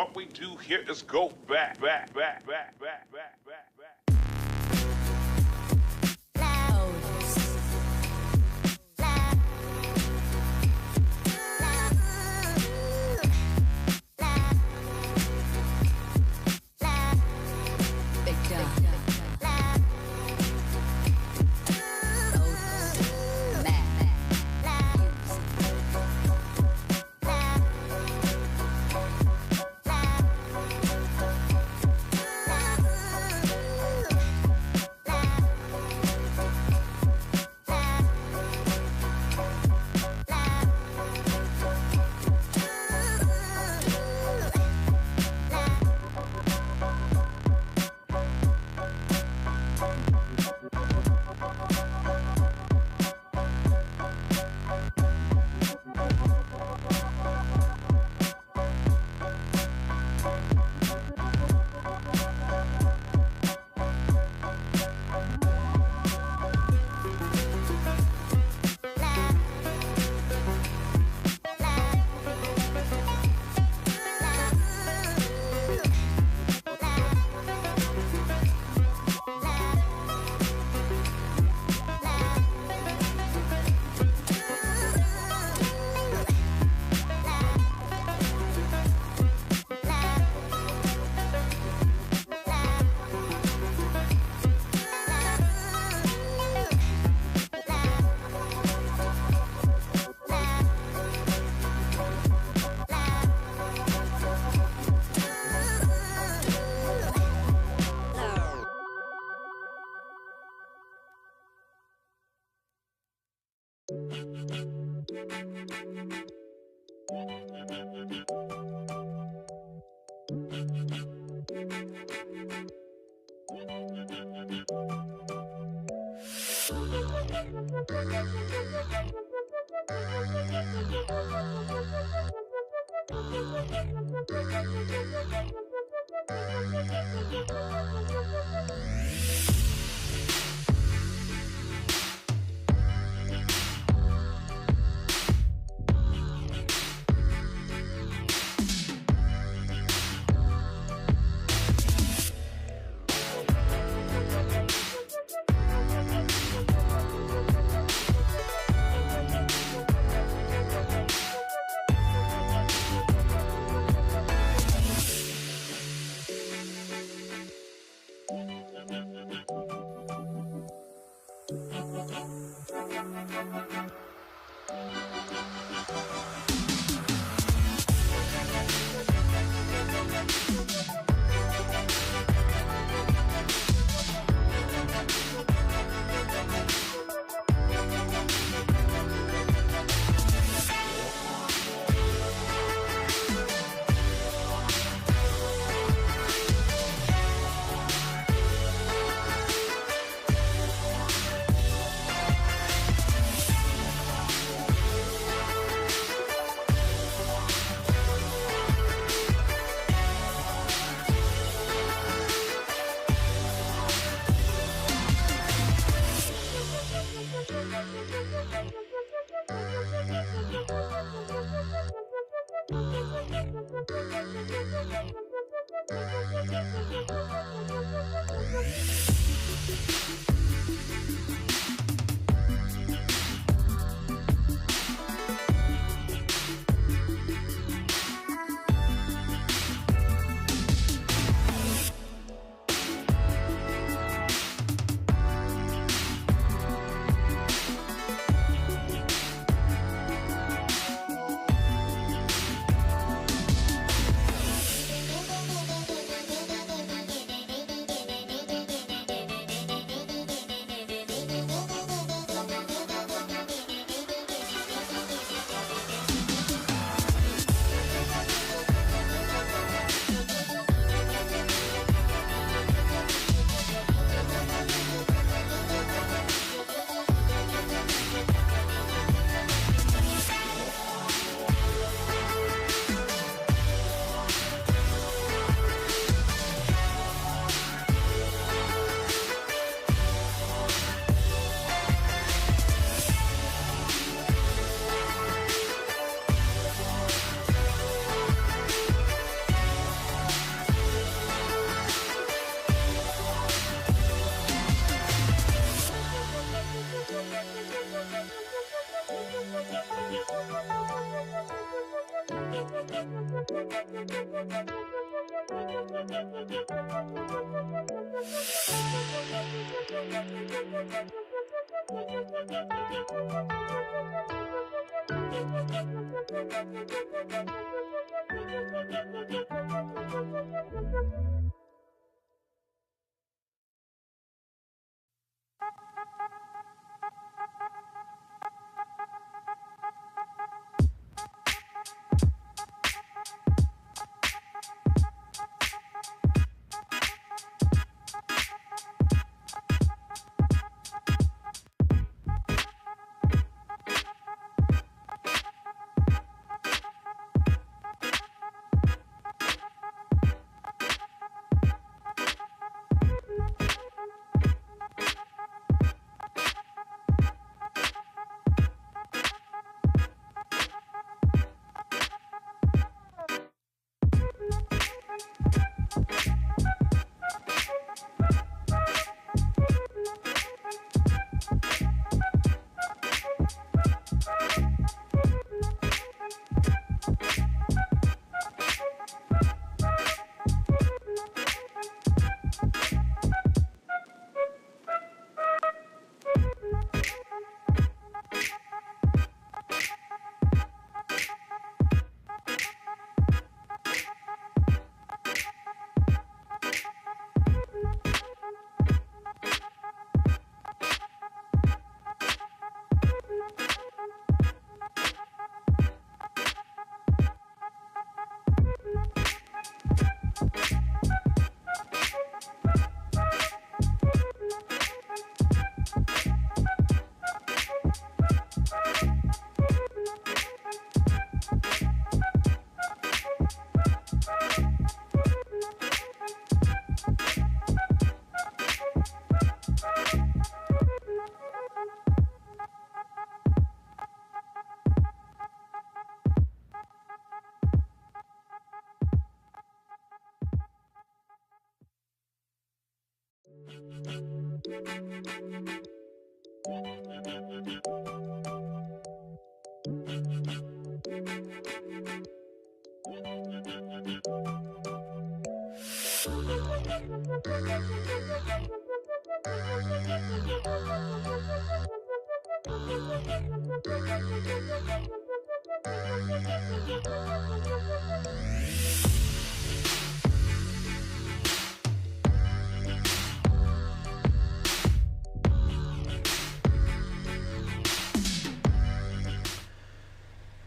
what we do here is go back.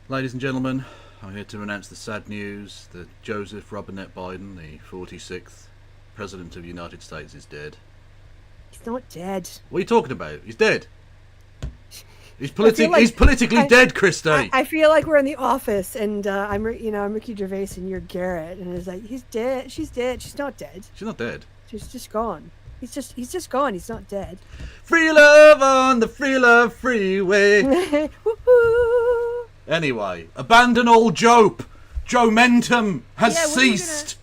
Ladies and gentlemen, I'm here to announce the sad news that Joseph Robinette Biden, the 46th President of the United States, is dead. He's not dead. What are you talking about? He's dead. He's politically dead, Christy. I feel like we're in The Office, and I'm Ricky Gervais, and you're Garrett, and it's like, he's dead. She's dead. She's not dead. She's not dead. She's just gone. He's just gone. He's not dead. Free love on the free love freeway. Woohoo! Anyway, abandon all Jope. Joe-mentum has ceased.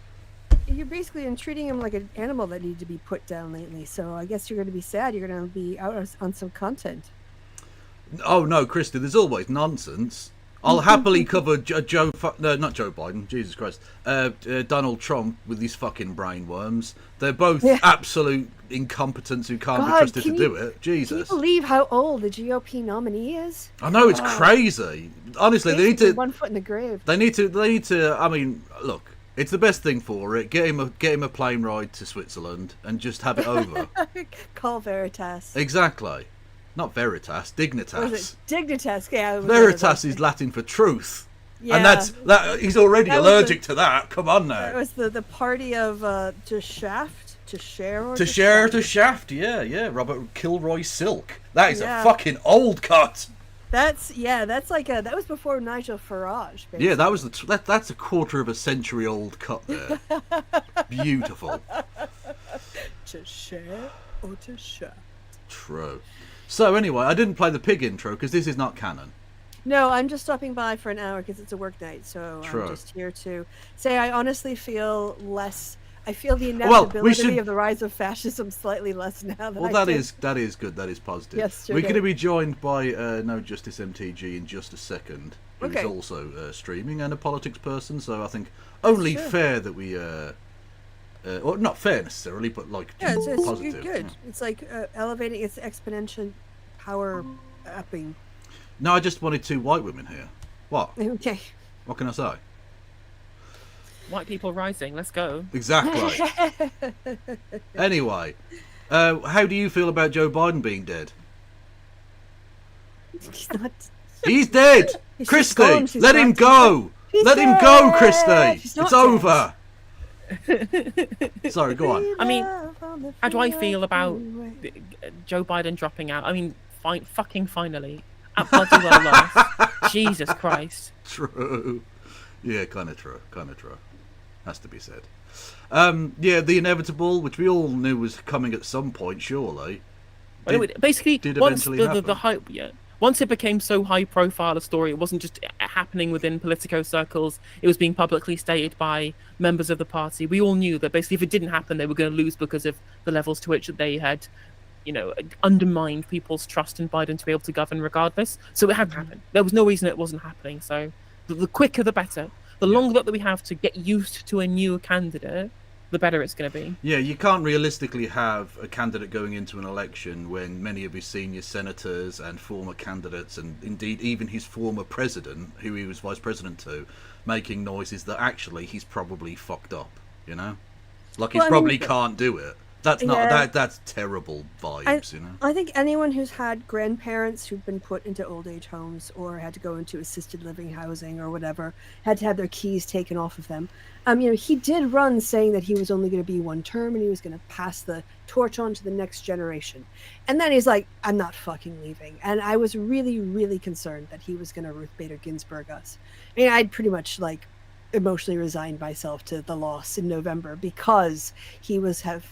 You're basically treating him like an animal that needed to be put down lately. So I guess you're going to be sad. You're going to be out on some content. Oh no, Christy, there's always nonsense. I'll happily cover not Joe Biden, Jesus Christ, Donald Trump with these fucking brainworms. They're both absolute incompetents who can't be trusted to do it. Jesus. Can you believe how old the GOP nominee is? I know, it's crazy. Honestly, they need to... One foot in the grave. They need to, I mean, look, it's the best thing for it. Get him a plane ride to Switzerland and just have it over. Call Veritas. Exactly. Not Veritas, Dignitas. What was it? Dignitas, yeah. Veritas is Latin for truth. Yeah. And that he's already allergic to that. Come on now. That was the party of to shaft, to share, or to share, to shaft. Yeah. Robert Kilroy Silk. That is a fucking old cut. That's like that was before Nigel Farage. Basically. Yeah, that was that's a quarter of a century old cut there. Beautiful. To share or to shaft. True. So anyway, I didn't play the pig intro because this is not canon. No, I'm just stopping by for an hour because it's a work night. So I'm just here to say I honestly feel less. I feel the inevitability of the rise of fascism slightly less now than that is good. That is positive. Yes, we're going to be joined by No Justice MTG in just a second, who's also streaming and a politics person. So I think only fair that we or not fair necessarily, but like it's positive. good. It's like elevating its exponential power upping. No, I just wanted 2 white women here. What? Okay. What can I say? White people rising. Let's go. Exactly. Anyway, how do you feel about Joe Biden being dead? He's not. He's dead. Christy, let him go. Let him go, Christy. It's over. Sorry, go on. I mean, how do I feel about Joe Biden dropping out? I mean, fucking finally. At bloody well last. Jesus Christ. True. Yeah, kind of true. Has to be said. Yeah, the inevitable, which we all knew was coming at some point, surely. Basically, once the hype, once it became so high profile a story, it wasn't just happening within Politico circles, it was being publicly stated by members of the party. We all knew that basically if it didn't happen, they were going to lose because of the levels to which they had, undermined people's trust in Biden to be able to govern regardless. So it had to happen. There was no reason it wasn't happening. So the quicker, the better. The longer that we have to get used to a new candidate, the better it's going to be. Yeah, you can't realistically have a candidate going into an election when many of his senior senators and former candidates, and indeed even his former president, who he was vice president to, making noises that actually he's probably fucked up, Like he probably can't do it. That's not that's terrible vibes, I think anyone who's had grandparents who've been put into old age homes or had to go into assisted living housing or whatever, had to have their keys taken off of them. He did run saying that he was only going to be 1 term and he was going to pass the torch on to the next generation. And then he's like, I'm not fucking leaving. And I was really, really concerned that he was going to Ruth Bader Ginsburg us. I mean, I'd pretty much emotionally resigned myself to the loss in November because he would have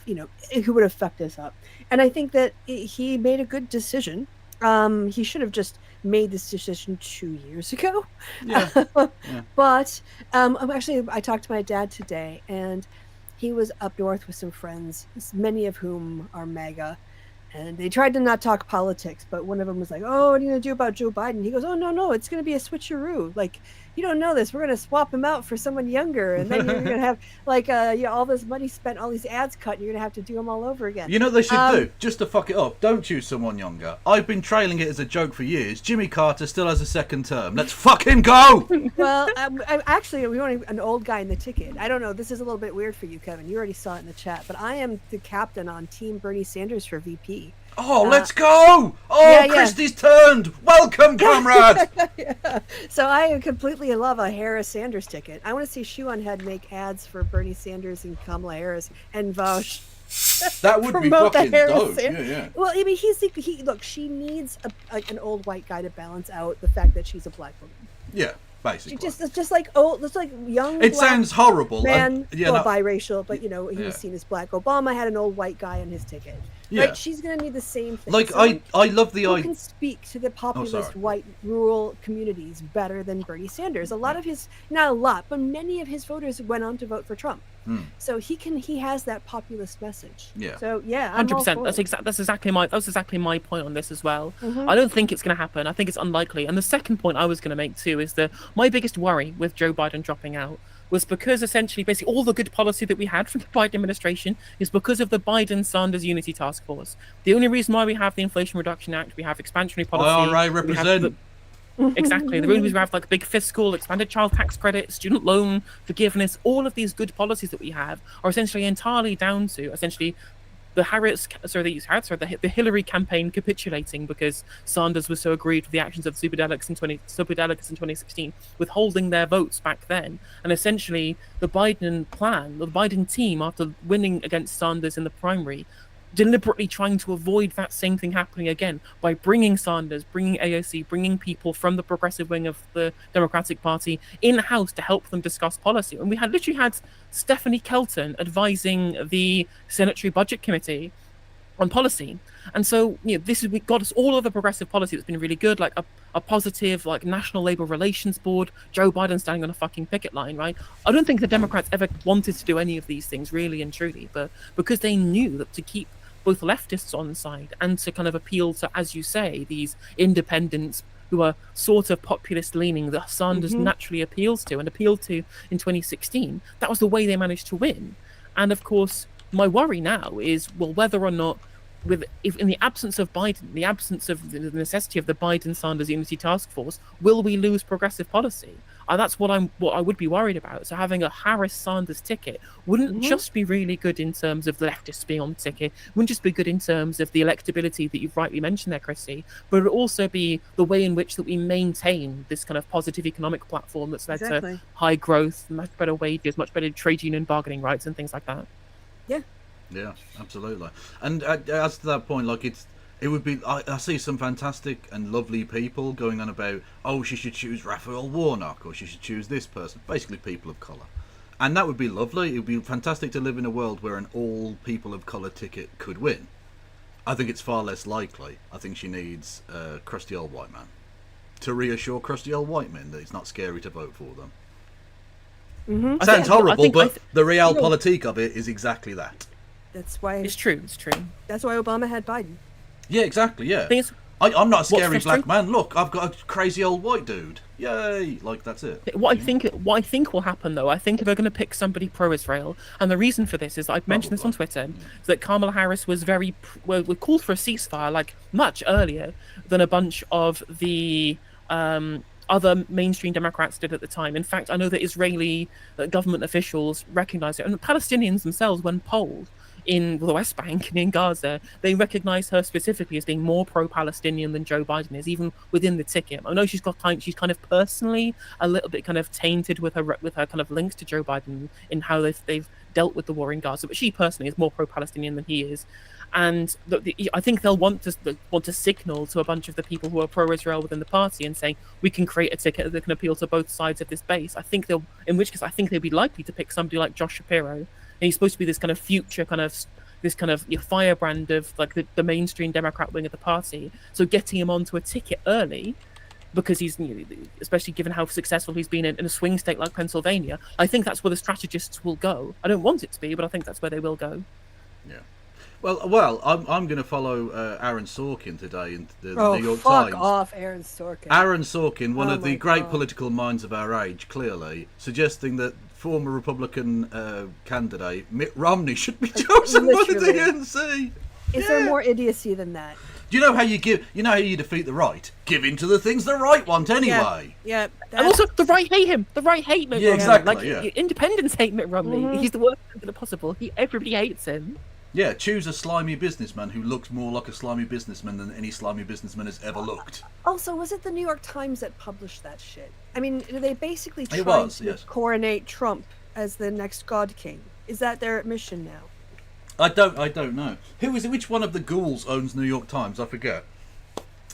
fucked us up. And I think that he made a good decision. He should have just made this decision 2 years ago. Yeah. But actually, I talked to my dad today, and he was up north with some friends, many of whom are MAGA. And they tried to not talk politics, but one of them was like, oh, what are you going to do about Joe Biden? He goes, oh, no, it's going to be a switcheroo. Like, you don't know this. We're going to swap him out for someone younger. And then you're going to have, all this money spent, all these ads cut, and you're going to have to do them all over again. You know what they should do? Just to fuck it up, don't choose someone younger. I've been trailing it as a joke for years. Jimmy Carter still has a 2nd term. Let's fuck him go! Well, actually, we want an old guy in the ticket. I don't know. This is a little bit weird for you, Kevin. You already saw it in the chat. But I am the captain on Team Bernie Sanders for VP. Oh, let's go! Oh, Christie's turned! Welcome, comrade! So I completely love a Harris Sanders ticket. I want to see Shoe on Head make ads for Bernie Sanders and Kamala Harris and Vaush. That would be fucking dope. Yeah. Well, I mean, look, she needs an old white guy to balance out the fact that she's a black woman. Yeah. Basically. It's just like young. It sounds horrible. Man, biracial, but he was seen as black. Obama had an old white guy on his ticket. Yeah. Right? She's going to need the same thing. Like, I love the idea. Who can speak to the populist white rural communities better than Bernie Sanders? A lot of his, not a lot, but many of his voters went on to vote for Trump. So he has that populist message. Yeah. So yeah, 100%. That's exactly my point on this as well. I don't think it's going to happen. I think it's unlikely. And the second point I was going to make too is that my biggest worry with Joe Biden dropping out was because essentially basically all the good policy that we had from the Biden administration is because of the Biden-Sanders Unity Task Force. The only reason why we have the Inflation Reduction Act, we have expansionary policy. All right, represent. Exactly. The reason we have big fiscal, expanded child tax credit, student loan forgiveness, all of these good policies that we have are essentially entirely down to essentially the the Hillary campaign capitulating because Sanders was so aggrieved with the actions of the superdelegates in 2016, withholding their votes back then, and essentially the Biden team, after winning against Sanders in the primary, deliberately trying to avoid that same thing happening again by bringing Sanders, bringing AOC, bringing people from the progressive wing of the Democratic Party in-house to help them discuss policy. And we literally had Stephanie Kelton advising the Senate Budget Committee on policy. And so, we got us all of the progressive policy that's been really good, like a positive, National Labor Relations Board, Joe Biden standing on a fucking picket line, right? I don't think the Democrats ever wanted to do any of these things, really and truly, but because they knew that to keep both leftists on side and to kind of appeal to, as you say, these independents who are sort of populist leaning that Sanders naturally appeals to and appealed to in 2016, that was the way they managed to win. And of course, my worry now is, well, whether or not, if in the absence of Biden, the absence of the necessity of the Biden-Sanders Unity Task Force, will we lose progressive policy? That's what I would be worried about. So having a Harris-Sanders ticket wouldn't just be really good in terms of the leftists being on the ticket, wouldn't just be good in terms of the electability that you've rightly mentioned there, Christy, but it would also be the way in which that we maintain this kind of positive economic platform that's led to high growth, much better wages, much better trade union bargaining rights and things like that. Yeah, absolutely. And as to that point, like it would be. I see some fantastic and lovely people going on about, oh, she should choose Raphael Warnock, or she should choose this person. Basically, people of colour, and that would be lovely. It would be fantastic to live in a world where an all people of colour ticket could win. I think it's far less likely. I think she needs a crusty old white man to reassure crusty old white men that it's not scary to vote for them. Sounds horrible, but the realpolitik of it is exactly that. That's why it's true. It's true. That's why Obama had Biden. Yeah, exactly. Yeah, I'm not a scary black man. Look, I've got a crazy old white dude. Yay! Like that's it. What I think will happen though, I think they're going to pick somebody pro-Israel, and the reason for this is I've mentioned this on Twitter, is that Kamala Harris was called for a ceasefire like much earlier than a bunch of the other mainstream Democrats did at the time. In fact, I know that Israeli government officials recognized it, and the Palestinians themselves, when polled in the West Bank and in Gaza, they recognize her specifically as being more pro-Palestinian than Joe Biden is, even within the ticket. I know she's kind of personally a little bit kind of tainted with her kind of links to Joe Biden in how they've dealt with the war in Gaza, but she personally is more pro-Palestinian than he is. And I think they'll want to signal to a bunch of the people who are pro-Israel within the party and saying we can create a ticket that can appeal to both sides of this base. In which case I think they'd be likely to pick somebody like Josh Shapiro. And he's supposed to be this kind of future firebrand of like the mainstream Democrat wing of the party. So getting him onto a ticket early, because he's, especially given how successful he's been in a swing state like Pennsylvania, I think that's where the strategists will go. I don't want it to be, but I think that's where they will go. Yeah. Well, I'm going to follow Aaron Sorkin today in the New York Times. Fuck off, Aaron Sorkin. Aaron Sorkin, one of the great political minds of our age, clearly, suggesting that former Republican candidate Mitt Romney should be chosen by the DNC. Is there more idiocy than that? Do you know how you defeat the right? Give in to the things the right want anyway. Yeah. And also, the right hate him. The right hate Mitt Romney. Exactly. Independents hate Mitt Romney. He's the worst candidate possible. Everybody hates him. Yeah, choose a slimy businessman who looks more like a slimy businessman than any slimy businessman has ever looked. Also, was it the New York Times that published that shit? I mean, they basically tried to coronate Trump as the next God King. Is that their mission now? I don't know. Who is it? Which one of the ghouls owns New York Times? I forget.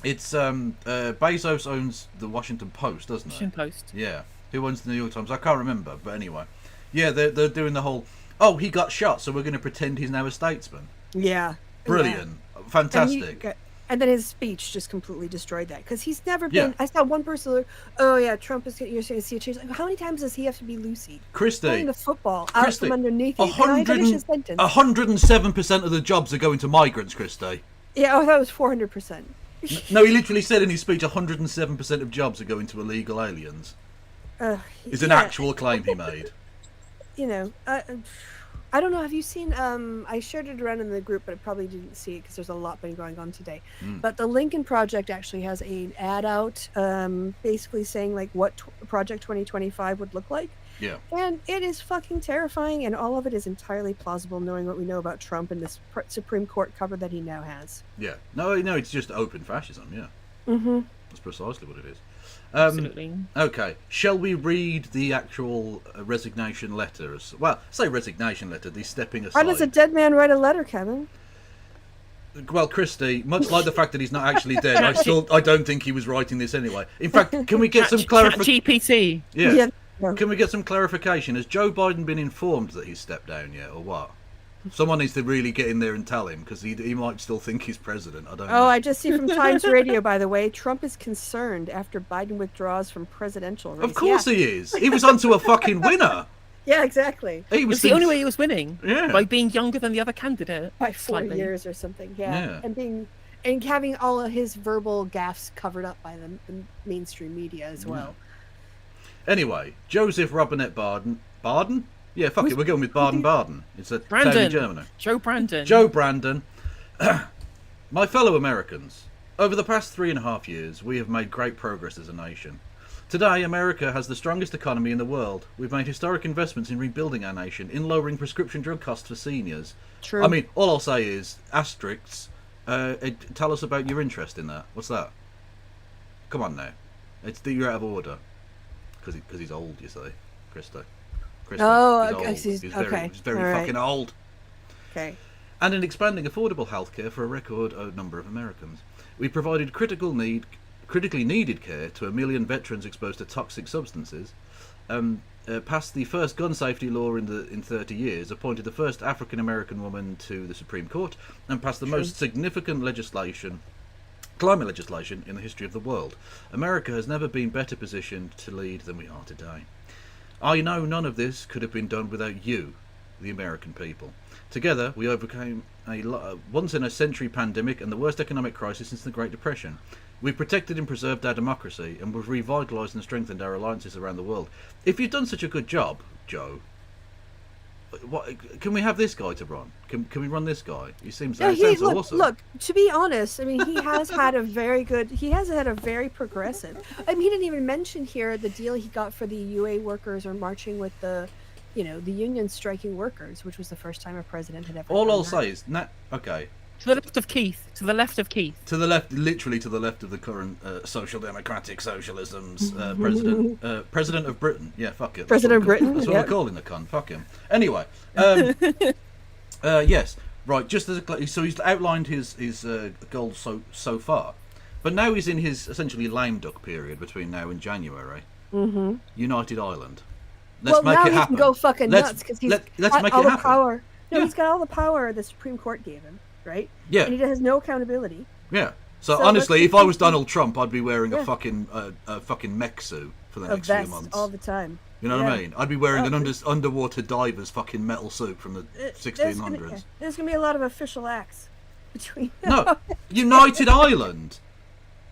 It's Bezos owns the Washington Post, doesn't it? Washington Post. Yeah. Who owns the New York Times? I can't remember, but anyway. Yeah, they're doing the whole, oh, he got shot, so we're going to pretend he's now a statesman. Yeah. Brilliant. Yeah. Fantastic. And then his speech just completely destroyed that, because he's never been. Yeah. I saw one person like, "Oh yeah, Trump is. You're going to see a change." Like, how many times does he have to be Lucy? Christy, pulling the football out from underneath him. Can I finish his sentence? 107% of the jobs are going to migrants, Christy. Yeah, I thought it was 400%. No, he literally said in his speech, 107% of jobs are going to illegal aliens. It's an actual claim he made. You know, I don't know. Have you seen? I shared it around in the group, but I probably didn't see it because there's a lot been going on today. But the Lincoln Project actually has an ad out, basically saying like what Project 2025 would look like. Yeah. And it is fucking terrifying, and all of it is entirely plausible, knowing what we know about Trump and this Supreme Court cover that he now has. Yeah. No, it's just open fascism. Yeah. That's precisely what it is. Absolutely. Okay, shall we read the actual resignation letter? Well, say resignation letter, the stepping aside. Why does a dead man write a letter, Kevin? Well, Christy, much like the fact that he's not actually dead, I don't think he was writing this anyway. In fact, can we get some clarification? GPT. Yeah. Can we get some clarification? Has Joe Biden been informed that he's stepped down yet, or what? Someone needs to really get in there and tell him, because he might still think he's president. I don't know. Oh, I just see from Times Radio, by the way, Trump is concerned after Biden withdraws from presidential race. Of course he is. He was onto a fucking winner. Yeah, exactly. It's the only way he was winning. Yeah. By being younger than the other candidate. By 4 years or something, yeah. And having all of his verbal gaffes covered up by the mainstream media as well. Anyway, Joseph Robinette Barden? Yeah, fuck it. We're going with Baden-Baden. It's a town Brandon. in Germany. Joe Brandon. Joe Brandon. My fellow Americans, over the past 3.5 years, we have made great progress as a nation. Today, America has the strongest economy in the world. We've made historic investments in rebuilding our nation, in lowering prescription drug costs for seniors. True. I mean, all I'll say is, asterisks, tell us about your interest in that. What's that? Come on now. You're out of order. Because he's old, you see, Krista. Oh, he's okay. He's very All fucking old. Okay. And in expanding affordable healthcare for a record number of Americans. We provided critically needed care to 1 million veterans exposed to toxic substances, passed the first gun safety law in 30 years, appointed the first African American woman to the Supreme Court, and passed the most significant climate legislation in the history of the world. America has never been better positioned to lead than we are today. I know none of this could have been done without you, the American people. Together, we overcame a once-in-a-century pandemic and the worst economic crisis since the Great Depression. We've protected and preserved our democracy, and we've revitalised and strengthened our alliances around the world. If you've done such a good job, Joe, can we have this guy to run? Can we run this guy? He sounds awesome. Look, to be honest, I mean, he has had a very progressive. I mean, he didn't even mention here the deal he got for the UA workers or marching with the union striking workers, which was the first time a president had ever All done I'll that. say is, okay. To the left of Keith. To the left of Keith. To the left, literally to the left of the current social democratic socialism's president of Britain. Yeah, fuck it. President of Britain. That's what we're calling the cunt. Fuck him. Anyway, yes, right. Just as so, he's outlined his goals so far, but now he's in his essentially lame duck period between now and January. Mm-hmm. United Ireland. Let's make now it he happen. can go fucking nuts because he's let's make all it the happen. power. No, Yeah. he's got all the power the Supreme Court gave him, right? Yeah. And he has no accountability. Yeah. So So honestly, let's if I was Donald Trump, I'd be wearing Yeah. a fucking mech suit for the A next few vest months. all the time. You know what I Yeah. mean? I'd be wearing Oh. an underwater diver's fucking metal suit from the 1600s. There's gonna be a lot of official acts between. No, United Ireland.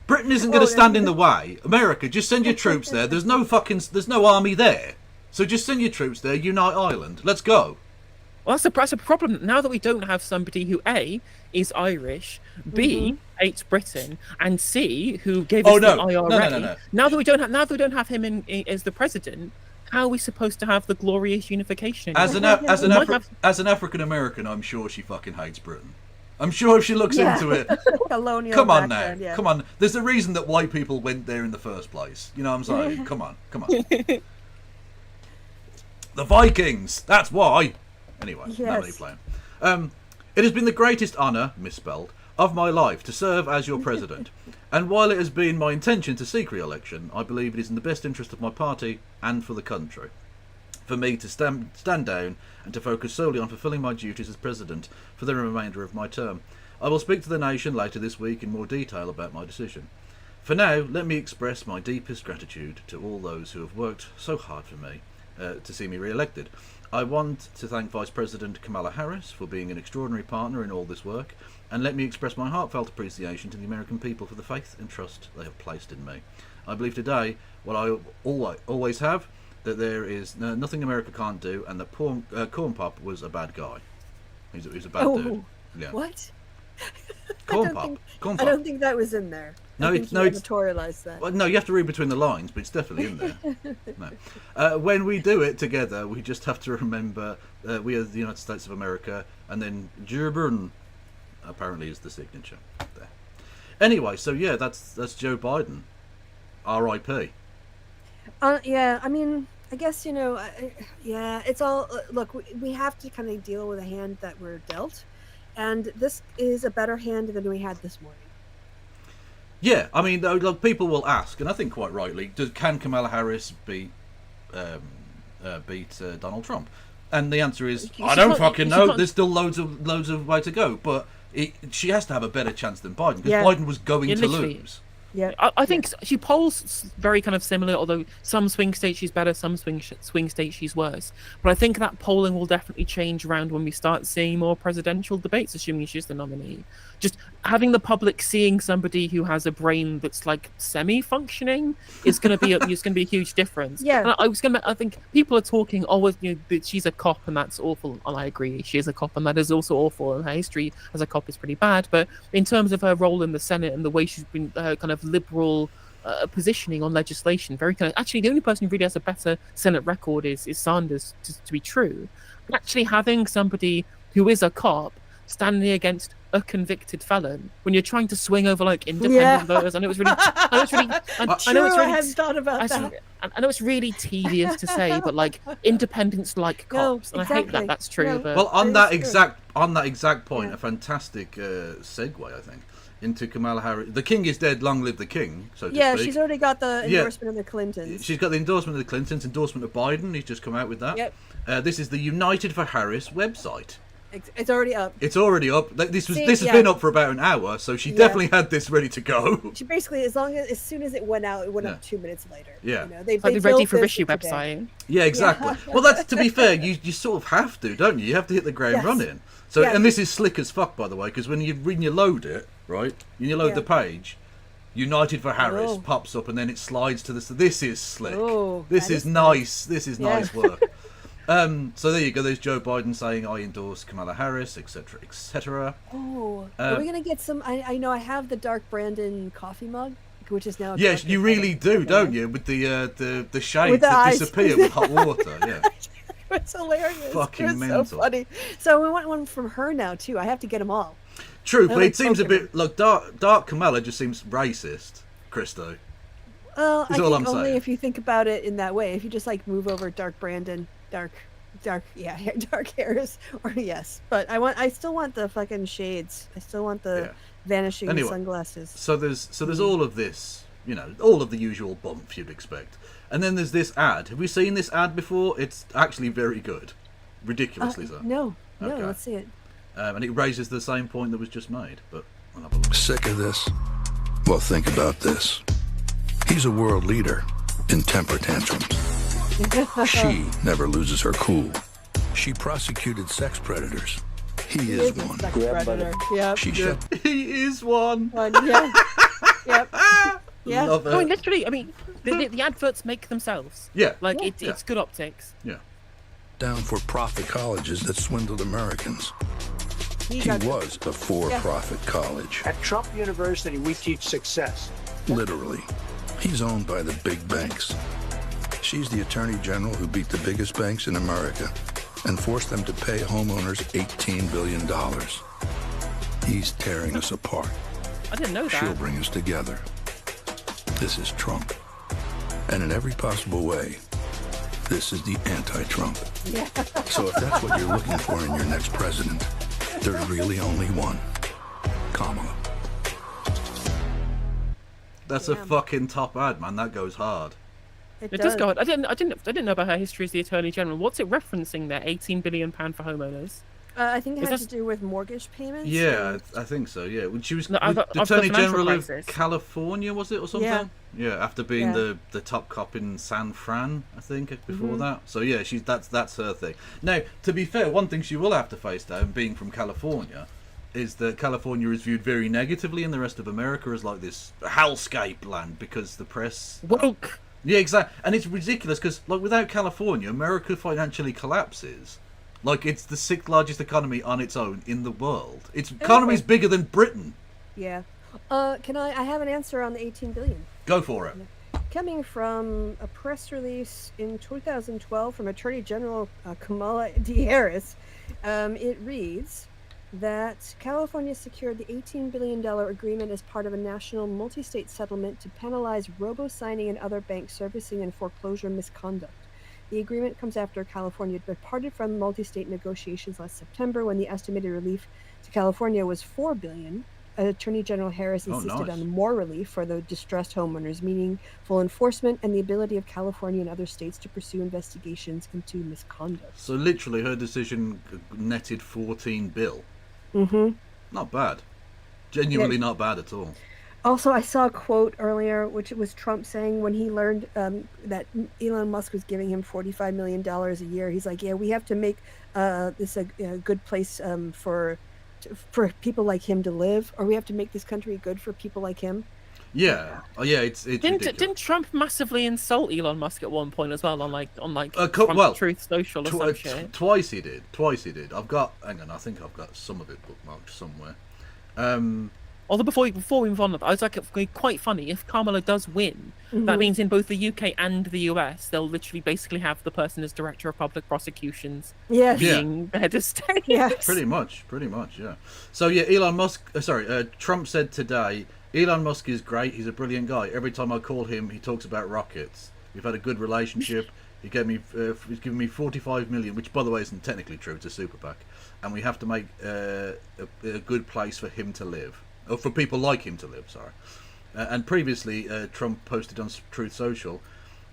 Britain isn't going to stand in the way. America, just send your troops there. There's no army there. So just send your troops there. Unite Ireland. Let's go. Well, that's a problem. Now that we don't have somebody who A, is Irish, B, hates Britain, and C, who gave us the IRA. No. Now that we don't have him as the president, how are we supposed to have the glorious unification? As an African American, I'm sure she fucking hates Britain. I'm sure if she looks into it. Colonial Come on now. background, yeah. Come on. There's a reason that white people went there in the first place. You know what I'm saying? Come on. The Vikings. That's why. Anyway, nobody playing. It has been the greatest honour, misspelled, of my life to serve as your president. And while it has been my intention to seek re-election, I believe it is in the best interest of my party and for the country for me to stand down and to focus solely on fulfilling my duties as president for the remainder of my term. I will speak to the nation later this week in more detail about my decision. For now, let me express my deepest gratitude to all those who have worked so hard for me to see me re-elected. I want to thank Vice President Kamala Harris for being an extraordinary partner in all this work, and let me express my heartfelt appreciation to the American people for the faith and trust they have placed in me. I believe today, what I always have, that there is nothing America can't do, and that Corn Pop was a bad guy. He's a bad dude. Yeah. What? Corn Pop. I don't think that was in there. It's editorialized that. Well, no, you have to read between the lines, but it's definitely in there. No. When we do it together, we just have to remember we are the United States of America, and then JOEVER apparently is the signature there. Anyway, so yeah, that's Joe Biden. R.I.P. Yeah, I mean, I guess, it's all, look, we have to kind of deal with a hand that we're dealt, and this is a better hand than we had this morning. Yeah, I mean, look, people will ask, and I think quite rightly, can Kamala Harris beat Donald Trump? And the answer is, I don't fucking know. There's still loads of way to go, but she has to have a better chance than Biden, because Biden was going to lose. Yeah. I think she polls very kind of similar, although some swing states she's better, some swing states she's worse. But I think that polling will definitely change around when we start seeing more presidential debates, assuming she's the nominee. Just having the public seeing somebody who has a brain that's like semi-functioning is going to be a huge difference. Yeah. And I think people are talking, that she's a cop and that's awful. And I agree, she is a cop and that is also awful. And her history as a cop is pretty bad. But in terms of her role in the Senate and the way she's been kind of liberal positioning on legislation, very kind of, actually the only person who really has a better Senate record is Sanders, to be true. But actually having somebody who is a cop standing against a convicted felon when you're trying to swing over like independent voters, I know I hadn't thought about that. I know it's really tedious to say, but like independents like cops, and I hate that that's true. Yeah. But Well, on that exact point, a fantastic segue, I think, into Kamala Harris. The king is dead, long live the king, so to speak. She's already got the endorsement of the Clintons. She's got the endorsement of the Clintons, endorsement of Biden. He's just come out with that. Yep. This is the United for Harris website. It's already up. It's already up. This has been up for about an hour, so she definitely had this ready to go. She basically, as soon as it went out, it went up 2 minutes later. Yeah. You know, they ready for Rishi website. Yeah, exactly. Well, that's, to be fair, you sort of have to, don't you? You have to hit the ground running. So, and this is slick as fuck, by the way, because when you load it, right, when you load the page, United for Harris pops up, and then it slides to this. This is slick. This is nice. This is nice work. So there you go. There's Joe Biden saying, I endorse Kamala Harris, etc., etc. Oh, are we gonna get some? I know I have the Dark Brandon coffee mug, which is now. Yes, you really do, don't you? With the shades with the that eyes. disappear with hot water. Yeah. It's hilarious. Fucking it's mental. so funny. So we want one from her now too. I have to get them all. True, but it seems a bit like Dark Kamala just seems racist, Christo. Well, I think I'm only saying. if you think about it in that way. If you just like move over Dark Brandon, Dark Harris, or but I still want the fucking shades. I still want the vanishing sunglasses. So there's all of this, all of the usual bump you'd expect, and then there's this ad. Have we seen this ad before? It's actually very good, ridiculously so. No, Okay. let's see it. And it raises the same point that was just made. But I'll have a look. Sick of this? Well, think about this. He's a world leader in temper tantrums. She never loses her cool. She prosecuted sex predators. He is one. Sex predator. Yep. She shut. He is one. Yeah. Yep. Yeah. Love it. I mean, literally. I mean, the adverts make themselves. Yeah. Like it's good optics. Yeah. Down for-profit colleges that swindled Americans. He was a for-profit college. At Trump University, we teach success. Literally. He's owned by the big banks. She's the attorney general who beat the biggest banks in America and forced them to pay homeowners $18 billion. He's tearing us apart. I didn't know that. She'll bring us together. This is Trump. And in every possible way, this is the anti-Trump. Yeah. So if that's what you're looking for in your next president, there's really only one. Kamala. That's a fucking top ad, man. That goes hard. It does go. I didn't know about her history as the Attorney General. What's it referencing there? £18 billion for homeowners. I think it has to do with mortgage payments. Yeah, I think so. Yeah, when she was No, the Attorney General of crisis. California, was it, or something? Yeah, after being the top cop in San Fran, I think, before that. So yeah, that's her thing. Now, to be fair, one thing she will have to face down, being from California, is that California is viewed very negatively in the rest of America as like this hellscape land because the press Woke. Yeah, exactly. And it's ridiculous because, like, without California, America financially collapses. Like, it's the 6th largest economy on its own in the world. Its economy's bigger than Britain. Yeah. I have an answer on the 18 billion. Go for it. Coming from a press release in 2012 from Attorney General Kamala Harris, it reads that California secured the $18 billion agreement as part of a national multi-state settlement to penalize robo-signing and other bank servicing and foreclosure misconduct. The agreement comes after California had departed from multi-state negotiations last September when the estimated relief to California was $4 billion. Attorney General Harris insisted on more relief for the distressed homeowners, meaning full enforcement and the ability of California and other states to pursue investigations into misconduct. So literally her decision netted $14 billion. Mm-hmm. Not bad. Genuinely not bad at all. Also, I saw a quote earlier, which was Trump saying when he learned that Elon Musk was giving him $45 million a year. He's like, "Yeah, we have to make this a good place for people like him to live, or we have to make this country good for people like him." Yeah, oh yeah, it's Didn't Trump massively insult Elon Musk at one point as well on Truth Social or some shit? Twice he did. Hang on, I think I've got some of it bookmarked somewhere. Although before we move on, I was like, it's quite funny if Kamala does win. That means in both the UK and the US, they'll literally basically have the person as director of public prosecutions being the head of state. Yes. Pretty much, yeah. So yeah, Trump said today, Elon Musk is great. He's a brilliant guy. Every time I call him, he talks about rockets. We've had a good relationship. He's given me 45 million, which by the way isn't technically true. It's a super PAC, and we have to make a good place for him to live. Or for people like him to live, sorry. And previously, Trump posted on Truth Social,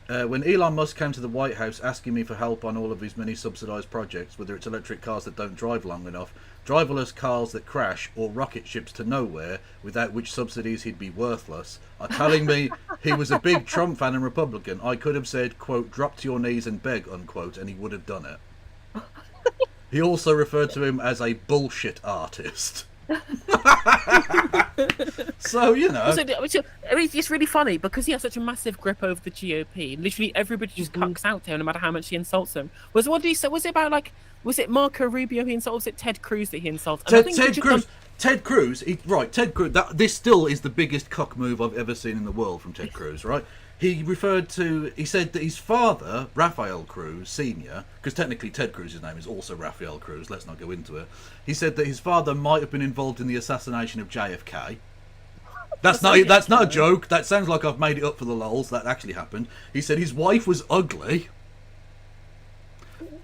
when Elon Musk came to the White House asking me for help on all of his many subsidised projects, whether it's electric cars that don't drive long enough, driverless cars that crash, or rocket ships to nowhere, without which subsidies he'd be worthless, are telling me he was a big Trump fan and Republican, I could have said, quote, drop to your knees and beg, unquote, and he would have done it. He also referred to him as a bullshit artist. So it's really funny because he has such a massive grip over the GOP. Literally everybody just cucks out to him no matter how much he insults them. What did he say? Was it about was it Marco Rubio he insulted? Was it Ted Cruz that he insulted? Ted Cruz. This still is the biggest cock move I've ever seen in the world from Ted Cruz, right? He said that his father, Rafael Cruz Sr., because technically Ted Cruz's name is also Rafael Cruz, let's not go into it. He said that his father might have been involved in the assassination of JFK. That's not a joke. That sounds like I've made it up for the lols. That actually happened. He said his wife was ugly.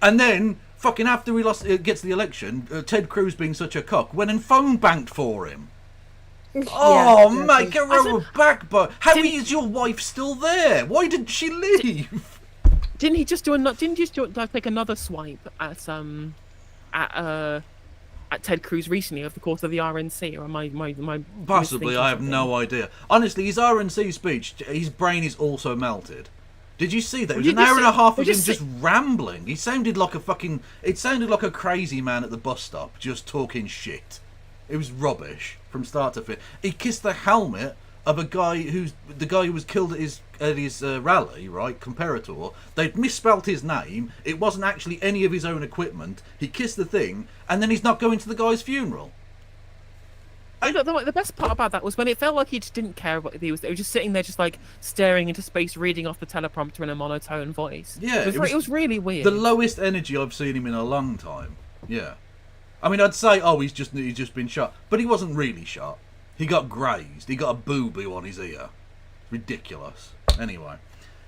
And then, fucking after he gets the election, Ted Cruz being such a cock, went and phone banked for him. Oh, mate, get her a backbone. How is your wife still there? Why didn't she leave? Didn't he just take another swipe at Ted Cruz recently over the course of the RNC? Or am I possibly? I have no idea. Honestly, his RNC speech, his brain is also melted. Did you see that? It was an hour and a half of him just rambling. He sounded like it sounded like a crazy man at the bus stop, just talking shit. It was rubbish from start to finish. He kissed the helmet of the guy who was killed at his rally, right? Comparator. They'd misspelt his name. It wasn't actually any of his own equipment. He kissed the thing, and then he's not going to the guy's funeral. The best part about that was when it felt like he just didn't care what he was. They were just sitting there, just like staring into space, reading off the teleprompter in a monotone voice. Yeah, it was really weird. The lowest energy I've seen him in a long time. Yeah. I mean, I'd say, he's just been shot. But he wasn't really shot. He got grazed. He got a boo-boo on his ear. Ridiculous. Anyway.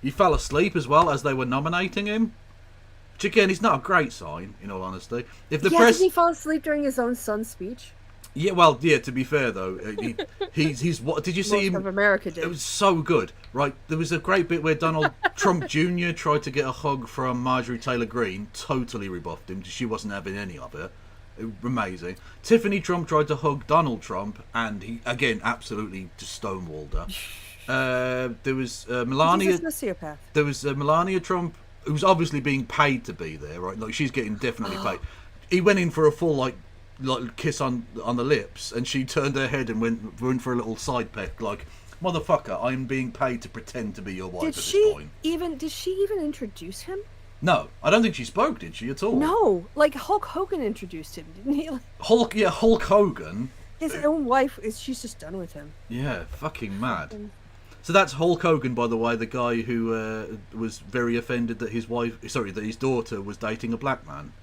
He fell asleep as well as they were nominating him. Which, again, is not a great sign, in all honesty. Did he fall asleep during his own son's speech? Yeah, well, yeah, to be fair, though, he's what did you see him? Most of America did. It was so good, right? There was a great bit where Donald Trump Jr. tried to get a hug from Marjorie Taylor Greene. Totally rebuffed him. She wasn't having any of it. Amazing. Tiffany Trump tried to hug Donald Trump, and he again absolutely just stonewalled her. There was Melania. He's a sociopath. There was Melania Trump, who's obviously being paid to be there, right? Like she's getting definitely paid. He went in for a full like kiss on the lips, and she turned her head and went for a little side peck, like motherfucker, I'm being paid to pretend to be your wife. Did she even introduce him? No, I don't think she spoke, did she, at all? No, like Hulk Hogan introduced him, didn't he? Hulk Hogan. His own wife she's just done with him. Yeah, fucking mad. So that's Hulk Hogan, by the way, the guy who was very offended that that his daughter was dating a black man.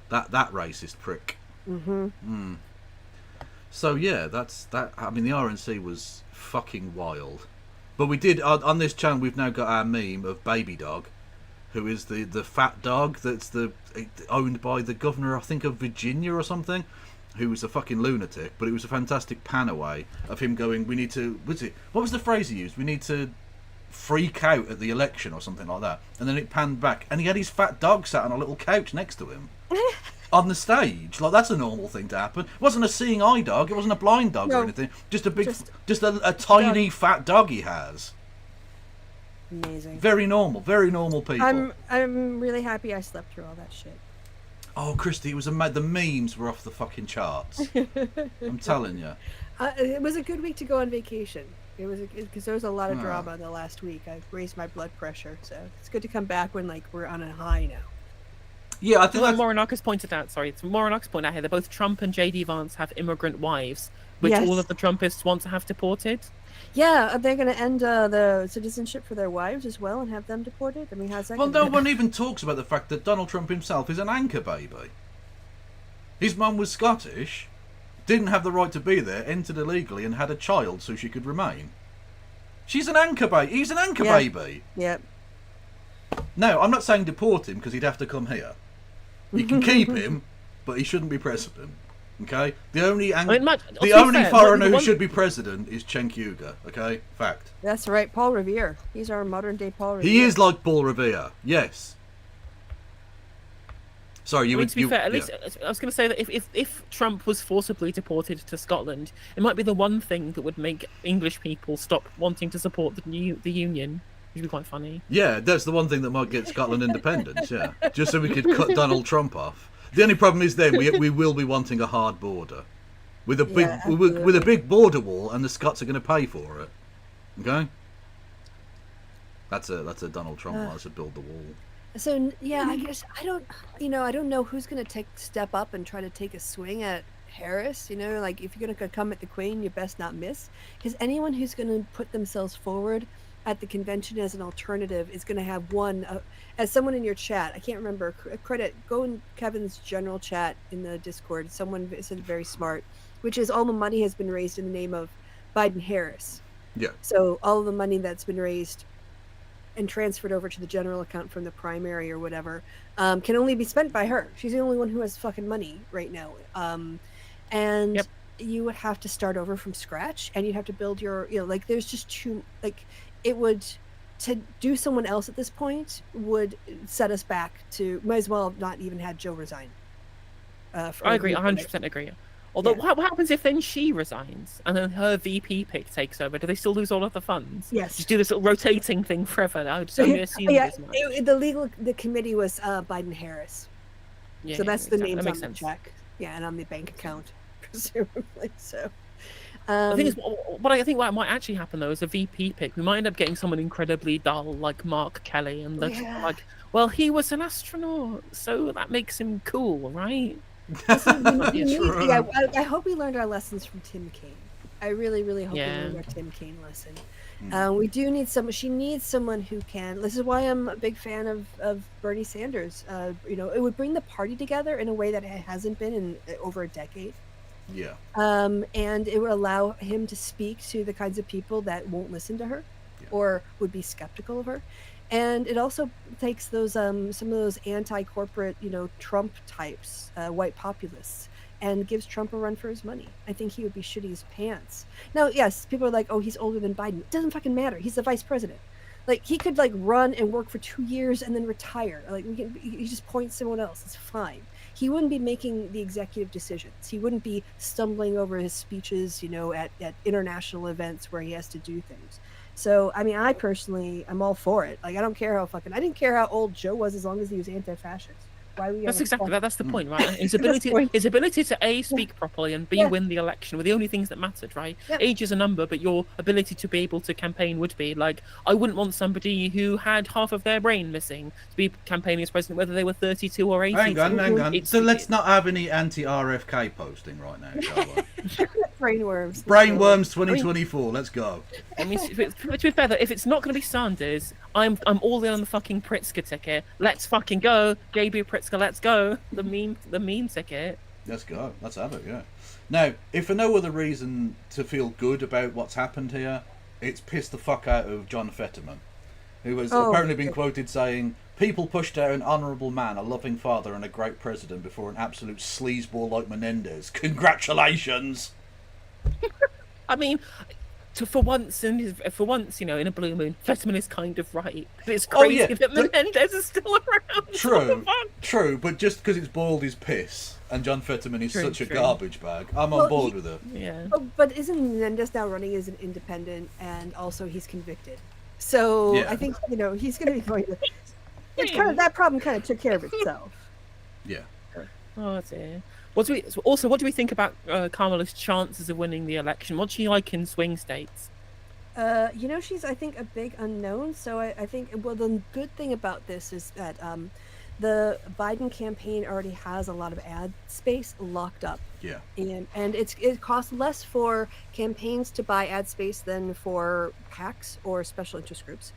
That racist prick. Mm-hmm. So yeah, that's that. I mean, the RNC was fucking wild. But we did on this channel. We've now got our meme of Baby Dog, who is the fat dog that's owned by the governor, I think, of Virginia or something, who was a fucking lunatic. But it was a fantastic pan away of him going, we need to, what was the phrase he used? We need to freak out at the election or something like that. And then it panned back, and he had his fat dog sat on a little couch next to him. on the stage. Like, that's a normal thing to happen. It wasn't a seeing eye dog. It wasn't a blind dog or anything. Just a big, just a tiny fat dog he has. Amazing. Very normal people. I'm really happy I slept through all that shit. Oh, Christy, it was the memes were off the fucking charts. I'm telling you. It was a good week to go on vacation. It was because there was a lot of drama the last week. I raised my blood pressure, so it's good to come back when we're on a high now. Yeah, I think that's... Morinakis pointed out. Sorry, it's Morinakis pointed out here that both Trump and JD Vance have immigrant wives, which all of the Trumpists want to have deported. Yeah, they're going to end the citizenship for their wives as well and have them deported. I mean, how's that? Well, no one even talks about the fact that Donald Trump himself is an anchor baby. His mum was Scottish, didn't have the right to be there, entered illegally, and had a child so she could remain. She's an anchor baby. He's an anchor baby. Yep. No, I'm not saying deport him because he'd have to come here. You can keep him, but he shouldn't be president. Okay? The only foreigner who should be president is Cenk Uygur. Okay? Fact. That's right. Paul Revere. He's our modern day Paul Revere. He is like Paul Revere. Yes. Sorry, to be fair, at least I was going to say that if Trump was forcibly deported to Scotland, it might be the one thing that would make English people stop wanting to support the Union. Which would be quite funny. Yeah, that's the one thing that might get Scotland independence. Yeah, just so we could cut Donald Trump off. The only problem is then we will be wanting a hard border, with a big with a big border wall, and the Scots are going to pay for it. Okay. That's a Donald Trump one. That's a build the wall. So yeah, I guess I don't know who's going to step up and try to take a swing at Harris. You know, like if you're going to come at the Queen, you best not miss, because anyone who's going to put themselves forward at the convention as an alternative is going to have one. As someone in your chat, I can't remember, go in Kevin's general chat in the Discord. Someone said very smart, which is all the money has been raised in the name of Biden-Harris. Yeah. So all of the money that's been raised and transferred over to the general account from the primary or whatever can only be spent by her. She's the only one who has fucking money right now. And you would have to start over from scratch, and you'd have to build your, there's just too, it would, to do someone else at this point would set us back to, might as well have not even had Joe resign. I agree, 100% agree. Although, what happens if then she resigns and then her VP pick takes over? Do they still lose all of the funds? Yes. Just do this little rotating thing forever. I would only assume this much. The committee was Biden-Harris. So that's the names on the check. Yeah, and on the bank account, presumably. So. The thing is, what I think might actually happen though is a VP pick. We might end up getting someone incredibly dull like Mark Kelly, and well, he was an astronaut, so that makes him cool, right? I hope we learned our lessons from Tim Kaine. I really, really hope we learned our Tim Kaine lesson. We do need someone. She needs someone who can. This is why I'm a big fan of Bernie Sanders. It would bring the party together in a way that it hasn't been in over a decade. Yeah. And it would allow him to speak to the kinds of people that won't listen to her or would be skeptical of her. And it also takes those some of those anti-corporate, Trump types, white populists, and gives Trump a run for his money. I think he would be shitty his pants. Now, yes, people are like, oh, he's older than Biden. It doesn't fucking matter. He's the vice president. He could run and work for 2 years and then retire. He just points someone else. It's fine. He wouldn't be making the executive decisions. He wouldn't be stumbling over his speeches, at international events where he has to do things. So, I mean, I personally, I'm all for it. I don't care I didn't care how old Joe was as long as he was anti-fascist. That's exactly that. That's the point, right? His ability to A, speak properly, and B, win the election were the only things that mattered, right? Yeah. Age is a number, but your ability to be able to campaign would be. I wouldn't want somebody who had half of their brain missing to be campaigning as president, whether they were 32 or 80. Hang on. So let's not have any anti-RFK posting right now, shall we? Brainworms. Brainworms 2024. Let's go. I mean, to be fair, if it's not going to be Sanders, I'm all in on the fucking Pritzker ticket. Let's fucking go, Gabriel Pritzker. Let's go. The meme ticket. Let's go. Let's have it. Yeah. Now, if for no other reason to feel good about what's happened here, it's pissed the fuck out of John Fetterman, who has apparently been quoted saying, "People pushed out an honourable man, a loving father, and a great president before an absolute sleazeball like Menendez. Congratulations." I mean, for once, in a blue moon, Fetterman is kind of right. It's Oh, crazy yeah, that Menendez is still around. True, but just because it's bald is piss, and John Fetterman is such a True. garbage bag, I'm on board with it. Yeah. Oh, but isn't Menendez now running as an independent, and also he's convicted? So Yeah. I think he's going to be going to. It's kind of that problem kind of took care of itself. Yeah. Oh dear. What do we think about Kamala's chances of winning the election? What's she like in swing states? She's, I think, a big unknown. So I think, well, the good thing about this is that the Biden campaign already has a lot of ad space locked up. Yeah. And it costs less for campaigns to buy ad space than for PACs or special interest groups.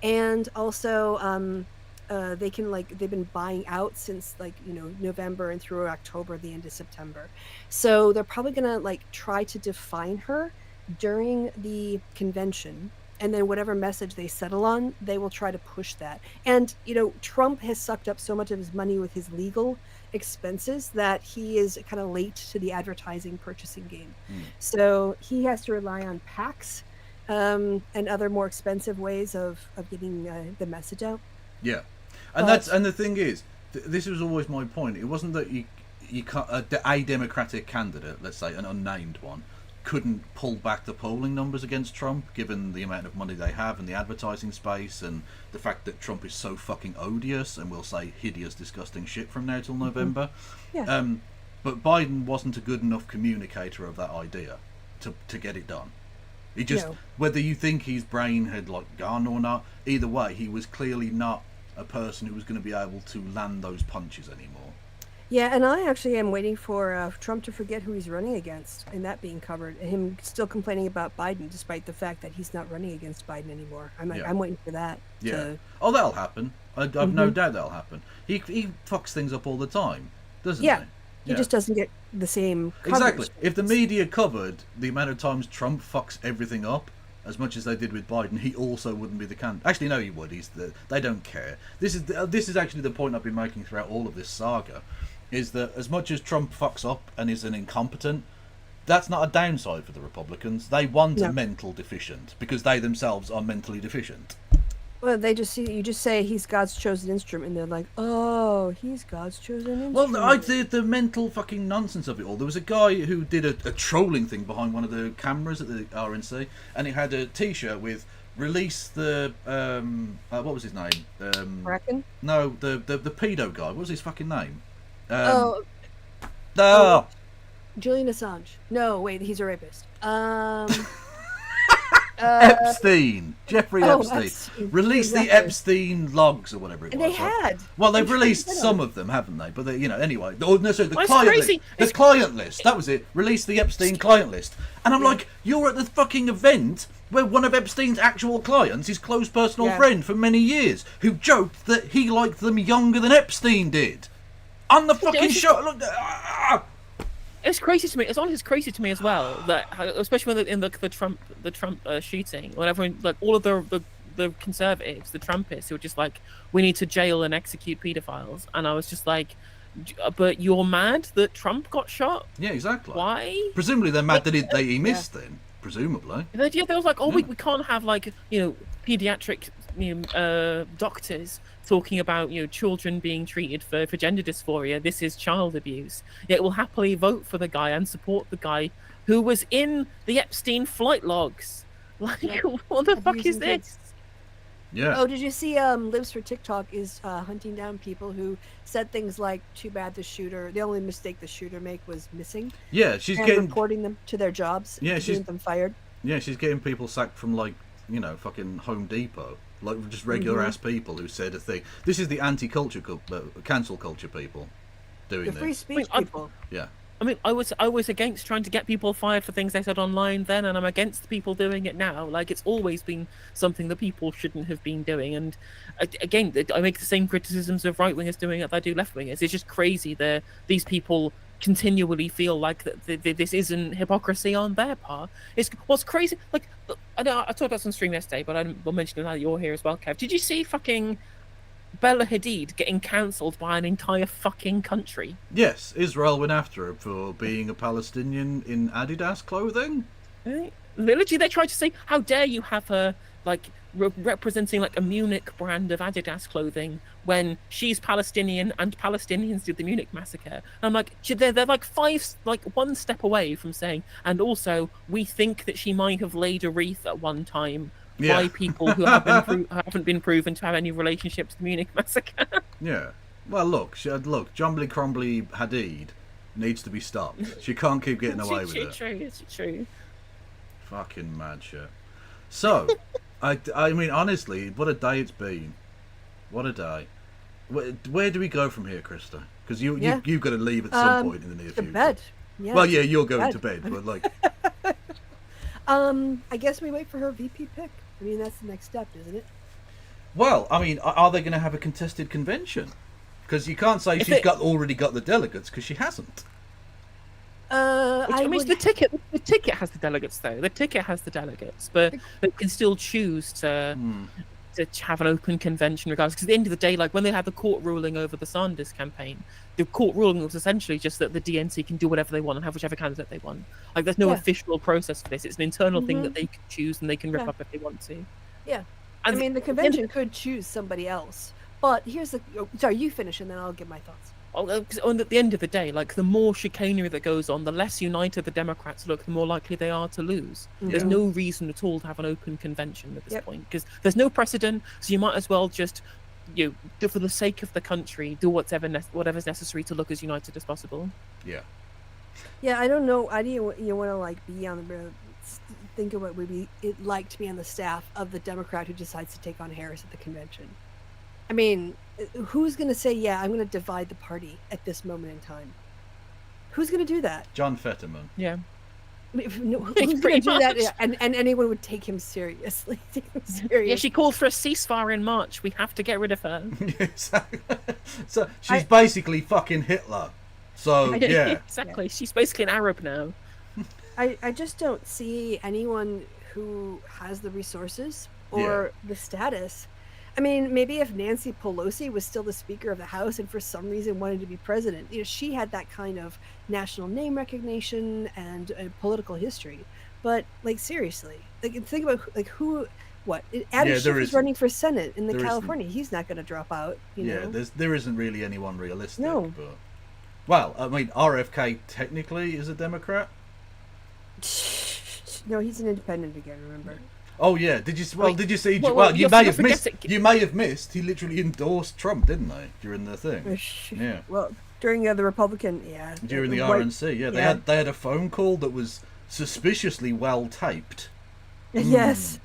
And also, they've been buying out since November and through October, the end of September. So they're probably gonna try to define her during the convention, and then whatever message they settle on, they will try to push that. And Trump has sucked up so much of his money with his legal expenses that he is kind of late to the advertising purchasing game. So he has to rely on PACs and other more expensive ways of getting the message out. Yeah. And the thing is, this was always my point. It wasn't that you can't, a Democratic candidate, let's say an unnamed one, couldn't pull back the polling numbers against Trump, given the amount of money they have and the advertising space and the fact that Trump is so fucking odious and will say hideous, disgusting shit from now till November. Yeah. But Biden wasn't a good enough communicator of that idea to get it done. He just, whether you think his brain had gone or not, either way, he was clearly not a person who was going to be able to land those punches anymore. Yeah, and I actually am waiting for Trump to forget who he's running against, and that being covered, and him still complaining about Biden, despite the fact that he's not running against Biden anymore. I'm waiting for that. Yeah. Oh, that'll happen. I've no doubt that'll happen. He fucks things up all the time, doesn't he? Yeah. He just doesn't get the same coverage. Exactly. If the media covered the amount of times Trump fucks everything up, as much as they did with Biden, he also wouldn't be the candidate. Actually, no, he would. They don't care. This is actually the point I've been making throughout all of this saga, is that as much as Trump fucks up and is an incompetent, that's not a downside for the Republicans. They want a mental deficient because they themselves are mentally deficient. Well, you just say he's God's chosen instrument, and they're like, oh, he's God's chosen instrument. Well, the mental fucking nonsense of it all. There was a guy who did a trolling thing behind one of the cameras at the RNC, and he had a T-shirt with "Release the what was his name? Bracken? No, the pedo guy. What was his fucking name? Julian Assange. No, wait, he's a rapist. Epstein. Jeffrey Epstein. Release the Epstein logs or whatever it was. And they had. Well, they've released some of them, haven't they? But anyway. Oh, no, sorry, the Well, client crazy. list. The client list. That was it. Release the Epstein client list. And I'm like, you're at the fucking event where one of Epstein's actual clients, his close personal friend for many years, who joked that he liked them younger than Epstein did. On the fucking show. Look. It's crazy to me. It's honestly crazy to me as well that, especially in the Trump shooting, when everyone, all of the conservatives, the Trumpists, who were just like, we need to jail and execute pedophiles, and I was just like, but you're mad that Trump got shot? Yeah, exactly. Why? Presumably they're mad that he missed then. Presumably. They was like, we can't have pediatric doctors talking about children being treated for gender dysphoria. This is child abuse. Yet we'll happily vote for the guy and support the guy who was in the Epstein flight logs. What the fuck is this? Yeah. Oh, did you see Lives for TikTok is hunting down people who said things like, too bad the only mistake the shooter made was missing. Yeah, she's getting reporting them to their jobs. Yeah, she's getting them fired. Yeah, she's getting people sacked from fucking Home Depot. Just regular ass people who said a thing. This is the anti-culture, cancel culture people doing this. The free speech people. Yeah. I mean, I was against trying to get people fired for things they said online then, and I'm against people doing it now. It's always been something that people shouldn't have been doing. And again, I make the same criticisms of right-wingers doing it that I do left-wingers. It's just crazy that these people continually feel like that this isn't hypocrisy on their part. It's what's crazy. I talked about this on stream yesterday, but I'll mention it now that you're here as well, Kev. Did you see fucking Bella Hadid getting cancelled by an entire fucking country? Yes, Israel went after her for being a Palestinian in Adidas clothing. Literally, they tried to say, "How dare you have her like representing like a Munich brand of Adidas clothing when she's Palestinian and Palestinians did the Munich massacre?" And I'm like, they're like one step away from saying, and also we think that she might have laid a wreath at one time by people who haven't been proven to have any relationship to the Munich massacre. Yeah. Well, look, Jumbly Crumbly Hadid needs to be stopped. She can't keep getting away with it. It's true. Fucking mad shit. So, I mean, honestly, what a day it's been. What a day. Where do we go from here, Krista? Because you've got to leave at some point in the near future. To bed. Yeah, well, yeah, you're going to bed, but like... I guess we wait for her VP pick. I mean, that's the next step, isn't it? Well, I mean, are they going to have a contested convention? Because you can't say she's already got the delegates, because she hasn't. The ticket has the delegates though. The ticket has the delegates, but they can still choose to have an open convention regardless. Because at the end of the day, like when they had the court ruling over the Sanders campaign, the court ruling was essentially just that the DNC can do whatever they want and have whichever candidate they want. Like there's no official process for this. It's an internal thing that they can choose and they can rip up if they want to. Yeah. And I mean, the convention could choose somebody else. But here's the... sorry, you finish and then I'll give my thoughts. Because at the end of the day, like the more chicanery that goes on, the less united the Democrats look, the more likely they are to lose. There's no reason at all to have an open convention at this point because there's no precedent. So you might as well just, for the sake of the country, do whatever's necessary to look as united as possible. Yeah. Yeah, I don't know. I didn't want to like be on the think of what would be it like to be on the staff of the Democrat who decides to take on Harris at the convention. I mean, who's going to say, yeah, I'm going to divide the party at this moment in time? Who's going to do that? John Fetterman. Yeah. I mean, who's going to do that? And anyone would take him seriously. Yeah, she called for a ceasefire in March. We have to get rid of her. So she's basically fucking Hitler. So, yeah. Exactly. She's basically an Arab now. I just don't see anyone who has the resources or the status. I mean, maybe if Nancy Pelosi was still the Speaker of the House and for some reason wanted to be president, she had that kind of national name recognition and political history. But like seriously, like think about like Adam Schiff is running for Senate in California. He's not going to drop out. You know? There isn't really anyone realistic. No. But well, I mean, RFK technically is a Democrat. No, he's an independent again. Remember. Oh yeah, did you see? You may have missed. You may have missed. He literally endorsed Trump, didn't they, during the thing? Yeah. Well, during the Republican, during the RNC, they had a phone call that was suspiciously well taped. Yes.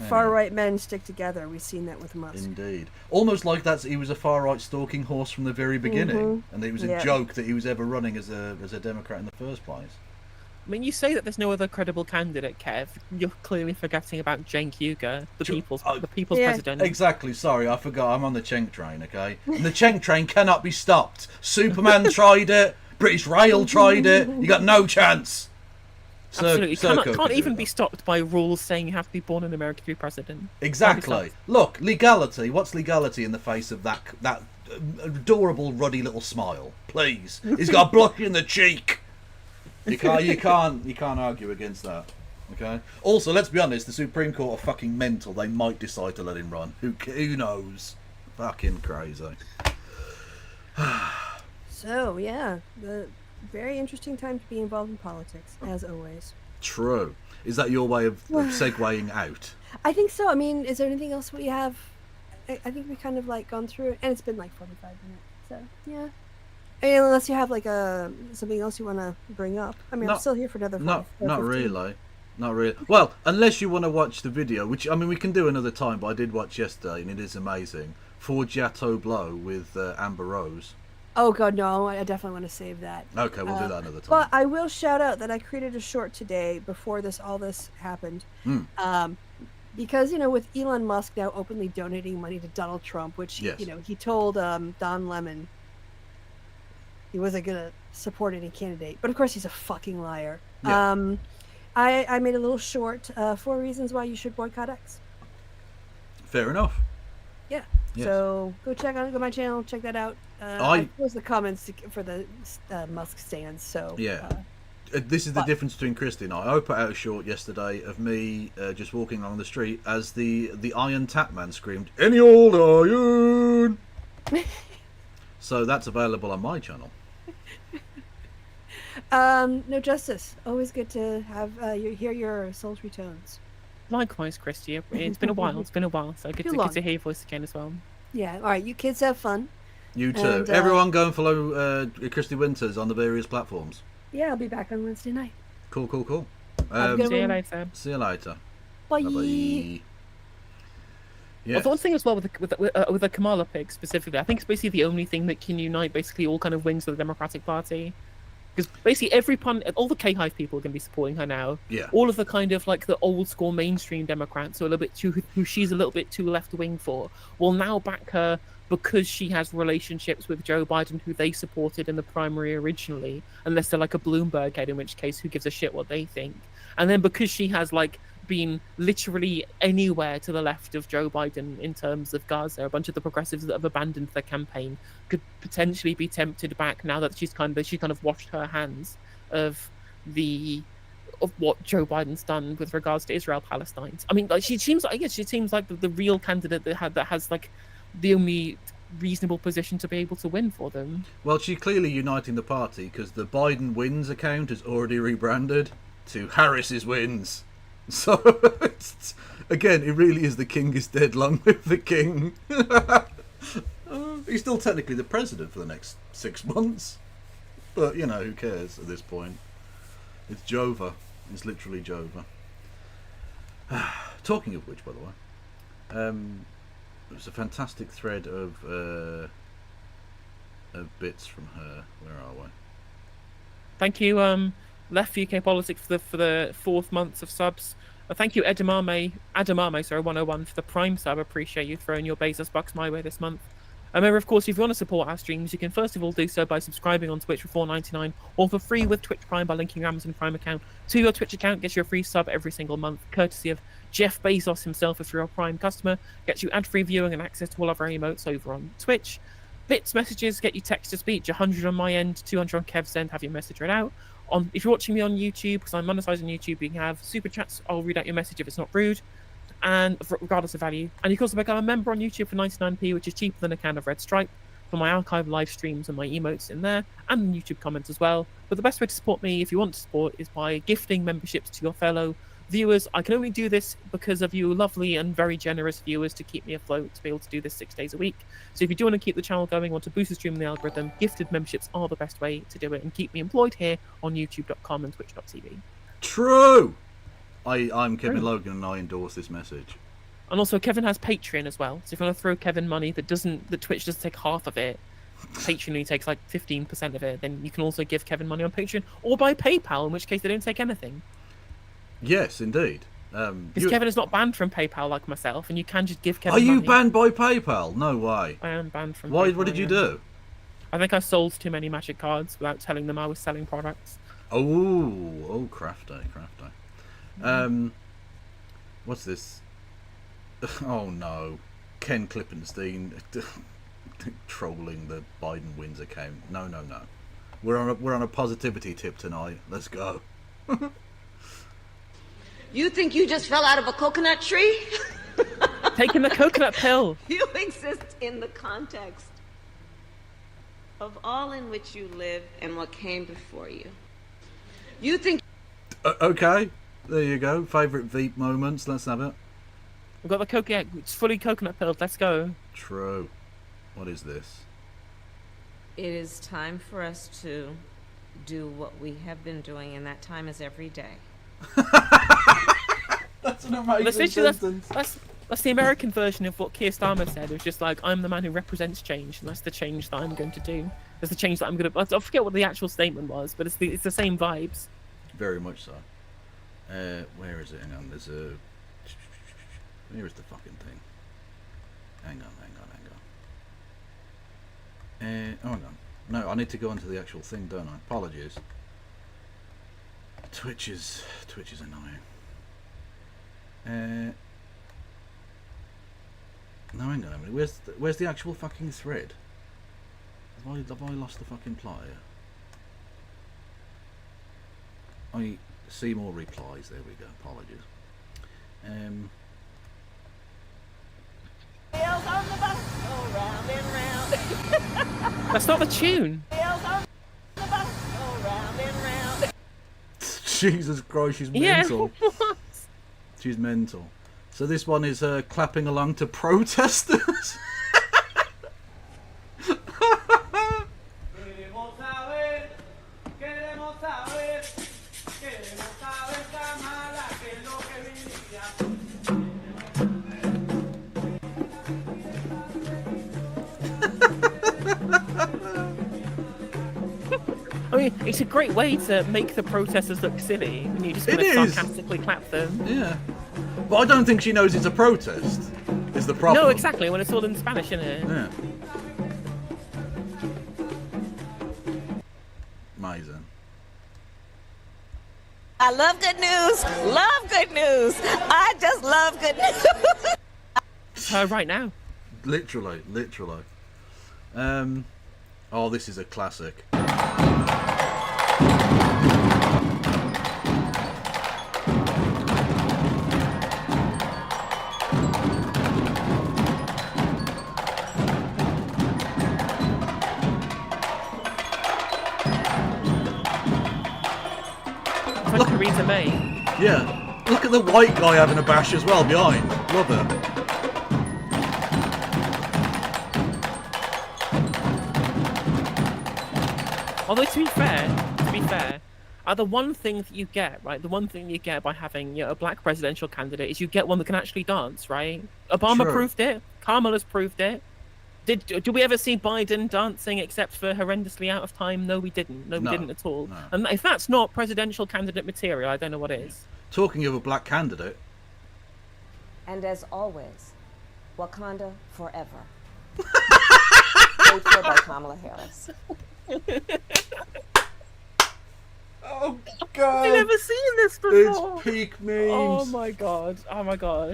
Far right men stick together. We've seen that with Musk. Indeed, almost like he was a far right stalking horse from the very beginning, and it was a joke that he was ever running as a Democrat in the first place. I mean, you say that there's no other credible candidate, Kev. You're clearly forgetting about Cenk Uygur, the people's president. Exactly. Sorry, I forgot. I'm on the Cenk train, okay? And the Cenk train cannot be stopped. Superman tried it. British Rail tried it. You got no chance. Absolutely. Can't even be stopped by rules saying you have to be born in America to be president. Exactly. Look, legality. What's legality in the face of that adorable, ruddy little smile? Please. He's got a block in the cheek. You can't argue against that. Okay. Also, let's be honest. The Supreme Court are fucking mental. They might decide to let him run. Who knows? Fucking crazy. So yeah, the very interesting time to be involved in politics, as always. True. Is that your way of segueing out? I think so. I mean, is there anything else we have? I think we kind of like gone through it, and it's been like 45 minutes. So yeah. Unless you have like something else you want to bring up. I mean, I'm still here for another 5. Not really. Not really. Well, unless you want to watch the video, which I mean we can do another time, but I did watch yesterday and it is amazing. For Chateau Blow with Amber Rose. Oh god, no! I definitely want to save that. Okay, we'll do that another time. But I will shout out that I created a short today before all this happened. Because with Elon Musk now openly donating money to Donald Trump, which he told Don Lemon he wasn't gonna support any candidate, but of course he's a fucking liar. Yeah. I made a little short 4 reasons why you should boycott X. Fair enough. Yeah. Yes. So go to my channel, check that out. I post the comments for the Musk stands. So yeah. this is the difference between Christy and I put out a short yesterday of me just walking along the street as the Iron Tap Man screamed, "Any old iron!" So that's available on my channel. No Justice. Always good to have hear your sultry tones. Likewise, Christy. It's been a while. It's been a while. So good to hear your voice again as well. Yeah. All right. You kids have fun. You too. And, everyone go and follow Christy Winters on the various platforms. Yeah, I'll be back on Wednesday night. Cool. See you later. See you later. Bye. Bye. Yes. Well, one thing as well with the Kamala pick specifically, I think it's basically the only thing that can unite basically all kind of wings of the Democratic Party. Because basically all the K-Hive people are going to be supporting her now. Yeah. All of the kind of like the old school mainstream Democrats, who she's a little bit too left wing for, will now back her because she has relationships with Joe Biden, who they supported in the primary originally, unless they're like a Bloomberg head, in which case who gives a shit what they think. And then because she has like been literally anywhere to the left of Joe Biden in terms of Gaza, a bunch of the progressives that have abandoned their campaign could potentially be tempted back now that she's kind of washed her hands of what Joe Biden's done with regards to Israel-Palestine. I mean, like she seems like the real candidate that has like the only reasonable position to be able to win for them. Well, she's clearly uniting the party because the Biden wins account is already rebranded to Harris's wins. So, again, it really is the king is dead, long live the king. He's still technically the president for the next 6 months. But, you know, who cares at this point? It's JOEVER. It's literally JOEVER. Talking of which, by the way, it was a fantastic thread of bits from her. Where are we? Thank you, Left UK Politics for the 4th month of subs. Thank you, Adamame 101 for the Prime sub. Appreciate you throwing your Bezos bucks my way this month. Remember, of course, if you want to support our streams, you can first of all do so by subscribing on Twitch for $4.99 or for free with Twitch Prime by linking your Amazon Prime account to your Twitch account. Gets you a free sub every single month, courtesy of Jeff Bezos himself if you're a Prime customer. Gets you ad-free viewing and access to all of our emotes over on Twitch. Bits messages get you text-to-speech, 100 on my end, 200 on Kev's end, have your message read out. If you're watching me on YouTube, because I'm monetized on YouTube, you can have super chats. I'll read out your message if it's not rude, and regardless of value. And you can also become a member on YouTube for 99p, which is cheaper than a can of Red Stripe, for my archive live streams and my emotes in there, and YouTube comments as well. But the best way to support me, if you want to support, is by gifting memberships to your fellow viewers. I can only do this because of you lovely and very generous viewers to keep me afloat, to be able to do this 6 days a week. So if you do want to keep the channel going, want to boost the stream and the algorithm, gifted memberships are the best way to do it and keep me employed here on youtube.com and twitch.tv. True! I'm Kevin Logan and I endorse this message. And also Kevin has Patreon as well. So if you want to throw Kevin money that Twitch doesn't take half of it, Patreon only takes like 15% of it, then you can also give Kevin money on Patreon or by PayPal, in which case they don't take anything. Yes, indeed. Because Kevin is not banned from PayPal like myself, and you can just give Kevin money. Are you money. banned by PayPal? No way. I am banned from Why? PayPal. What did you do? I think I sold too many magic cards without telling them I was selling products. Oh, crafty. What's this? Oh no, Ken Klippenstein trolling the Biden wins account. No. We're on a positivity tip tonight. Let's go. You think you just fell out of a coconut tree? Taking the coconut pill. You exist in the context of all in which you live and what came before you. You think... Okay, there you go. Favourite Veep moments. Let's have it. We've got the coconut. It's fully coconut pilled. Let's go. True. What is this? It is time for us to do what we have been doing, and that time is every day. That's an amazing sentence. That's the American version of what Keir Starmer said. It was just like, I'm the man who represents change, and that's the change that I'm going to do. That's the change that I'm going to... I forget what the actual statement was, but it's the same vibes. Very much so. Where is it? Hang on, there's a... Where is the fucking thing? Hang on. Oh, hang on. No, I need to go onto the actual thing, don't I? Apologies. Twitch is annoying. No, hang on a minute. Where's the actual fucking thread? Have I lost the fucking plot here? I see more replies. There we go. Apologies. Wheels on the bus go round and round. That's not the tune. Wheels on the bus go round and round. Jesus Christ, she's mental. She's mental. So this one is clapping along to protesters. I mean, it's a great way to make the protesters look silly, and you just kind It of is. sarcastically clap them. Yeah. But I don't think she knows it's a protest. Is the problem? No, exactly. When it's all in Spanish, isn't it? Yeah. Amazing. I love good news. Love good news. I just love good news. It's her right now. Literally. Oh, this is a classic. It's like Theresa May. Yeah. Look at the white guy having a bash as well behind. Love it. Although to be fair, the one thing that you get, right? The one thing you get by having a black presidential candidate is you get one that can actually dance, right? Obama True. proved it. Kamala's proved it. Did we ever see Biden dancing except for horrendously out of time? No, we didn't. No, we didn't at all. No. And if that's not presidential candidate material, I don't know what is. Talking of a black candidate. And as always, Wakanda forever. Paid for by Kamala Harris. Oh God! I've never seen this before. It's peak memes. Oh my god!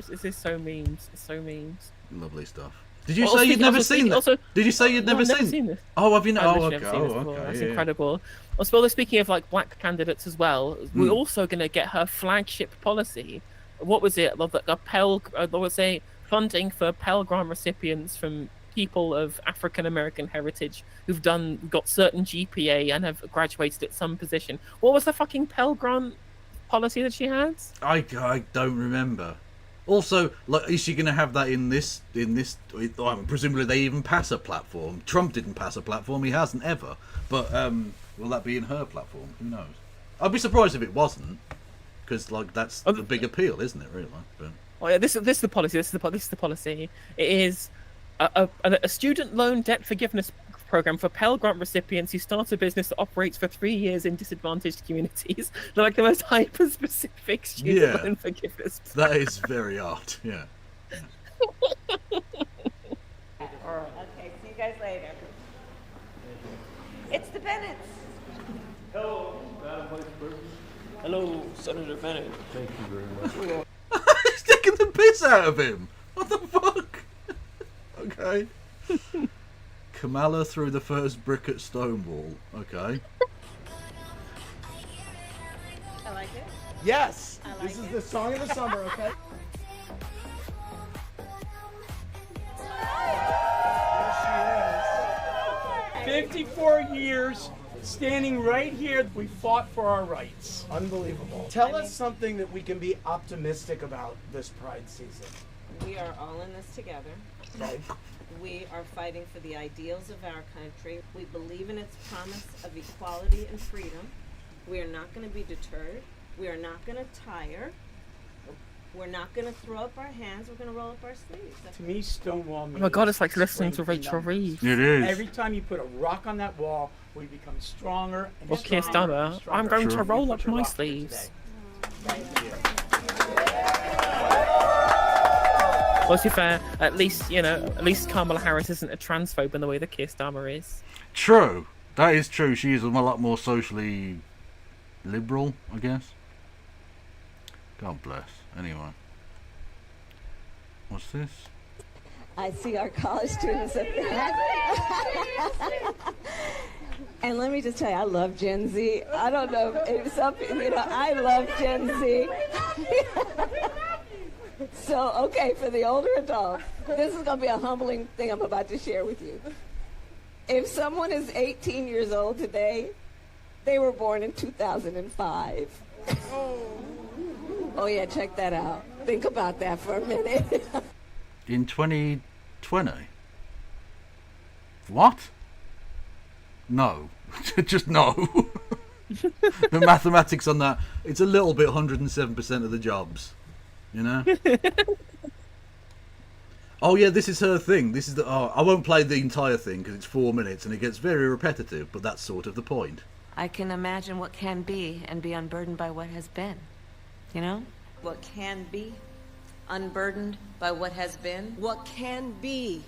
This is so memes. It's so memes. Lovely stuff. Did you Also, say you'd never seen also- this? Did you say you'd never I've never seen? seen this. Oh, have you not? I've Oh, literally okay. never seen this Oh, before. okay. That's Yeah. incredible. Also, speaking of like black candidates as well, we're also going to get her flagship policy. What was it? A Pell, there was a funding for Pell Grant recipients from people of African American heritage who've got certain GPA and have graduated at some position. What was the fucking Pell Grant policy that she had? I don't remember. Also, like, is she going to have that in this? I mean, presumably they even pass a platform. Trump didn't pass a platform; he hasn't ever. But will that be in her platform? Who knows? I'd be surprised if it wasn't, because like that's the big appeal, isn't it? Really. But... Oh yeah, this is the policy. This is the policy. It is a student loan debt forgiveness program for Pell Grant recipients who start a business that operates for 3 years in disadvantaged communities. They're like the most hyper-specific student loan forgiveness. That is very odd. Yeah. Okay, see you guys later. It's the Bennetts. Hello, Madam Vice President. Hello, Senator Bennett. Thank you very much. He's taking the piss out of him. What the fuck? Okay. Kamala threw the first brick at Stonewall. Okay. I like it. Yes! I like This is it. the song of the summer, okay? There she is. 54 years, standing right here. We fought for our rights. Unbelievable. Tell us something that we can be optimistic about this Pride season. We are all in this together. Okay? We are fighting for the ideals of our country. We believe in its promise of equality and freedom. We are not going to be deterred. We are not going to tire. We're not going to throw up our hands. We're going to roll up our sleeves. To me, Stonewall means Oh my god, it's like listening to strength in Rachel numbers. Reeves. It is. Every time you put a rock on that wall, we become stronger and Or Keir stronger Starmer. and stronger. I'm going to Sure. roll You up put your my rock here sleeves. today. Well, to be fair, at least Kamala Harris isn't a transphobe in the way that Keir Starmer is. True. That is true. She is a lot more socially liberal, I guess. God bless. Anyway. What's this? I see our college students at that. And let me just tell you, I love Gen Z. I don't know if some, I love Gen Z. So, okay, for the older adults, this is going to be a humbling thing I'm about to share with you. If someone is 18 years old today, they were born in 2005. Oh yeah, check that out. Think about that for a minute. In 2020? What? No. Just no. The mathematics on that, it's a little bit 107% of the jobs. You know? Oh yeah, this is her thing. This is the. Oh, I won't play the entire thing because it's 4 minutes and it gets very repetitive, but that's sort of the point. I can imagine what can be and be unburdened by what has been. You know? What can be unburdened by what has been. What can be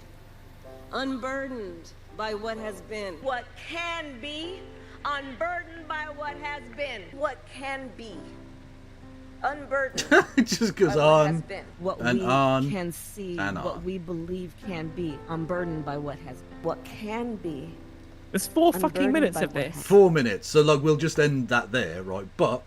unburdened by what has been. What can be unburdened by what has been. What can be unburdened. It just goes by on what has been. What and we on can see, and what on. we believe can be unburdened by what has. What can be. There's 4 fucking unburdened minutes by of what this. has- 4 minutes. So like we'll just end that there, right? But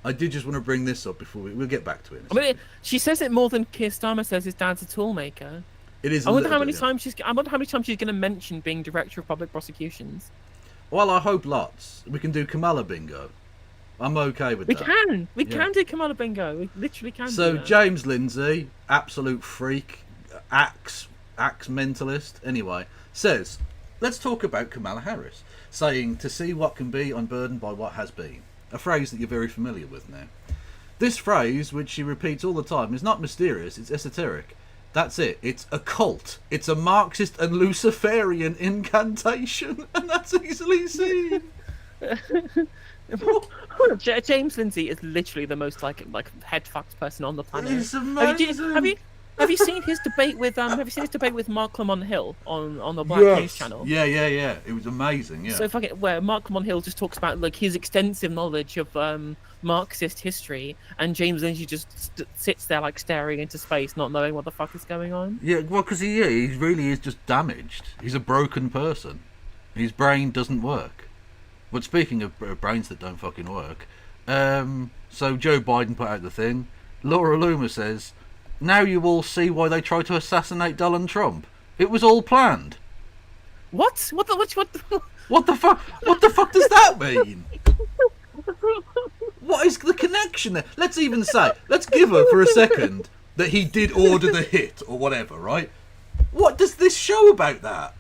I did just want to bring this up before we'll get back to it. I mean, she says it more than Keir Starmer says his dad's a toolmaker. It is. I wonder how little many bit, yeah. times she's. I wonder how many times she's going to mention being director of public prosecutions. Well, I hope lots. We can do Kamala bingo. I'm okay with We that. can. We Yeah. can do Kamala bingo. We literally can. So do that. James Lindsay, absolute freak, axe mentalist. Anyway, says, let's talk about Kamala Harris, saying to see what can be unburdened by what has been. A phrase that you're very familiar with now. This phrase, which she repeats all the time, is not mysterious. It's esoteric. That's it. It's a cult. It's a Marxist and Luciferian incantation, and that's easily seen. James Lindsay is literally the most like head fucked person on the planet. He's amazing. Have you seen his debate with Mark Lamont Hill on the Black News channel? Yeah. It was amazing. Yeah. So where Mark Lamont Hill just talks about like his extensive knowledge of Marxist history, and James Lindsay just sits there like staring into space, not knowing what the fuck is going on. Yeah, well, because he really is just damaged. He's a broken person. His brain doesn't work. But speaking of brains that don't fucking work, so Joe Biden put out the thing. Laura Loomer says, now you all see why they tried to assassinate Donald Trump. It was all planned. What? What the fuck? What the fuck does that mean? What is the connection there? Let's give her for a second that he did order the hit or whatever, right? What does this show about that?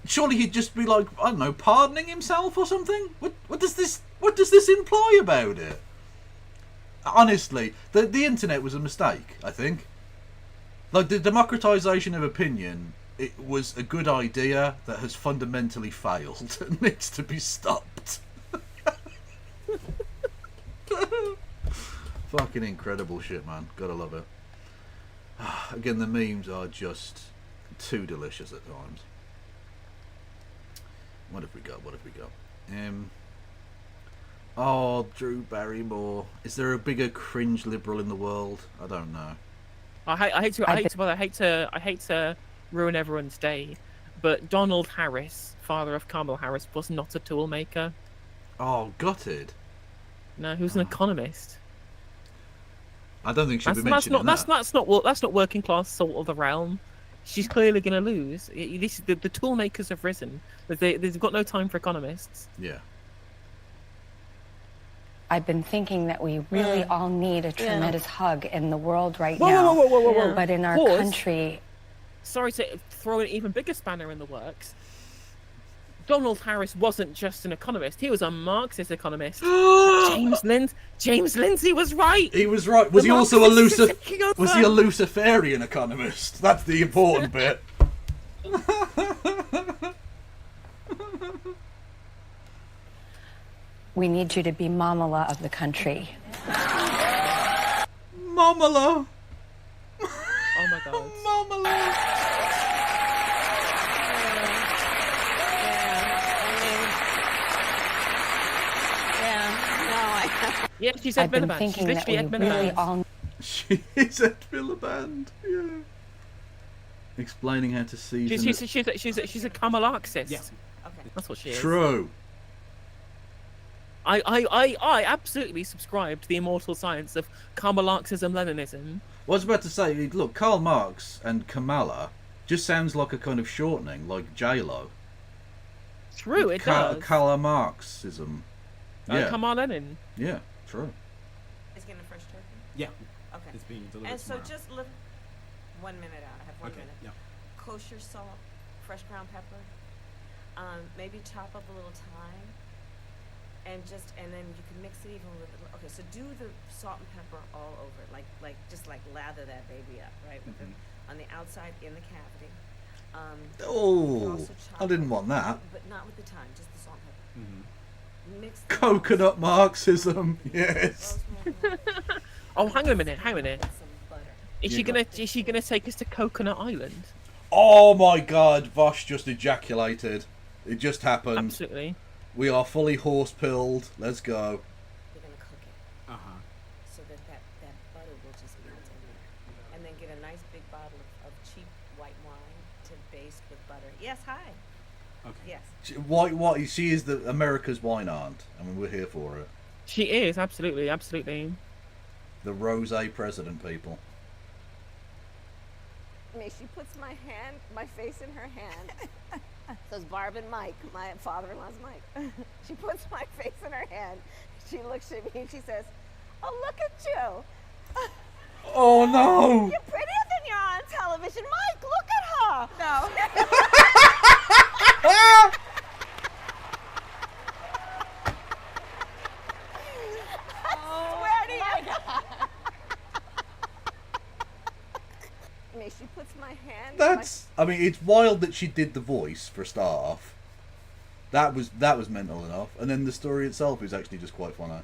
Surely he'd just be like, I don't know, pardoning himself or something? What does this imply about it? Honestly, the internet was a mistake, I think. Like, the democratization of opinion, it was a good idea that has fundamentally failed and needs to be stopped. Fucking incredible shit, man. Gotta love it. Again, the memes are just too delicious at times. What have we got? Oh, Drew Barrymore. Is there a bigger cringe liberal in the world? I don't know. I hate to ruin everyone's day, but Donald Harris, father of Kamala Harris, was not a toolmaker. Oh, gutted. No, he was an economist. I don't think she'd be mentioning that. That's not working class salt of the realm. She's clearly going to lose. The toolmakers have risen. They've got no time for economists. Yeah. I've been thinking that we really all need a tremendous hug in the world right Whoa, now. whoa. But in our Pause. country... Sorry to throw an even bigger spanner in the works. Donald Harris wasn't just an economist. He was a Marxist economist. James Lindsay was right. He was right. Was he also a Luciferian economist? That's the important bit. We need you to be Mamala of the country. Mamala. Oh my god. Mamala. Yeah, she's Ed I've been Miliband. thinking She's that literally we Ed really Miliband. all... She is Ed Miliband. Yeah. Explaining how to season. She's a Kamala Marxist. Yeah. Okay. That's what she is. True. I absolutely subscribe to the immortal science of Karl-Marxism, Leninism. I was about to say, look, Karl Marx and Kamala just sounds like a kind of shortening, like J-Lo. True, it does. Karl-Marxism. Yeah. Kamal Lenin. Yeah, true. Is getting a fresh turkey? Yeah. Okay. It's being delivered And so tomorrow. just look 1 minute out. I have 1 Okay, minute. yeah. Kosher salt, fresh ground pepper. Maybe chop up a little thyme. And then you can mix it even with, okay, so do the salt and pepper all over, just lather that baby up, right? With on the outside in the cavity. You Oh, also chop I didn't up- want that. But not with the thyme, just the salt and pepper. Mix them Coconut Marxism, yes. Oh, hang on a minute. some butter. Is she gonna take us to Coconut Island? Oh my God, Vosh just ejaculated. It just happened. Absolutely. We are fully horse-pilled. Let's go. We're gonna cook it. So that butter will just melt in there. And then get a nice big bottle of cheap white wine to baste with butter. Yes, hi. Okay. Yes. She is the America's wine aunt. I mean, we're here for it. She is, absolutely. The rosé president, people. She puts my face in her hand. Says Barb and Mike, my father-in-law's Mike. She puts my face in her hand. She looks at me and she says, "Oh, look at you. Oh no! You're prettier than you're on television. Mike, look at her." No. I swear to you. She puts my hand. I mean, it's wild that she did the voice for a start off. That was mental enough, and then the story itself is actually just quite funny.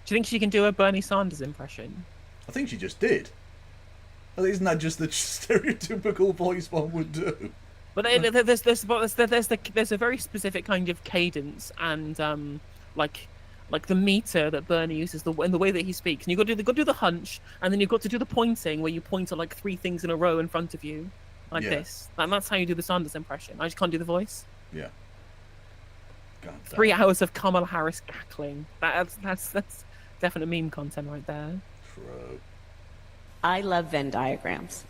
Do you think she can do a Bernie Sanders impression? I think she just did. Isn't that just the stereotypical voice one would do? But there's a very specific kind of cadence and like the meter that Bernie uses, and the way that he speaks. And you've got to do the hunch, and then you've got to do the pointing, where you point at like 3 things in a row in front of you, like this. And that's how you do the Sanders impression. I just can't do the voice. Yeah. God, 3 hours of Kamala Harris cackling. That's definite meme content right there. True. I love Venn diagrams.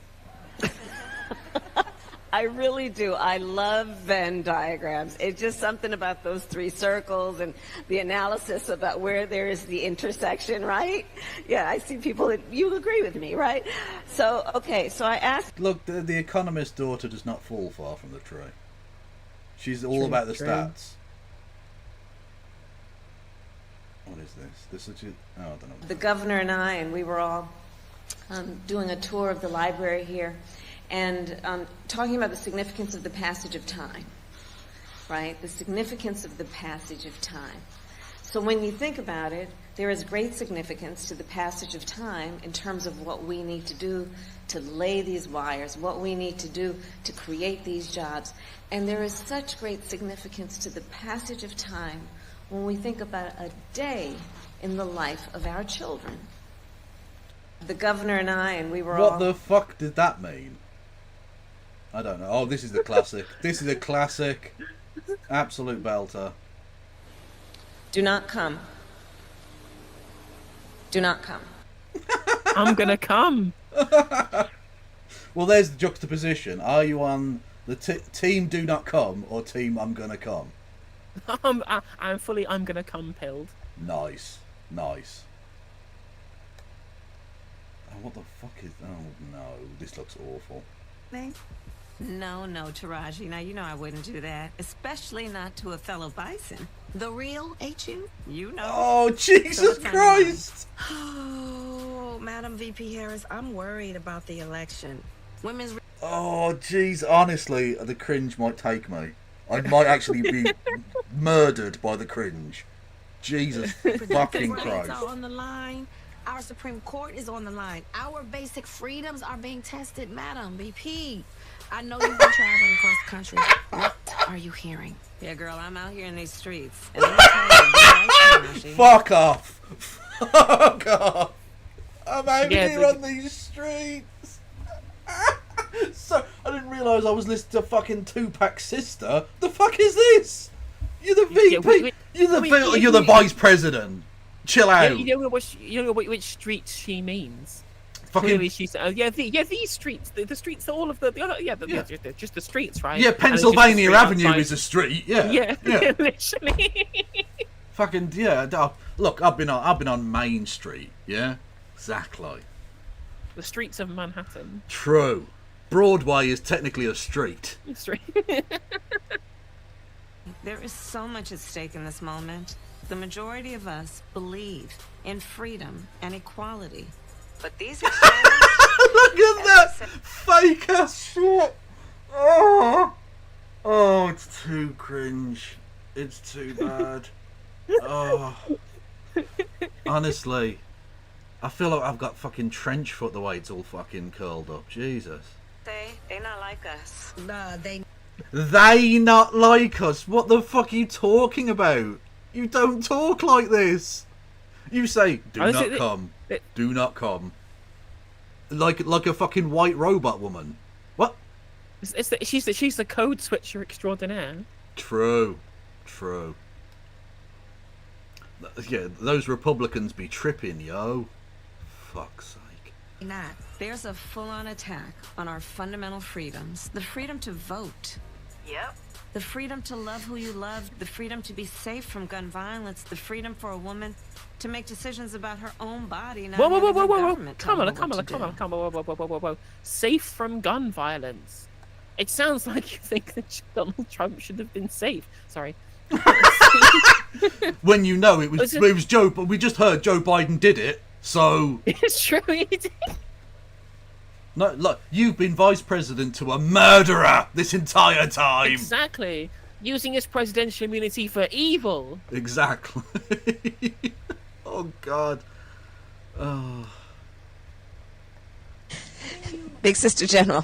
I really do. I love Venn diagrams. It's just something about those 3 circles and the analysis about where there is the intersection, right? Yeah, I see people that you agree with me, right? So, okay, so I asked... Look, the economist's daughter does not fall far from the tree. She's all about the stats. What is this? This is I don't know. The governor and I, and we were all doing a tour of the library here, and talking about the significance of the passage of time, right? The significance of the passage of time. So when you think about it, there is great significance to the passage of time in terms of what we need to do to lay these wires, what we need to do to create these jobs. And there is such great significance to the passage of time when we think about a day in the life of our children. The governor and I, and we were all... What the fuck did that mean? I don't know. Oh, this is the classic. This is a classic. Absolute belter. Do not come. Do not come. I'm gonna come. Well, there's the juxtaposition. Are you on the team do not come or team I'm gonna come? I'm fully I'm gonna come pilled. Nice. Nice. Oh, what the fuck is... Oh, no. This looks awful. No, Taraji. Now, you know I wouldn't do that. Especially not to a fellow bison. The real, ain't you? You know. Oh, Jesus Christ! Oh, Madam VP Harris, I'm worried about the election. Women's... Oh, jeez. Honestly, the cringe might take me. I might actually be murdered by the cringe. Jesus fucking rights Christ. are on the line. Our Supreme Court is on the line. Our basic freedoms are being tested, Madam VP. I know you've been traveling across the country. What are you hearing? Yeah, girl, I'm out here in these streets. And let me tell you, you're right, Taraji. Fuck off! Fuck off! I'm out here on these streets! So I didn't realise I was listening to fucking Tupac's sister. The fuck is this? You're the VP. You're the vice president. Chill out. You know which streets she means. Fucking clearly she's these streets, the streets, all of the other, just the streets, right? Yeah, Pennsylvania Avenue is a street. Yeah, literally. Fucking yeah. Look, I've been on Main Street. Yeah, exactly. The streets of Manhattan. True. Broadway is technically a street. There is so much at stake in this moment. The majority of us believe in freedom and equality. But these exchanges... Look at that fake ass shit. Oh, it's too cringe. It's too bad. Oh, honestly, I feel like I've got fucking trench foot the way it's all fucking curled up. Jesus. They not like us. Nah, they not like us. What the fuck are you talking about? You don't talk like this. You say, do not come. Do not come. Like a fucking white robot woman. What? She's the code switcher extraordinaire. True. Yeah, those Republicans be tripping, yo. Fuck's sake. Not. There's a full-on attack on our fundamental freedoms. The freedom to vote. Yep. The freedom to love who you love. The freedom to be safe from gun violence. The freedom for a woman to make decisions about her own body. Not Whoa. Kamala. Safe from gun violence. It sounds like you think that Donald Trump should have been safe. Sorry. When you know it was Joe, but we just heard Joe Biden did it, so it's true he did. No, look, you've been vice president to a murderer this entire time. Exactly, using his presidential immunity for evil. Exactly. Oh God. Oh. Big Sister General.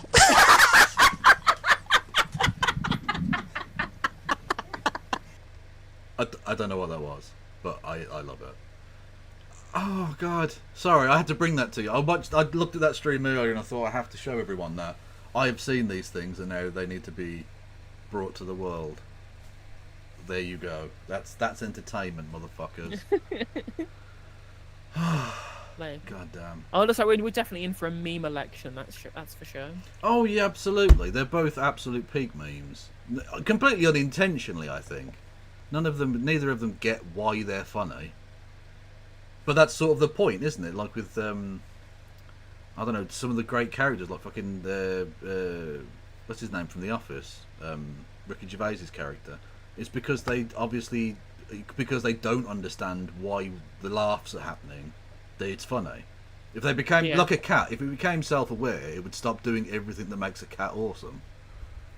I don't know what that was, but I love it. Oh God, sorry, I had to bring that to you. I looked at that stream earlier and I thought I have to show everyone that I have seen these things and now they need to be brought to the world. There you go. That's entertainment, motherfuckers. God damn. Oh, looks like we're definitely in for a meme election. That's for sure. Oh yeah, absolutely. They're both absolute peak memes, completely unintentionally, I think. Neither of them get why they're funny. But that's sort of the point, isn't it? Like with, I don't know, some of the great characters, like fucking, what's his name from The Office? Ricky Gervais's character. It's because they don't understand why the laughs are happening, that it's funny. If they became, like a cat, if it became self-aware, it would stop doing everything that makes a cat awesome.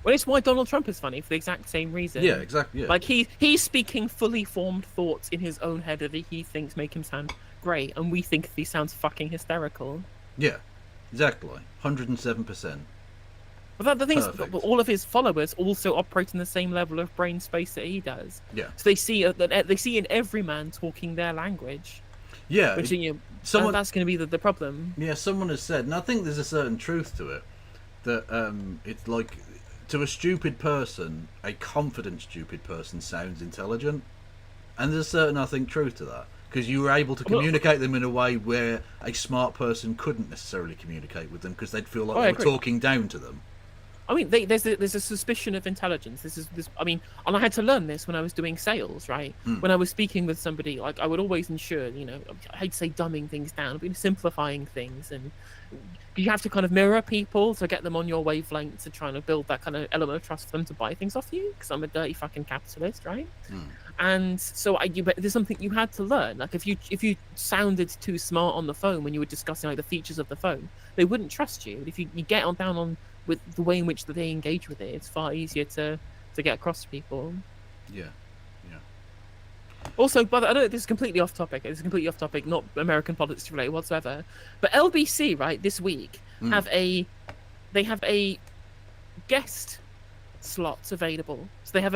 Well, it's why Donald Trump is funny, for the exact same reason. Yeah, exactly. Yeah. Like, he's speaking fully formed thoughts in his own head that he thinks make him sound great, and we think he sounds fucking hysterical. Yeah, exactly. 107%. But the thing is, all of his followers also operate in the same level of brain space that he does. Yeah. So they see in every man talking their language. Yeah. Which, that's going to be the problem. Yeah, someone has said, and I think there's a certain truth to it, that it's like, to a stupid person, a confident stupid person sounds intelligent. And there's a certain, I think, truth to that. Because you were able to communicate them in a way where a smart person couldn't necessarily communicate with them because they'd feel like you were talking down to them. I mean, there's a suspicion of intelligence. And I had to learn this when I was doing sales, right? When I was speaking with somebody, like, I would always ensure, I hate to say dumbing things down, but simplifying things, and you have to kind of mirror people to get them on your wavelength to try and build that kind of element of trust for them to buy things off you, because I'm a dirty fucking capitalist, right? And so there's something you had to learn. Like, if you sounded too smart on the phone when you were discussing like the features of the phone, they wouldn't trust you. But if you get down on with the way in which they engage with it, it's far easier to get across to people. Yeah. Also, but I know this is completely off topic. It's completely off topic, not American politics related whatsoever. But LBC, right, this week have a guest slot available. So they have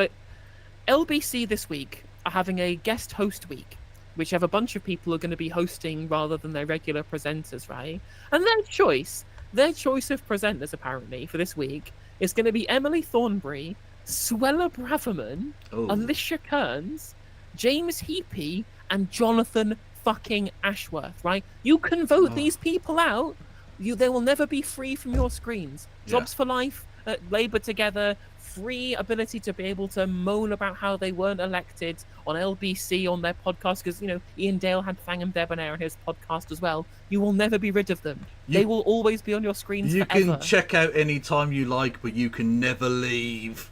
LBC this week are having a guest host week, which have a bunch of people who are going to be hosting rather than their regular presenters, right? And their choice their choice of presenters apparently for this week is going to be Emily Thornberry, Suella Braverman, Alicia Kearns, James Heapy, and Jonathan fucking Ashworth. Right? You can vote these people out. They will never be free from your screens. Jobs for Life, Labour Together, free ability to be able to moan about how they weren't elected on LBC on their podcast, because, you know, Ian Dale had Fangam Debonair on his podcast as well. You will never be rid of them. They will always be on your screens You forever. can check out any time you like, but you can never leave.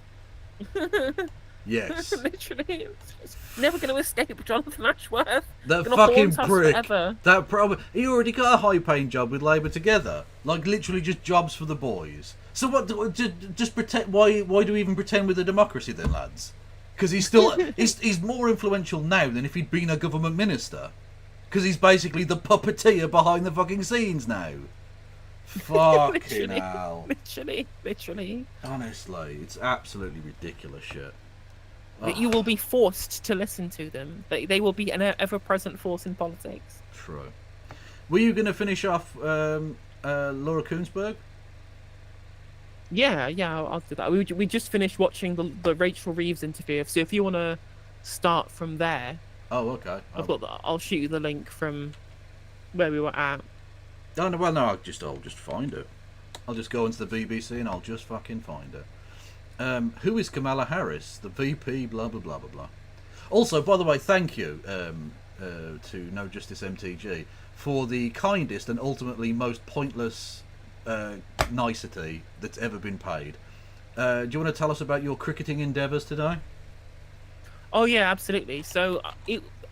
Yes. Literally. It's never going to escape Jonathan Ashworth. That Gonna fucking haunt us prick. forever. That probably he already got a high-paying job with Labour Together, like literally just jobs for the boys. So what? Just pretend? Why do we even pretend with a democracy then, lads? Because he's still he's more influential now than if he'd been a government minister. Because he's basically the puppeteer behind the fucking scenes now. Fucking hell. Literally. Honestly, it's absolutely ridiculous shit. That you will be forced to listen to them. They will be an ever-present force in politics. True. Were you going to finish off Laura Koonsberg? Yeah, I'll do that. We just finished watching the Rachel Reeves interview, so if you want to start from there... Oh, okay. I'll shoot you the link from where we were at. Oh, no, well, no, I'll just find it. I'll just go into the BBC and I'll just fucking find it. Who is Kamala Harris? The VP, blah, blah, blah, blah, blah. Also, by the way, thank you to No Justice MTG for the kindest and ultimately most pointless nicety that's ever been paid. Do you want to tell us about your cricketing endeavours today? Oh, yeah, absolutely. So,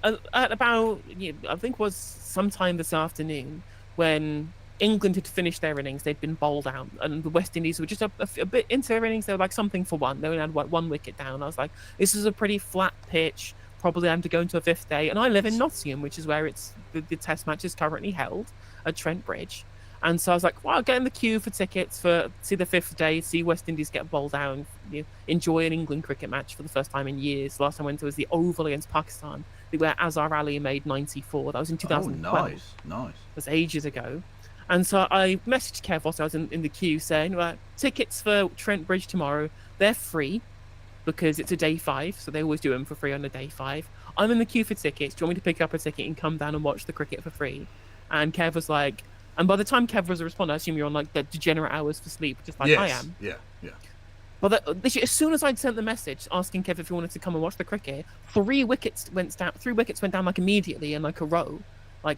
at about, I think it was sometime this afternoon, when England had finished their innings, they'd been bowled out, and the West Indies were just a bit into their innings. They were like something for one. They only had one wicket down. I was like, this is a pretty flat pitch. Probably I'm to go into a fifth day. And I live in Nottingham, which is where the Test match is currently held at Trent Bridge. And so I was like, well, I'll get in the queue for tickets for see the fifth day, see West Indies get bowled down, enjoy an England cricket match for the first time in years. Last time I went to was the Oval against Pakistan, where Azhar Ali made 94. That was in 2012. Oh, nice. That's ages ago. And so I messaged Kev whilst I was in the queue saying, well, tickets for Trent Bridge tomorrow, they're free because it's a day 5, so they always do them for free on a day 5. I'm in the queue for tickets. Do you want me to pick up a ticket and come down and watch the cricket for free? And Kev was like, and by the time Kev was a responder, I assume you're on like the degenerate hours for sleep, just like I am. Yeah. But as soon as I'd sent the message asking Kev if he wanted to come and watch the cricket, 3 wickets went down like immediately in like a row, like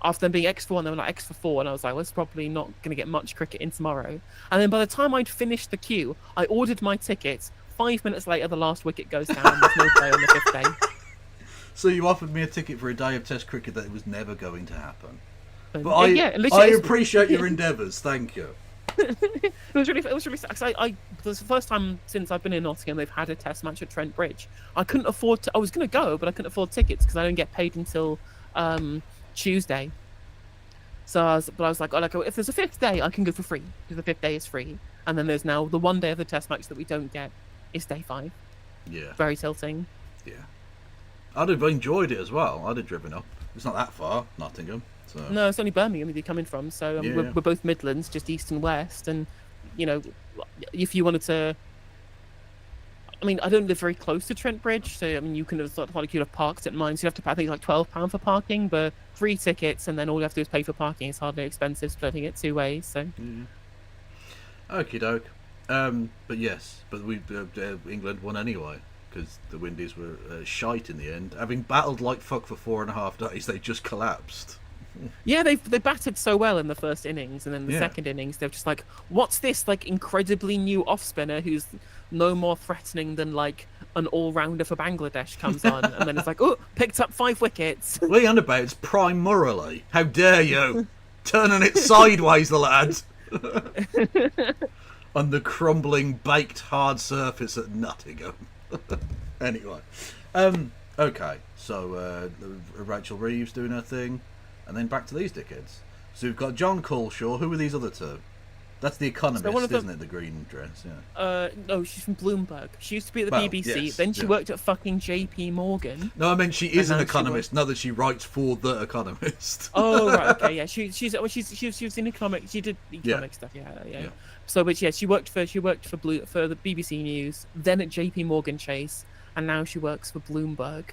after them being X for 1, they were like X for 4, and I was like, well, it's probably not going to get much cricket in tomorrow. And then by the time I'd finished the queue, I ordered my tickets. 5 minutes later, the last wicket goes down, and there's no play on the 5th day. So you offered me a ticket for a day of Test cricket that was never going to happen. But I appreciate your endeavours. Thank you. It was really sad. Cause it was the first time since I've been in Nottingham they've had a Test match at Trent Bridge. I couldn't afford to. I was going to go, but I couldn't afford tickets because I don't get paid until Tuesday. So I was like, if there's a 5th day, I can go for free because the 5th day is free. And then there's now the one day of the Test match that we don't get is day 5. Yeah. Very tilting. Yeah. I'd have enjoyed it as well. I'd have driven up. It's not that far, Nottingham. So. No, it's only Birmingham you're coming from. So we're both Midlands, just east and west. And if you wanted to, I mean, I don't live very close to Trent Bridge, so I mean, you can have you'd have parked at mine. So you have to pay, I think, like £12 for parking, but 3 tickets, and then all you have to do is pay for parking. It's hardly expensive, splitting it 2 ways. So. Okie doke. But England won anyway because the Windies were shite in the end. Having battled like fuck for 4.5 days, they just collapsed. Yeah, they batted so well in the first innings, and then the second innings they're just like, what's this like incredibly new off spinner who's no more threatening than like an all-rounder for Bangladesh comes on, and then it's like, oh, picked up 5 wickets. What are you on about? It's prime Murali. How dare you? Turning it sideways, the lad. On the crumbling, baked hard surface at Nottingham. Anyway, okay, so Rachel Reeves doing her thing. And then back to these dickheads. So we've got John Culshaw. Who are these other two? That's The Economist, So one of isn't it? The green dress, yeah. No, she's from Bloomberg. She used to be at the Well, BBC. yes, Then she yeah. worked at fucking JP Morgan. No, I meant she is an now she economist, not that she writes for The Economist. Oh right, okay, yeah. She was in economic. She did economic stuff. Yeah. So, but yeah, she worked for the BBC News, then at JP Morgan Chase, and now she works for Bloomberg.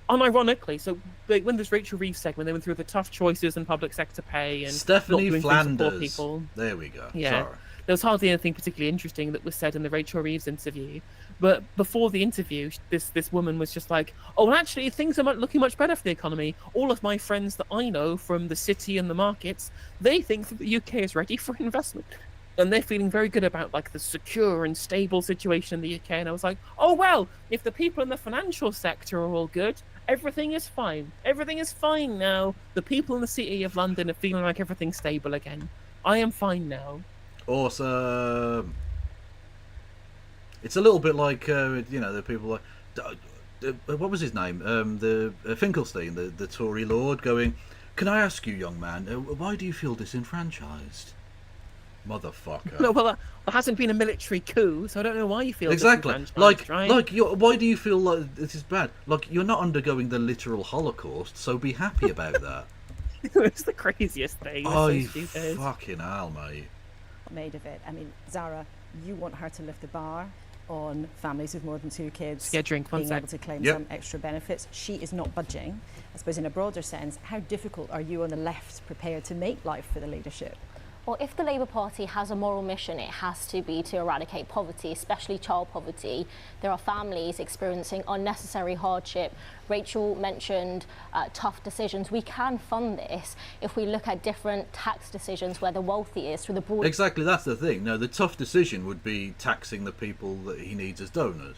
Unironically, so when this Rachel Reeves segment, they went through the tough choices in public sector pay and Stephanie not doing things for poor Flanders. people. There we go. Yeah. Sorry. There was hardly anything particularly interesting that was said in the Rachel Reeves interview. But before the interview, this woman was just like, oh, well, actually, things are looking much better for the economy. All of my friends that I know from the city and the markets, they think that the UK is ready for investment. And they're feeling very good about like the secure and stable situation in the UK. And I was like, oh, well, if the people in the financial sector are all good, everything is fine. Everything is fine now. The people in the city of London are feeling like everything's stable again. I am fine now. Awesome. It's a little bit like, the people like... what was his name? The Finkelstein, the Tory lord, going, can I ask you, young man, why do you feel disenfranchised? Motherfucker. No, well, there hasn't been a military coup, so I don't know why you feel exactly. disenfranchised, right? Why do you feel like this is bad? Like, you're not undergoing the literal Holocaust, so be happy about that. It's the craziest thing. Oh, so stupid. fucking hell, mate. Made of it. I mean, Zara, you want her to lift the bar on families with more than 2 kids Get a drink, one being sec. able to claim Yep. some extra benefits. She is not budging. I suppose in a broader sense, how difficult are you on the left prepared to make life for the leadership? Well, if the Labour Party has a moral mission, it has to be to eradicate poverty, especially child poverty. There are families experiencing unnecessary hardship. Rachel mentioned tough decisions. We can fund this if we look at different tax decisions where the wealthiest, through the broad... Exactly, that's the thing. No, the tough decision would be taxing the people that he needs as donors.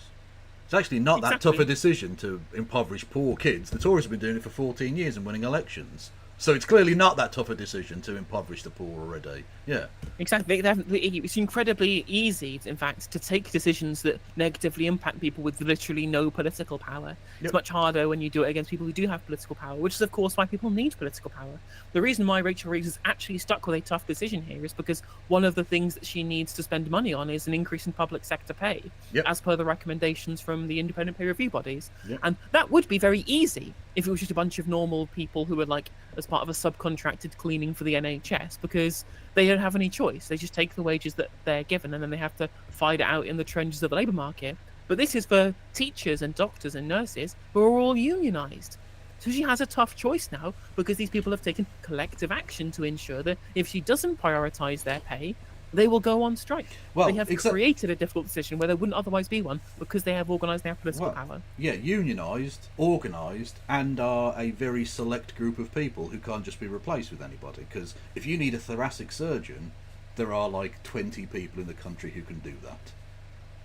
It's actually not that tough a decision to impoverish poor kids. The Tories have been doing it for 14 years and winning elections. So it's clearly not that tough a decision to impoverish the poor already. Yeah. Exactly. It's incredibly easy, in fact, to take decisions that negatively impact people with literally no political power. It's much harder when you do it against people who do have political power, which is, of course, why people need political power. The reason why Rachel Reeves is actually stuck with a tough decision here is because one of the things that she needs to spend money on is an increase in public sector pay, as per the recommendations from the independent peer review bodies. And that would be very easy if it was just a bunch of normal people who were like as part of a subcontracted cleaning for the NHS, because they don't have any choice. They just take the wages that they're given and then they have to fight it out in the trenches of the labour market. But this is for teachers and doctors and nurses who are all unionised. So she has a tough choice now because these people have taken collective action to ensure that if she doesn't prioritise their pay, they will go on strike. Well, they have created a difficult decision where there wouldn't otherwise be one because they have organised their political power. Yeah, unionised, organised, and are a very select group of people who can't just be replaced with anybody. Because if you need a thoracic surgeon, there are like 20 people in the country who can do that.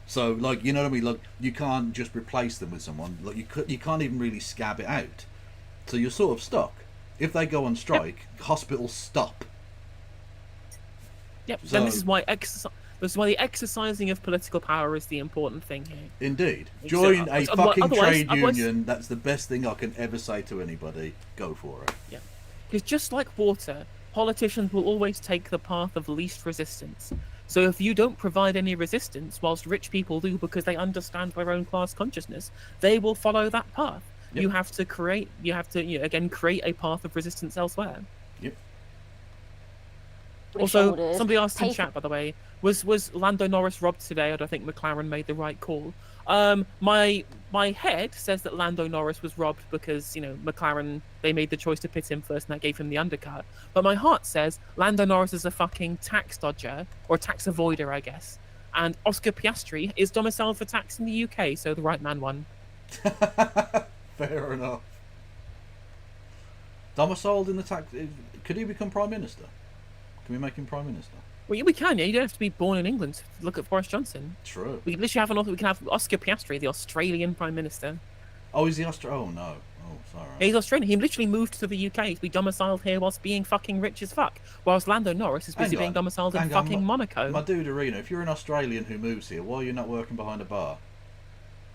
So, like, you know what I mean? Like, you can't just replace them with someone. Like, you can't even really scab it out. So you're sort of stuck. If they go on strike, hospitals stop. Yep, So, and this is why the exercising of political power is the important thing here. Indeed. Join a fucking trade otherwise- union. That's the best thing I can ever say to anybody. Go for it. Yeah. Because just like water, politicians will always take the path of least resistance. So if you don't provide any resistance, whilst rich people do because they understand their own class consciousness, they will follow that path. Yep. You have to create a path of resistance elsewhere. Yep. Also, somebody asked in chat, by the way, was Lando Norris robbed today, or do I think McLaren made the right call? My head says that Lando Norris was robbed because, McLaren, they made the choice to pit him first and that gave him the undercut. But my heart says Lando Norris is a fucking tax dodger, or tax avoider, I guess. And Oscar Piastri is domiciled for tax in the UK, so the right man won. Fair enough. Domiciled in the tax... Could he become Prime Minister? Can we make him Prime Minister? Well, yeah, we can, yeah. You don't have to be born in England. Look at Boris Johnson. True. We literally have Oscar Piastri, the Australian Prime Minister. Oh, is he Australian? Oh, no. Oh, sorry. Yeah, he's Australian. He literally moved to the UK to be domiciled here whilst being fucking rich as fuck. Whilst Lando Norris is busy being domiciled in fucking Monaco. My dude Arena, if you're an Australian who moves here, why are you not working behind a bar?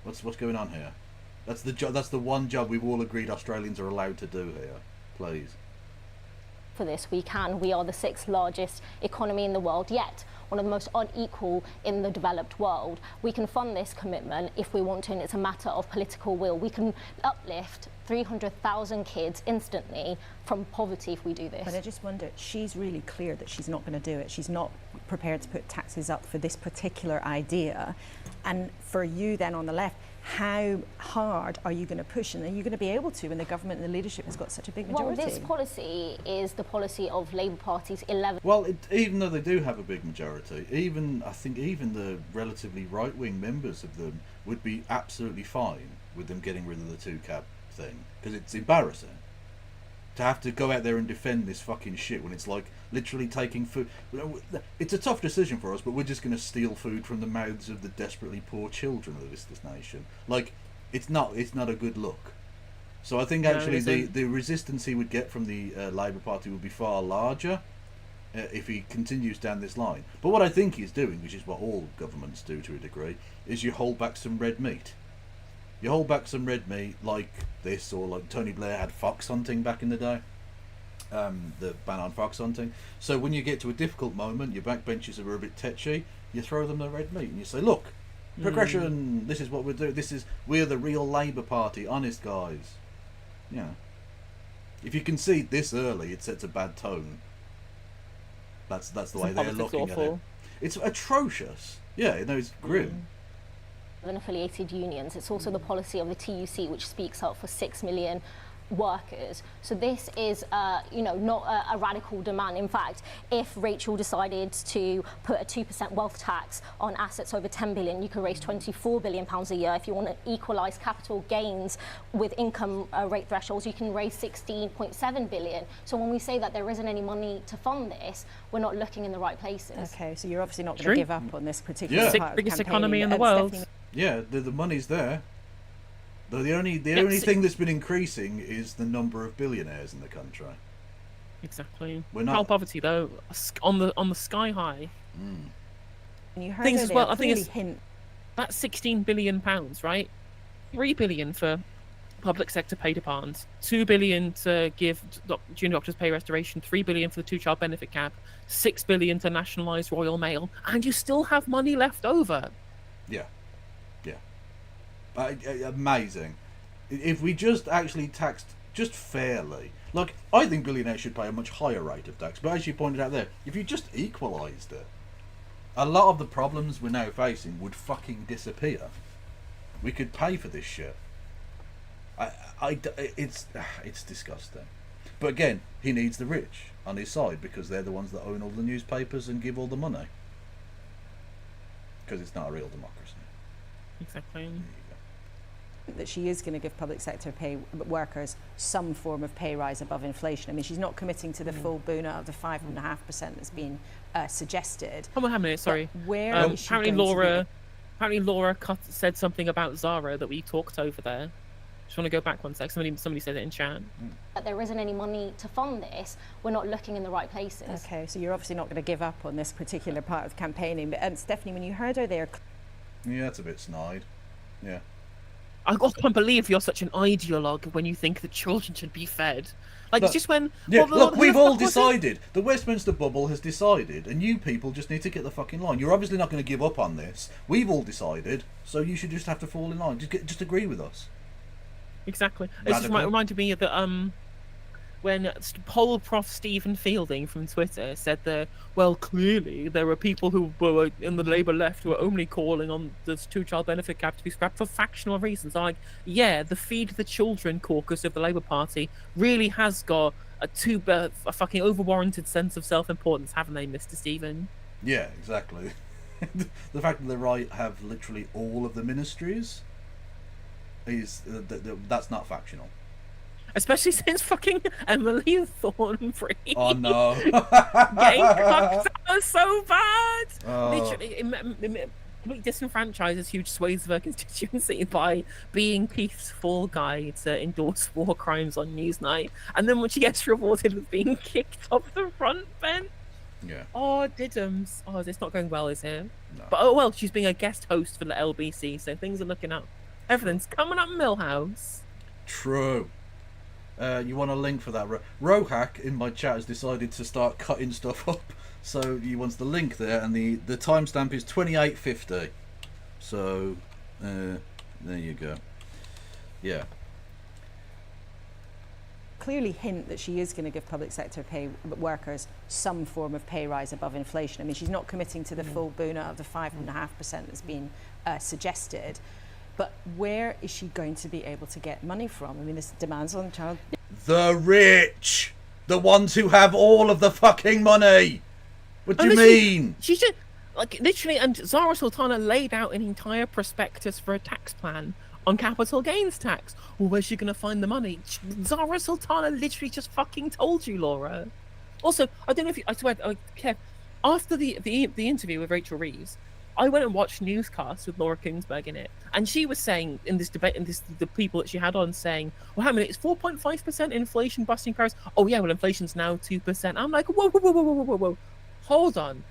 What's going on here? That's the one job we've all agreed Australians are allowed to do here. Please. for this. We can. We are the 6th largest economy in the world, yet one of the most unequal in the developed world. We can fund this commitment if we want to, and it's a matter of political will. We can uplift 300,000 kids instantly from poverty if we do this. But I just wonder, she's really clear that she's not going to do it. She's not prepared to put taxes up for this particular idea. And for you then on the left, how hard are you going to push, and are you going to be able to when the government and the leadership has got such a big majority? Well, this policy is the policy of Labour Party's 11. Well, even though they do have a big majority, I think even the relatively right-wing members of them would be absolutely fine with them getting rid of the 2-cab thing, because it's embarrassing to have to go out there and defend this fucking shit when it's like literally taking food. It's a tough decision for us, but we're just going to steal food from the mouths of the desperately poor children of this nation. Like, it's not a good look. So I think actually the resistance he would get from the Labour Party would be far larger if he continues down this line. But what I think he's doing, which is what all governments do to a degree, is you hold back some red meat. You hold back some red meat like this, or like Tony Blair had fox hunting back in the day, the ban on fox hunting. So when you get to a difficult moment, your backbenchers are a bit tetchy, you throw them the red meat and you say, look, progression, this is what we're doing, we're the real Labour Party, honest guys. Yeah. If you concede this early, it sets a bad tone. That's the way they're looking at it. It's atrocious. Yeah, it's grim. Affiliated unions. It's also the policy of the TUC, which speaks up for 6 million workers. So this is, not a radical demand. In fact, if Rachel decided to put a 2% wealth tax on assets over 10 billion, you could raise 24 billion pounds a year. If you want to equalise capital gains with income rate thresholds, you can raise 16.7 billion. So when we say that there isn't any money to fund this, we're not looking in the right places. Okay, so you're obviously not going to give up on this particular part of the biggest campaign. Economy in the world. Stephanie... Yeah, the money's there. Though the only thing that's been increasing is the number of billionaires in the country. Exactly. We're not... Child poverty though, on the sky high. And you heard things as well. I think it's hint. That's 16 billion pounds, right? 3 billion for public sector pay demands, 2 billion to give junior doctors pay restoration, 3 billion for the 2-child benefit cap, 6 billion to nationalise Royal Mail, and you still have money left over. Yeah. Amazing. If we just actually taxed just fairly, like, I think billionaires should pay a much higher rate of tax, but as you pointed out there, if you just equalised it, a lot of the problems we're now facing would fucking disappear. We could pay for this shit. It's disgusting. But again, he needs the rich on his side because they're the ones that own all the newspapers and give all the money. Because it's not a real democracy. Exactly. That she is going to give public sector pay workers some form of pay rise above inflation. I mean, she's not committing to the full boon of the 5.5% that's been suggested. Hold on a minute, sorry. But where is she apparently Laura said something about Zara that we talked over there. Just want to go back one sec. Somebody said it in chat. That there isn't any money to fund this, we're not looking in the right places. Okay, so you're obviously not going to give up on this particular part of campaigning. But Stephanie, when you heard her there... Yeah, it's a bit snide. Yeah. I can't believe you're such an ideologue when you think that children should be fed. Like, Look, it's just when... Yeah, look, we've all fuck decided. The Westminster bubble has decided, and you people just need to get the fucking line. You're obviously not going to give up on this. We've all decided, so you should just have to fall in line. Just agree with us. Exactly. It just reminded me that when poll prof Stephen Fielding from Twitter said that, well, clearly there are people who were in the Labour left who are only calling on this 2-child benefit cap to be scrapped for factional reasons. Like, yeah, the Feed the Children caucus of the Labour Party really has got a fucking over-warranted sense of self-importance, haven't they, Mr. Stephen? Yeah, exactly. The fact that the right have literally all of the ministries is that's not factional. Especially since fucking Emily Thornberry. Oh no. Getting cucked out so bad. Oh. Literally, it disenfranchises huge swathes of her constituency by being Keith's fall guy to endorse war crimes on Newsnight. And then when she gets rewarded with being kicked off the front bench. Yeah. Oh, diddums. Oh, it's not going well, is it? No. But oh well, she's being a guest host for the LBC, so things are looking up. Everything's coming up Millhouse. True. You want a link for that? Rohack in my chat has decided to start cutting stuff up, so he wants the link there, and the timestamp is 28:50. So there you go. Yeah. Clearly hint that she is going to give public sector pay workers some form of pay rise above inflation. I mean, she's not committing to the full boon of the 5.5% that's been suggested. But where is she going to be able to get money from? I mean, this demands on child. The rich, the ones who have all of the fucking money. What do you mean? She just literally, and Zara Sultana laid out an entire prospectus for a tax plan on capital gains tax. Well, where's she going to find the money? Zara Sultana literally just fucking told you, Laura. Also, I don't know if you, I swear, Kev, after the interview with Rachel Reeves, I went and watched newscasts with Laura Koonsberg in it, and she was saying in this debate, the people that she had on saying, well, how many? It's 4.5% inflation busting Paris. Oh yeah, well, inflation's now 2%. I'm like, whoa, hold on,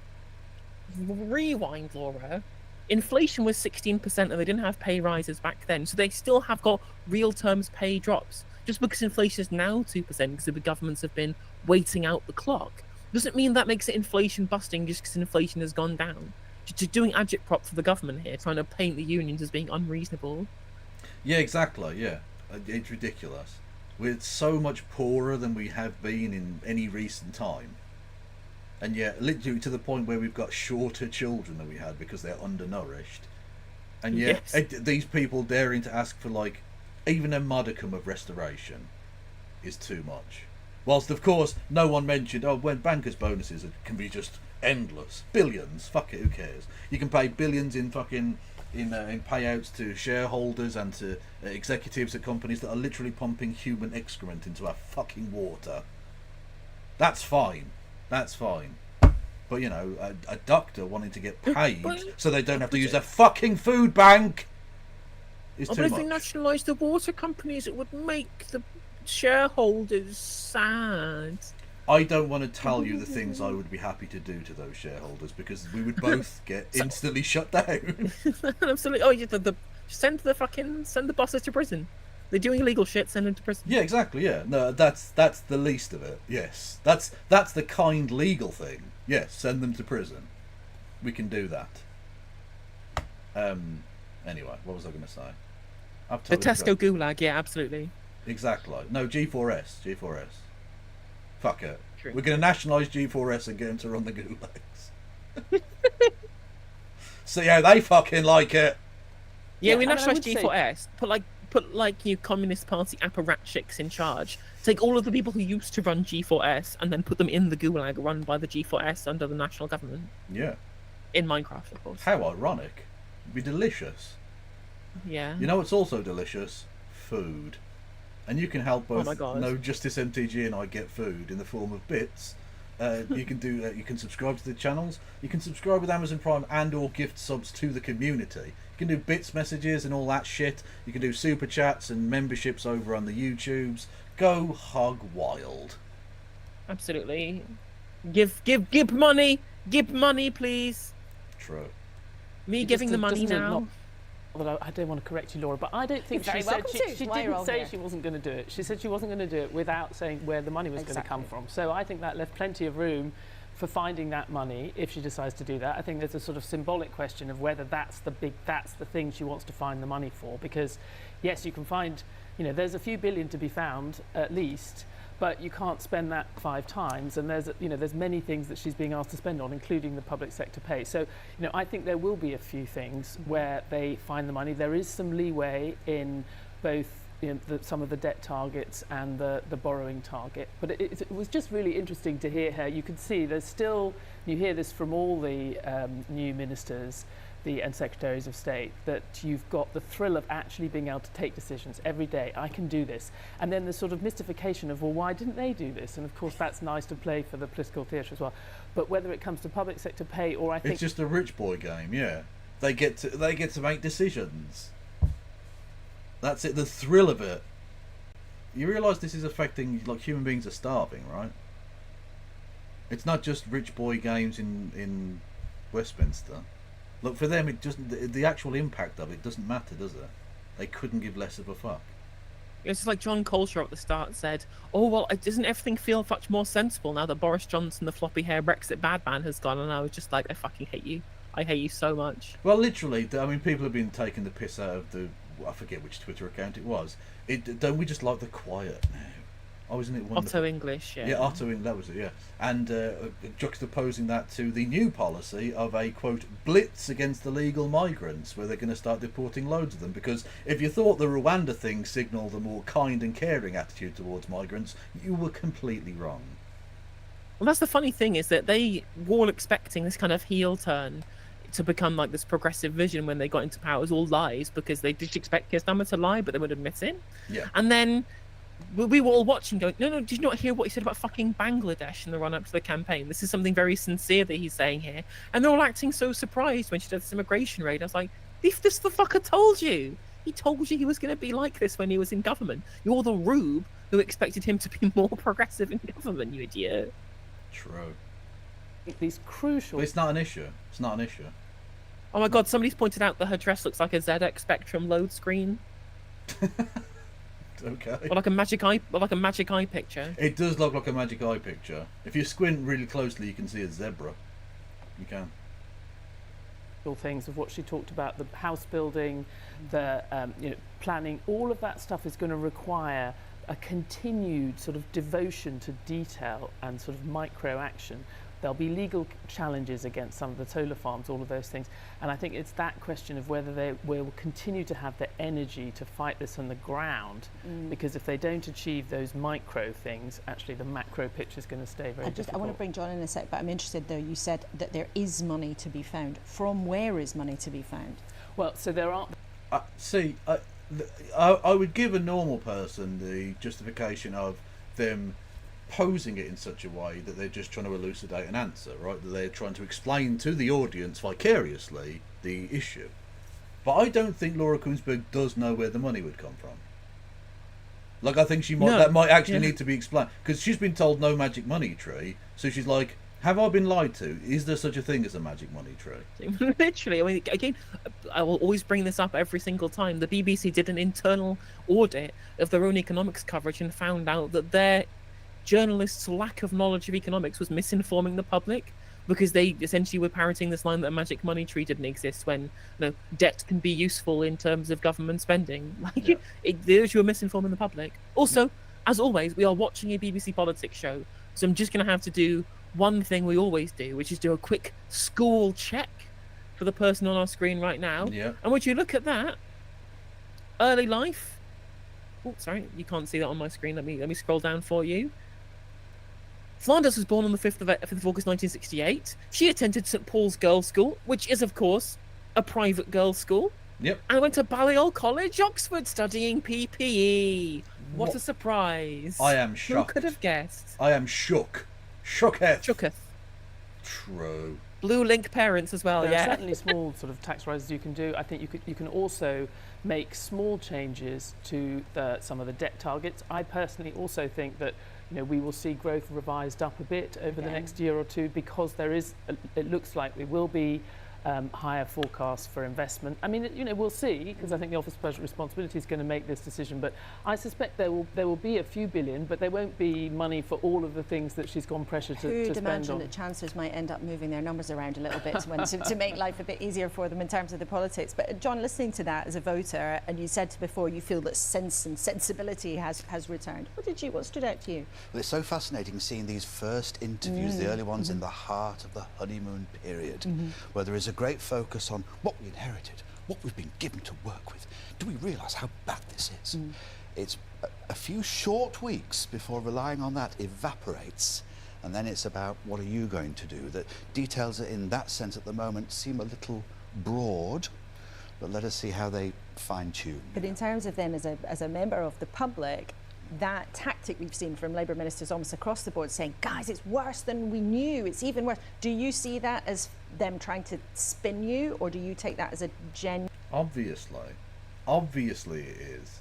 rewind, Laura. Inflation was 16%, and they didn't have pay rises back then, so they still have got real terms pay drops. Just because inflation is now 2%, because the governments have been waiting out the clock, doesn't mean that makes it inflation busting just because inflation has gone down. Just doing agitprop for the government here, trying to paint the unions as being unreasonable. Yeah, exactly. Yeah, it's ridiculous. We're so much poorer than we have been in any recent time, and yet literally to the point where we've got shorter children than we had because they're undernourished, and yet these people daring to ask for like even a modicum of restoration is too much. Whilst of course no one mentioned, oh, when bankers' bonuses can be just endless, billions. Fuck it, who cares? You can pay billions in fucking in payouts to shareholders and to executives at companies that are literally pumping human excrement into our fucking water. That's fine. That's fine. But you know, a doctor wanting to get paid so they don't have to use their fucking food bank is too but if much. they nationalised the water companies, it would make the shareholders sad. I don't want to tell you the things I would be happy to do to those shareholders, because we would both get instantly shut down. Absolutely. Oh, yeah, send the bosses to prison. They're doing illegal shit. Send them to prison. Yeah, exactly. Yeah, no, that's the least of it. Yes, that's the kind legal thing. Yes, send them to prison. We can do that. Anyway, what was I going to say? The Tesco gulag. Yeah, absolutely. Exactly. No, G4S. Fuck it. True. We're going to nationalise G4S and get them to run the gulags. See how they fucking like it. Yeah, we nationalise G4S. Put like you Communist Party apparatchiks in charge. Take all of the people who used to run G4S and then put them in the gulag run by the G4S under the national government. Yeah. In Minecraft, of course. How ironic. It'd be delicious. Yeah. You know what's also delicious? Food. And you can help both No Justice MTG and I get food in the form of bits. You can do. You can subscribe to the channels. You can subscribe with Amazon Prime and/or gift subs to the community. You can do bits messages and all that shit. You can do super chats and memberships over on the YouTubes. Go hog wild. Absolutely. Give money. Give money, please. True. Me giving the money now. Although I don't want to correct you, Laura, but I don't think she said she didn't say she wasn't going to do it. She said she wasn't going to do it without saying where the money was going to come from. So I think that left plenty of room for finding that money if she decides to do that. I think there's a sort of symbolic question of whether that's the thing she wants to find the money for. Because yes, you can find, there's a few billion to be found at least, but you can't spend that 5 times, and there's many things that she's being asked to spend on, including the public sector pay. So, I think there will be a few things where they find the money. There is some leeway in both some of the debt targets and the borrowing target. But it was just really interesting to hear her. You can see there's still, you hear this from all the new ministers and secretaries of state, that you've got the thrill of actually being able to take decisions every day. I can do this. And then the sort of mystification of, well, why didn't they do this? And of course that's nice to play for the political theatre as well. But whether it comes to public sector pay or it's just a rich boy game, yeah. They get to make decisions. That's it, the thrill of it. You realise this is affecting, like, human beings are starving, right? It's not just rich boy games in Westminster. Look, for them, it doesn't. The actual impact of it doesn't matter, does it? They couldn't give less of a fuck. It's just like John Colcher at the start said, "Oh well, doesn't everything feel much more sensible now that Boris Johnson, the floppy hair Brexit bad man, has gone?" And I was just like, "I fucking hate you. I hate you so much." Well, literally, I mean, people have been taking the piss out of I forget which Twitter account it was. Don't we just like the quiet now? Oh, isn't it wonderful? Otto English, yeah. Yeah, Otto English, that was it, yeah. And juxtaposing that to the new policy of a, quote, blitz against illegal migrants, where they're going to start deporting loads of them. Because if you thought the Rwanda thing signalled a more kind and caring attitude towards migrants, you were completely wrong. Well, that's the funny thing, is that they were all expecting this kind of heel turn to become like this progressive vision when they got into power. It was all lies, because they did expect Keir Starmer to lie, but they would admit it. Yeah. And then we were all watching going, no, did you not hear what he said about fucking Bangladesh in the run-up to the campaign? This is something very sincere that he's saying here. And they're all acting so surprised when she does this immigration raid. I was like, this the fucker told you. He told you he was going to be like this when he was in government. You're the rube who expected him to be more progressive in government, you idiot. True. It's crucial. But it's not an issue. It's not an issue. Oh my god, somebody's pointed out that her dress looks like a ZX Spectrum load screen. Okay. Or like a magic eye picture. It does look like a magic eye picture. If you squint really closely, you can see a zebra. You can. Things of what she talked about, the house building, the planning, all of that stuff is going to require a continued sort of devotion to detail and sort of micro action. There'll be legal challenges against some of the solar farms, all of those things. And I think it's that question of whether they will continue to have the energy to fight this on the ground. Because if they don't achieve those micro things, actually the macro picture is going to stay very difficult. I want to bring John in a sec, but I'm interested though, you said that there is money to be found. From where is money to be found? Well, so there are... I would give a normal person the justification of them posing it in such a way that they're just trying to elucidate an answer, right? That they're trying to explain to the audience vicariously the issue. But I don't think Laura Koonsberg does know where the money would come from. Like, I think that might actually need to be explained, because she's been told no magic money tree, so she's like, have I been lied to? Is there such a thing as a magic money tree? Literally, I mean, again, I will always bring this up every single time. The BBC did an internal audit of their own economics coverage and found out that their journalists' lack of knowledge of economics was misinforming the public, because they essentially were parroting this line that a magic money tree didn't exist when debt can be useful in terms of government spending. Like, they were misinforming the public. Also, as always, we are watching a BBC politics show, so I'm just going to have to do one thing we always do, which is do a quick school check for the person on our screen right now. Yeah. And would you look at that? Early life. Oh, sorry, you can't see that on my screen. Let me scroll down for you. Flanders was born on the 5th of August 1968. She attended St Paul's Girls' School, which is, of course, a private girls' school. Yep. And went to Balliol College, Oxford, studying PPE. What a surprise. I am shocked. Who could have guessed? I am shook. Shooketh. True. Blue Link parents as well, there yeah. are certainly small sort of tax rises you can do. I think you can also make small changes to some of the debt targets. I personally also think that we will see growth revised up a bit over the next year or two, because it looks like there will be higher forecasts for investment. I mean, we'll see, because I think the Office of Budget Responsibility is going to make this decision, but I suspect there will be a few billion, but there won't be money for all of the things that she's gone pressure to spend on. Who'd imagine that chancellors might end up moving their numbers around a little bit to make life a bit easier for them in terms of the politics. But John, listening to that as a voter, and you said before you feel that sense and sensibility has returned. What stood out to you? Well, it's so fascinating seeing these first interviews, the early ones in the heart of the honeymoon period, where there is a great focus on what we inherited, what we've been given to work with. Do we realise how bad this is? It's a few short weeks before relying on that evaporates, and then it's about what are you going to do. The details in that sense at the moment seem a little broad, but let us see how they fine-tune. But in terms of then as a member of the public, that tactic we've seen from Labour ministers almost across the board saying, guys, it's worse than we knew, it's even worse. Do you see that as them trying to spin you, or do you take that as a genuine... Obviously it is.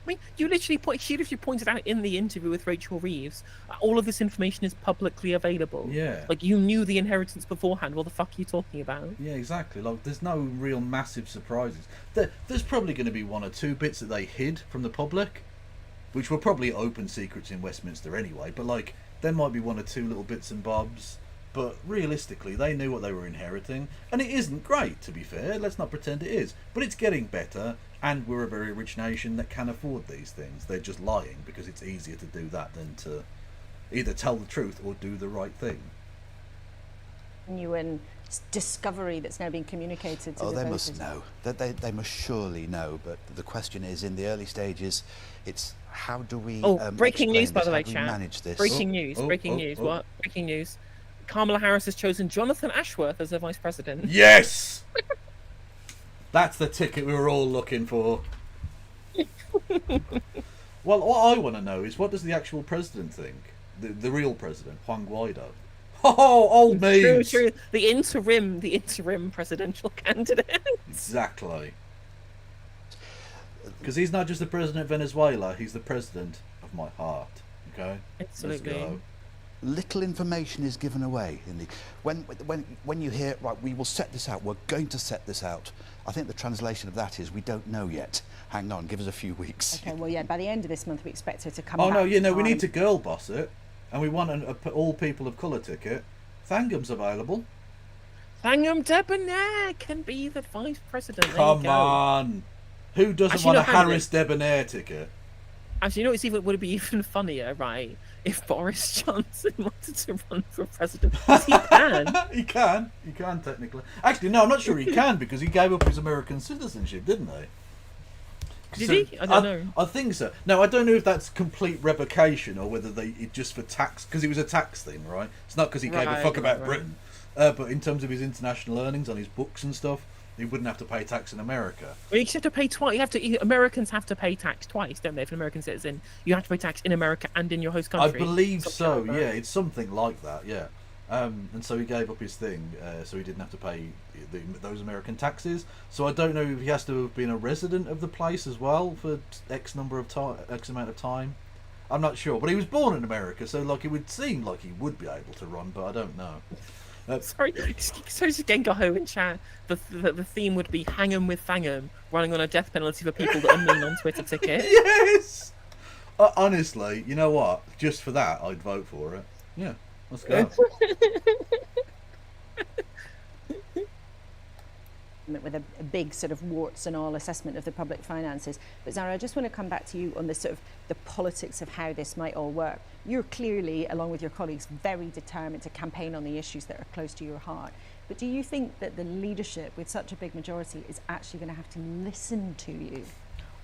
I mean, she literally pointed out in the interview with Rachel Reeves, all of this information is publicly available. Yeah. Like, you knew the inheritance beforehand. What the fuck are you talking about? Yeah, exactly. Like, there's no real massive surprises. There's probably going to be one or two bits that they hid from the public, which were probably open secrets in Westminster anyway, but like there might be one or two little bits and bobs, but realistically they knew what they were inheriting, and it isn't great, to be fair, let's not pretend it is, but it's getting better, and we're a very rich nation that can afford these things. They're just lying because it's easier to do that than to either tell the truth or do the right thing. Genuine discovery that's now being communicated to the voters. They must know. They must surely know, but the question is, in the early stages, it's how do we breaking news, by the way, chat. manage this? Breaking news. What? Breaking news. Kamala Harris has chosen Jonathan Ashworth as her vice president. Yes! That's the ticket we were all looking for. Well, what I want to know is, what does the actual president think? The real president, Juan Guaido. Oh, old memes! True. The interim presidential candidate. Exactly. Because he's not just the president of Venezuela, he's the president of my heart. Okay? Absolutely. Let's go. Little information is given away in the when you hear, right, we will set this out, we're going to set this out. I think the translation of that is, we don't know yet. Hang on, give us a few weeks. Okay, well, yeah, by the end of this month we expect her to come back. Oh no, we need to girl boss it, and we want an all people of colour ticket. Thangam's available. Thangam Debonair can be the vice president. Come on, who doesn't want a Harris Debonair ticket? Actually, it would be even funnier, right? If Boris Johnson wanted to run for president, because he can. He can technically. Actually, no, I'm not sure he can, because he gave up his American citizenship, didn't he? Did he? I don't know. I think so. No, I don't know if that's complete revocation or whether it just for tax, because it was a tax thing, right? It's not because he gave a fuck about Britain, but in terms of his international earnings on his books and stuff, he wouldn't have to pay tax in America. Well, you have to pay twice. Americans have to pay tax twice, don't they? If an American citizen, you have to pay tax in America and in your host country. I believe so. Yeah, it's something like that. Yeah, and so he gave up his thing, so he didn't have to pay those American taxes. So I don't know if he has to have been a resident of the place as well for X amount of time. I'm not sure, but he was born in America, so like it would seem like he would be able to run, but I don't know. Sorry, just Gengaho in chat. The theme would be hang 'em with Fang'em, running on a death penalty for people that are mean on Twitter ticket. Yes! Honestly, you know what? Just for that, I'd vote for it. Yeah, let's go. With a big sort of warts and all assessment of the public finances. But Zara, I just want to come back to you on the sort of the politics of how this might all work. You're clearly, along with your colleagues, very determined to campaign on the issues that are close to your heart. But do you think that the leadership, with such a big majority, is actually going to have to listen to you?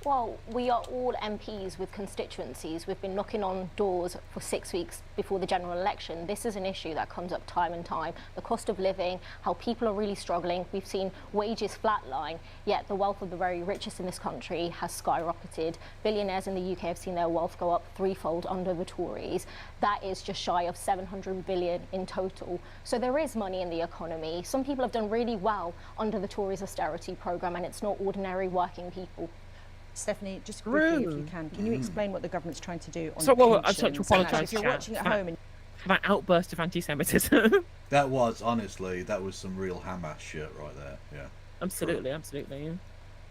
Well, we are all MPs with constituencies. We've been knocking on doors for 6 weeks before the general election. This is an issue that comes up time and time. The cost of living, how people are really struggling. We've seen wages flatline, yet the wealth of the very richest in this country has skyrocketed. Billionaires in the UK have seen their wealth go up threefold under the Tories. That is just shy of 700 billion in total. So there is money in the economy. Some people have done really well under the Tories' austerity programme, and it's not ordinary working people. Stephanie, just briefly, if you can you explain what the government's trying to do on I'd like to apologise if you're watching at home for that outburst of anti-Semitism. That was some real Hamas shit right there. Yeah. Absolutely.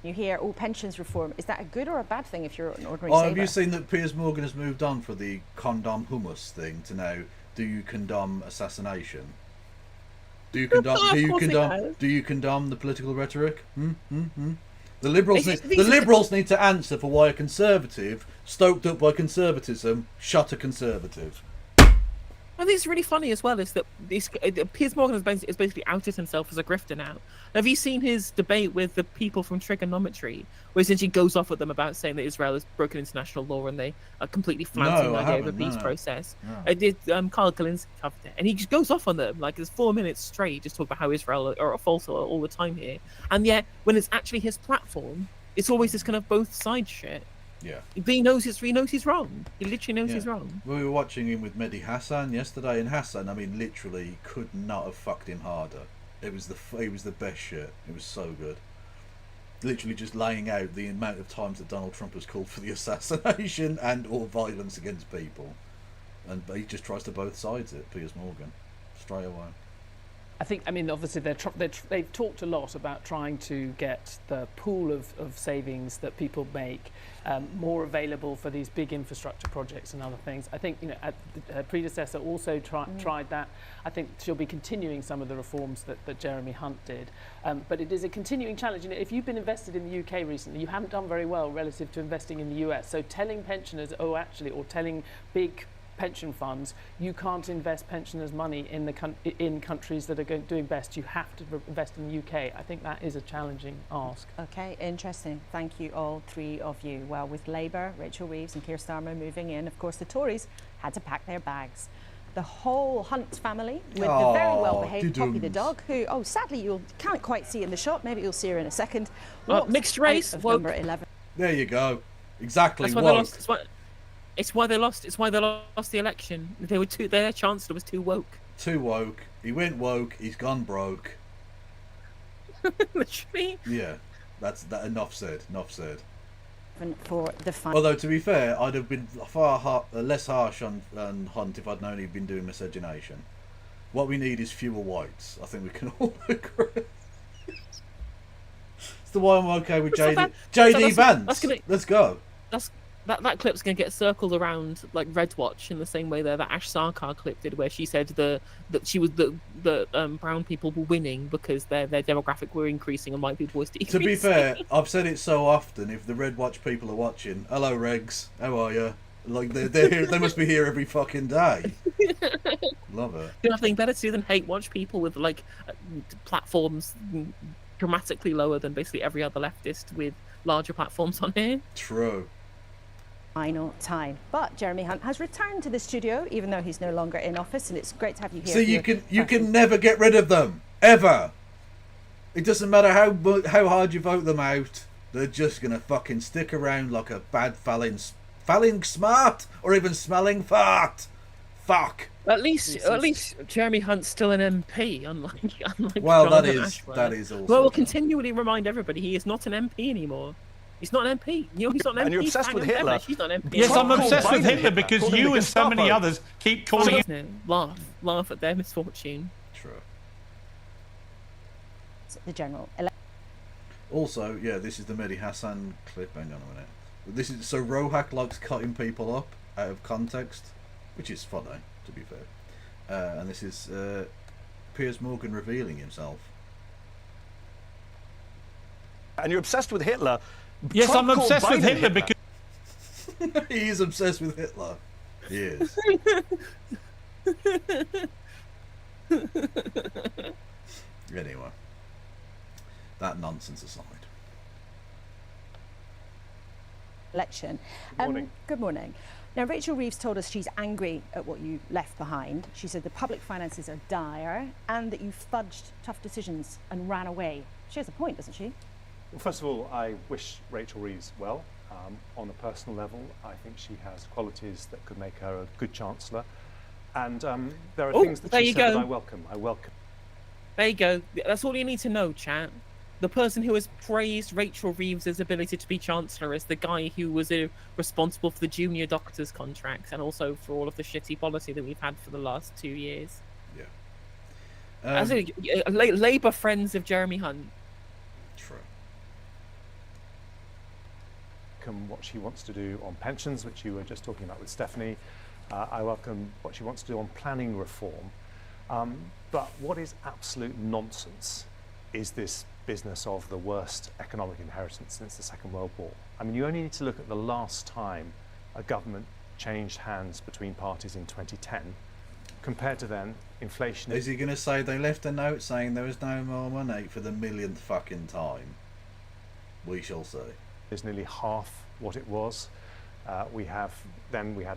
You hear pensions reform. Is that a good or a bad thing if you're an ordinary saver? Have you seen that Piers Morgan has moved on for the condom hummus thing to now, do you condom assassination? Do you condom the political rhetoric? The Liberals need to answer for why a Conservative, stoked up by conservatism, shot a Conservative. I think it's really funny as well is that Piers Morgan has basically outed himself as a grifter now. Have you seen his debate with the people from Trigonometry, where essentially goes off at them about saying that Israel has broken international law and they are completely flouting the idea of a peace process? I did. Carl Galinsky covered it, and he just goes off on them like it's 4 minutes straight, just talk about how Israel are false all the time here. And yet, when it's actually his platform, it's always this kind of both sides shit. Yeah. He knows he's wrong. He literally knows he's wrong. We were watching him with Mehdi Hassan yesterday, and Hassan, I mean, literally could not have fucked him harder. It was the best shit. It was so good. Literally just laying out the amount of times that Donald Trump has called for the assassination and or violence against people, and he just tries to both sides it. Piers Morgan, straight away. I think, I mean, obviously they've talked a lot about trying to get the pool of savings that people make more available for these big infrastructure projects and other things. I think, her predecessor also tried that. I think she'll be continuing some of the reforms that Jeremy Hunt did. But it is a continuing challenge. If you've been invested in the UK recently, you haven't done very well relative to investing in the US. So telling pensioners, or telling big pension funds, you can't invest pensioners' money in countries that are doing best. You have to invest in the UK. I think that is a challenging ask. Okay, interesting. Thank you, all three of you. Well, with Labour, Rachel Reeves and Keir Starmer moving in, of course, the Tories had to pack their bags. The whole Hunt family, with the very well-behaved Poppy the dog, who, sadly, you can't quite see in the shot. Maybe you'll see her in a second. Mixed race. Number 11. There you go. Exactly. That's why they lost. It's why they lost. It's why they lost the election. Their chancellor was too woke. Too woke. He went woke. He's gone broke. Literally. Yeah, that's that. Enough said. Enough said. For the fun. Although to be fair, I'd have been far less harsh on Hunt if I'd known he'd been doing miscegenation. What we need is fewer whites. I think we can all agree. It's the why I'm okay with JD Vance. Let's go. That clip's going to get circled around like Red Watch in the same way that Ash Sarkar clip did, where she said that brown people were winning because their demographic were increasing and white people were decreasing. To be fair, I've said it so often. If the Red Watch people are watching, hello Regs, how are you? Like they're here, they must be here every fucking day. Love it. There's nothing better to do than hate watch people with like platforms dramatically lower than basically every other leftist with larger platforms on here. True. Final time, but Jeremy Hunt has returned to the studio, even though he's no longer in office, and it's great to have you here. So you can never get rid of them ever. It doesn't matter how hard you vote them out; they're just gonna fucking stick around like a bad falling smart or even smelling fart. Fuck. At least Jeremy Hunt's still an MP, unlike well, Jonathan that is also. Well, we'll continually remind everybody he is not an MP anymore. He's not an MP. He's not an MP. And you're obsessed with Hitler. She's not an MP. Yes, I'm obsessed with Hitler because you and so many others keep calling him. Laugh at their misfortune. True. The general. Also, yeah, this is the Mehdi Hassan clip. Hang on a minute. This is so Rohak likes cutting people up out of context, which is funny, to be fair. And this is Piers Morgan revealing himself. And you're obsessed with Hitler. Yes, I'm obsessed with Hitler because he is obsessed with Hitler. He is. Anyway, that nonsense aside. Election. Morning. Good morning. Now, Rachel Reeves told us she's angry at what you left behind. She said the public finances are dire and that you fudged tough decisions and ran away. She has a point, doesn't she? Well, first of all, I wish Rachel Reeves well. On a personal level, I think she has qualities that could make her a good chancellor. And there are things that she said that I welcome. There you go. That's all you need to know, chat. The person who has praised Rachel Reeves' ability to be chancellor is the guy who was responsible for the junior doctors' contracts and also for all of the shitty policy that we've had for the last 2 years. Yeah. Labour friends of Jeremy Hunt. True. What she wants to do on pensions, which you were just talking about with Stephanie. I welcome what she wants to do on planning reform. But what is absolute nonsense is this business of the worst economic inheritance since the Second World War. I mean, you only need to look at the last time a government changed hands between parties in 2010. Compared to then, inflation... Is he going to say they left a note saying there was no more money for the millionth fucking time? We shall see. Is nearly half what it was. We had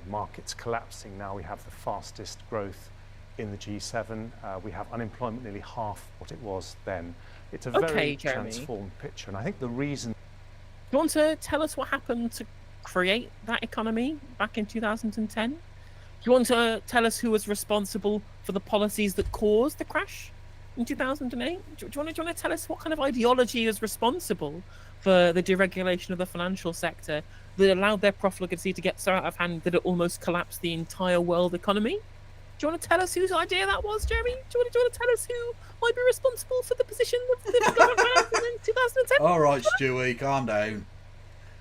markets collapsing. Now we have the fastest growth in the G7. We have unemployment nearly half what it was then. It's a very transformed picture, and I think the reason... Do you want to tell us what happened to create that economy back in 2010? Do you want to tell us who was responsible for the policies that caused the crash in 2008? Do you want to tell us what kind of ideology is responsible for the deregulation of the financial sector that allowed their profligacy to get so out of hand that it almost collapsed the entire world economy? Do you want to tell us whose idea that was, Jeremy? Do you want to tell us who might be responsible for the position of the government in 2010? All right, Stewie, calm down.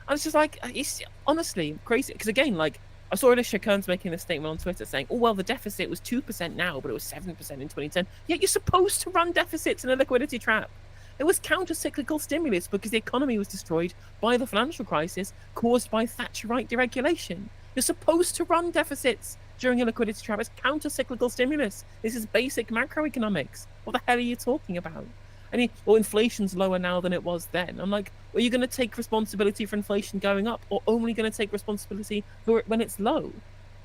I was just like, it's honestly crazy. Because again, like, I saw Alicia Kearns making a statement on Twitter saying, oh, well, the deficit was 2% now, but it was 7% in 2010. Yet you're supposed to run deficits in a liquidity trap. It was counter-cyclical stimulus because the economy was destroyed by the financial crisis caused by Thatcherite deregulation. You're supposed to run deficits during a liquidity trap. It's counter-cyclical stimulus. This is basic macroeconomics. What the hell are you talking about? Well, inflation's lower now than it was then. I'm like, are you going to take responsibility for inflation going up, or only going to take responsibility for it when it's low?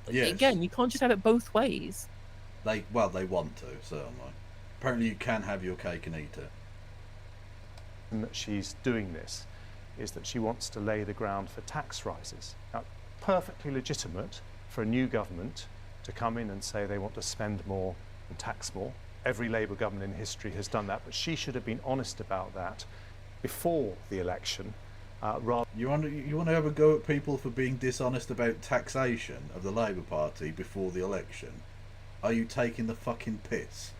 Yes. Again, you can't just have it both ways. They want to, certainly. Apparently you can have your cake and eat it. And that she's doing this is that she wants to lay the ground for tax rises. Now, perfectly legitimate for a new government to come in and say they want to spend more and tax more. Every Labour government in history has done that, but she should have been honest about that before the election. You want to have a go at people for being dishonest about taxation of the Labour Party before the election? Are you taking the fucking piss?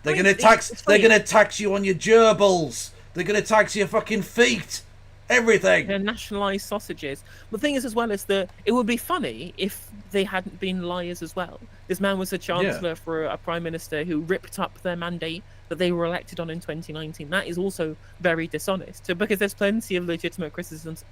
They're going to tax. They're going to tax you on your gerbils. They're going to tax your fucking feet. Everything. They're nationalised sausages. The thing is, as well, is that it would be funny if they hadn't been liars as well. This man was a chancellor for a prime minister who ripped up their mandate that they were elected on in 2019. That is also very dishonest. So, because there's plenty of legitimate criticisms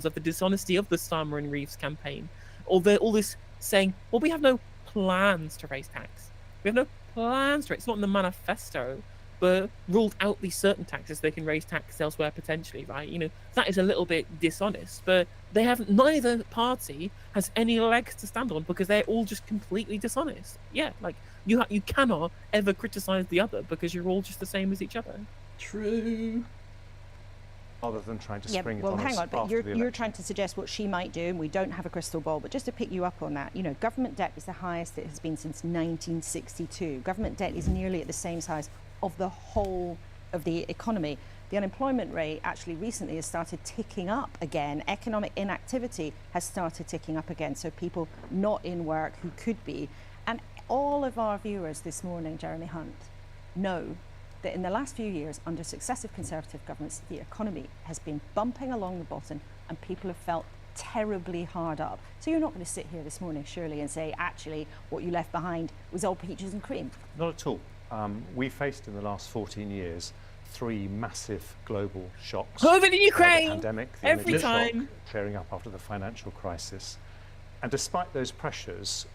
of the dishonesty of the Starmer and Reeves campaign. All this saying, well, we have no plans to raise tax. We have no plans to raise. It's not in the manifesto. But ruled out these certain taxes, they can raise taxes elsewhere potentially, right? You know, that is a little bit dishonest. But they have, neither party has any legs to stand on because they're all just completely dishonest. Yeah, like you cannot ever criticize the other because you're all just the same as each other. True. Rather than trying to spring it on us hang on, but after the you're election. trying to suggest what she might do, and we don't have a crystal ball. But just to pick you up on that, you know, government debt is the highest it has been since 1962. Government debt is nearly at the same size of the whole of the economy. The unemployment rate actually recently has started ticking up again. Economic inactivity has started ticking up again. So people not in work who could be. And all of our viewers this morning, Jeremy Hunt, know that in the last few years, under successive Conservative governments, the economy has been bumping along the bottom and people have felt terribly hard up. So you're not going to sit here this morning, surely, and say, actually, what you left behind was all peaches and cream. Not at all. We faced in the last 14 years 3 massive global shocks. COVID in Ukraine! The pandemic, the every energy time. shock, clearing up after the financial crisis. And despite those pressures,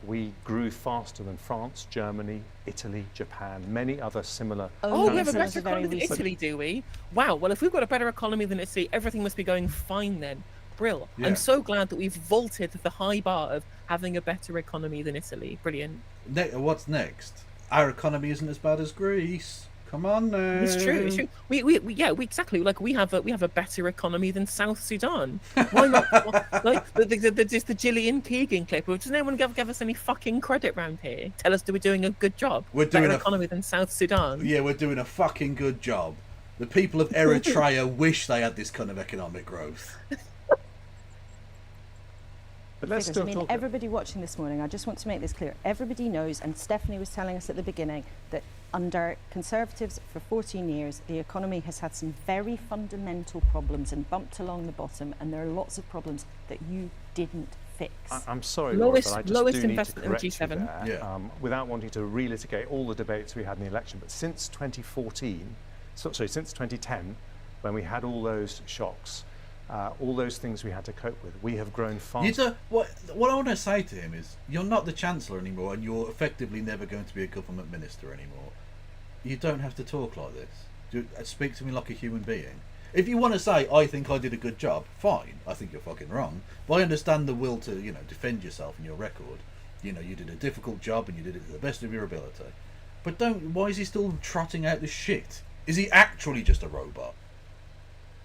we grew faster than France, Germany, Italy, Japan, many other similar we have a better economy than Italy, do we? Wow, well, if we've got a better economy than Italy, everything must be going fine then. Brill. Yeah. I'm so glad that we've vaulted the high bar of having a better economy than Italy. Brilliant. What's next? Our economy isn't as bad as Greece. Come on now. It's true. It's true. We exactly, like we have a better economy than South Sudan. Why not? Like the Gillian Keegan clip. Does no one give us any fucking credit round here? Tell us that we're doing a good job. We're doing better economy than South Sudan. Yeah, we're doing a fucking good job. The people of Eritrea wish they had this kind of economic growth. But let's still talk. Everybody watching this morning, I just want to make this clear. Everybody knows, and Stephanie was telling us at the beginning, that under Conservatives for 14 years, the economy has had some very fundamental problems and bumped along the bottom, and there are lots of problems that you didn't fix. I'm sorry, Laura, but I just do need to correct you there, without wanting to relitigate all the debates we had in the election. But since 2010, when we had all those shocks, all those things we had to cope with, we have grown faster. What I want to say to him is, you're not the Chancellor anymore, and you're effectively never going to be a government minister anymore. You don't have to talk like this. Speak to me like a human being. If you want to say, I think I did a good job, fine. I think you're fucking wrong. But I understand the will to, defend yourself and your record. You did a difficult job and you did it to the best of your ability. But why is he still trotting out this shit? Is he actually just a robot?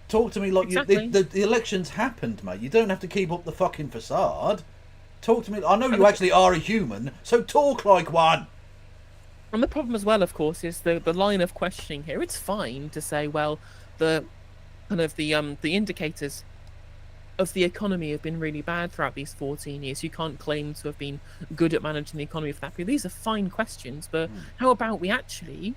Talk to me like exactly. The elections happened, mate. You don't have to keep up the fucking facade. Talk to me. I know you actually are a human, so talk like one. And the problem as well, of course, is the line of questioning here. It's fine to say, well, the indicators of the economy have been really bad throughout these 14 years. You can't claim to have been good at managing the economy for that period. These are fine questions, but how about we actually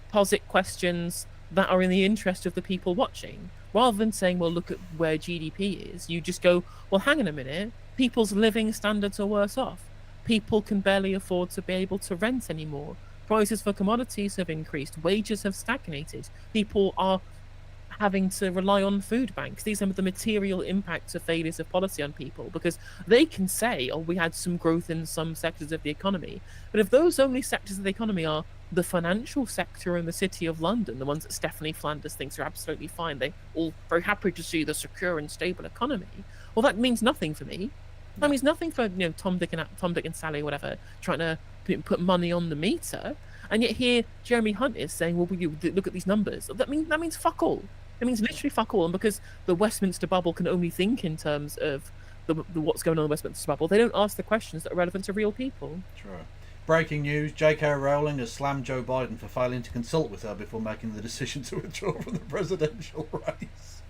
posit questions that are in the interest of the people watching? Rather than saying, well, look at where GDP is, you just go, well, hang on a minute, people's living standards are worse off. People can barely afford to be able to rent anymore. Prices for commodities have increased. Wages have stagnated. People are having to rely on food banks. These are the material impacts of failures of policy on people, because they can say, oh, we had some growth in some sectors of the economy. But if those only sectors of the economy are the financial sector in the city of London, the ones that Stephanie Flanders thinks are absolutely fine, they all very happy to see the secure and stable economy, well, that means nothing for me. That means nothing for Tom, Dick and Sally, whatever, trying to put money on the meter. And yet here Jeremy Hunt is saying, well, you look at these numbers. That means fuck all. It means literally fuck all. And because the Westminster bubble can only think in terms of the what's going on in the Westminster bubble, they don't ask the questions that are relevant to real people. True. Breaking news, J.K. Rowling has slammed Joe Biden for failing to consult with her before making the decision to withdraw from the presidential race.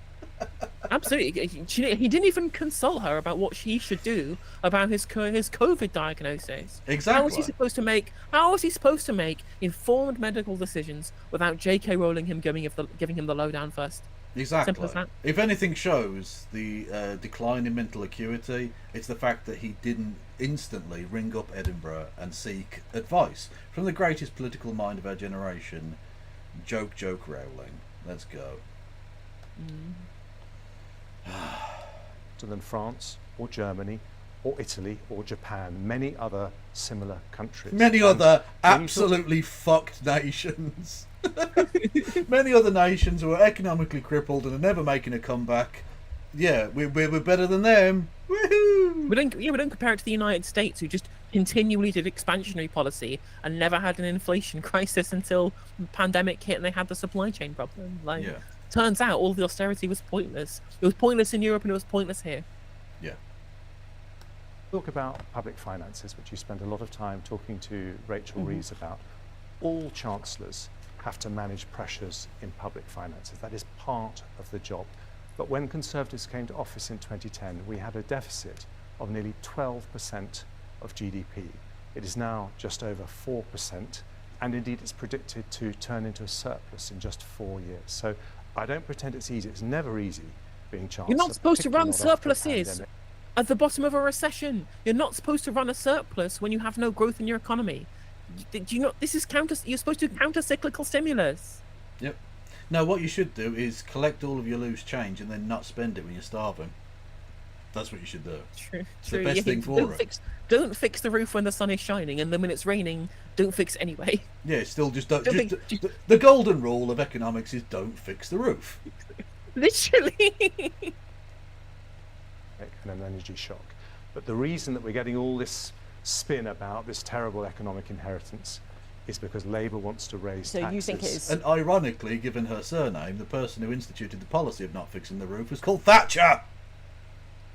Absolutely. He didn't even consult her about what he should do about his COVID diagnosis. Exactly. How was he supposed to make informed medical decisions without J.K. Rowling giving him the lowdown first? Exactly. Simple as that. If anything shows the decline in mental acuity, it's the fact that he didn't instantly ring up Edinburgh and seek advice from the greatest political mind of our generation, Joke Rowling. Let's go. Than France or Germany or Italy or Japan, many other similar countries. Many other absolutely fucked nations. Many other nations who are economically crippled and are never making a comeback. Yeah, we're better than them. Woohoo! We don't compare it to the United States, who just continually did expansionary policy and never had an inflation crisis until the pandemic hit and they had the supply chain problem. Turns out all the austerity was pointless. It was pointless in Europe and it was pointless here. Yeah. Talk about public finances, which you spend a lot of time talking to Rachel Reeves about. All chancellors have to manage pressures in public finances. That is part of the job. But when Conservatives came to office in 2010, we had a deficit of nearly 12% of GDP. It is now just over 4%, and indeed it's predicted to turn into a surplus in just 4 years. So I don't pretend it's easy. It's never easy being chancellor. You're not supposed to run surpluses at the bottom of a recession. You're not supposed to run a surplus when you have no growth in your economy. Do you not? This is you're supposed to counter cyclical stimulus. Yep. No, what you should do is collect all of your loose change and then not spend it when you're starving. That's what you should do. True. It's the best thing for it. Don't fix the roof when the sun is shining, and then when it's raining, don't fix it anyway. Yeah, still just don't. The golden rule of economics is don't fix the roof. Literally. And an energy shock. But the reason that we're getting all this spin about this terrible economic inheritance is because Labour wants to raise taxes. So you think it is... And ironically, given her surname, the person who instituted the policy of not fixing the roof was called Thatcher.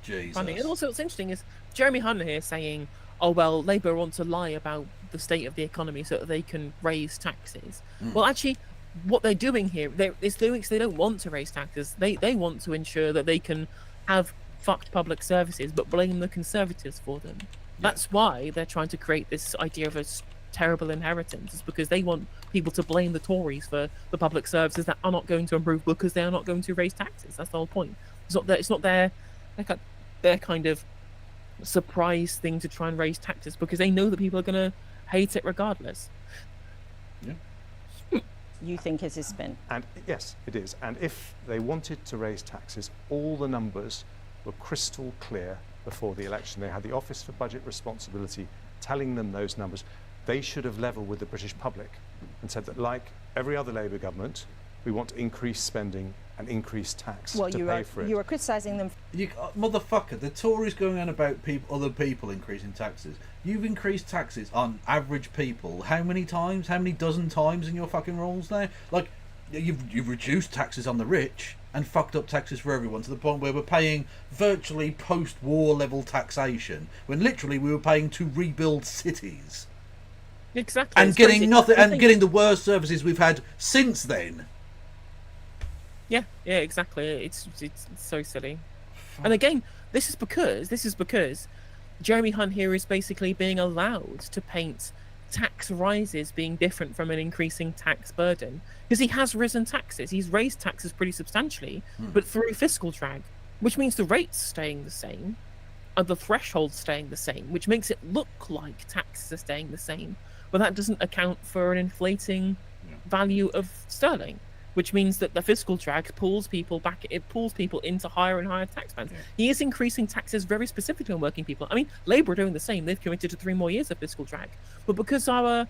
Jesus. Funny. And also what's interesting is Jeremy Hunt here saying, oh, well, Labour want to lie about the state of the economy so that they can raise taxes. Well, actually, what they're doing here is doing so they don't want to raise taxes. They want to ensure that they can have fucked public services but blame the Conservatives for them. That's why they're trying to create this idea of a terrible inheritance, is because they want people to blame the Tories for the public services that are not going to improve because they are not going to raise taxes. That's the whole point. It's not their kind of surprise thing to try and raise taxes, because they know that people are going to hate it regardless. Yeah. You think it's a spin? And yes, it is. And if they wanted to raise taxes, all the numbers were crystal clear before the election. They had the Office for Budget Responsibility telling them those numbers. They should have levelled with the British public and said that, like every other Labour government, we want to increase spending and increase tax to pay for it. You are criticising them. Motherfucker, the Tories going on about other people increasing taxes. You've increased taxes on average people how many times? How many dozen times in your fucking rules now? Like, you've reduced taxes on the rich and fucked up taxes for everyone to the point where we're paying virtually post-war level taxation when literally we were paying to rebuild cities. Exactly. And getting nothing, and getting the worst services we've had since then. Yeah, exactly. It's so silly. And again, this is because Jeremy Hunt here is basically being allowed to paint tax rises being different from an increasing tax burden, because he has risen taxes. He's raised taxes pretty substantially, but through fiscal drag, which means the rates staying the same and the threshold staying the same, which makes it look like taxes are staying the same, but that doesn't account for an inflating value of sterling, which means that the fiscal drag pulls people back. It pulls people into higher and higher tax bands. He is increasing taxes very specifically on working people. I mean, Labour are doing the same. They've committed to 3 more years of fiscal drag, but because our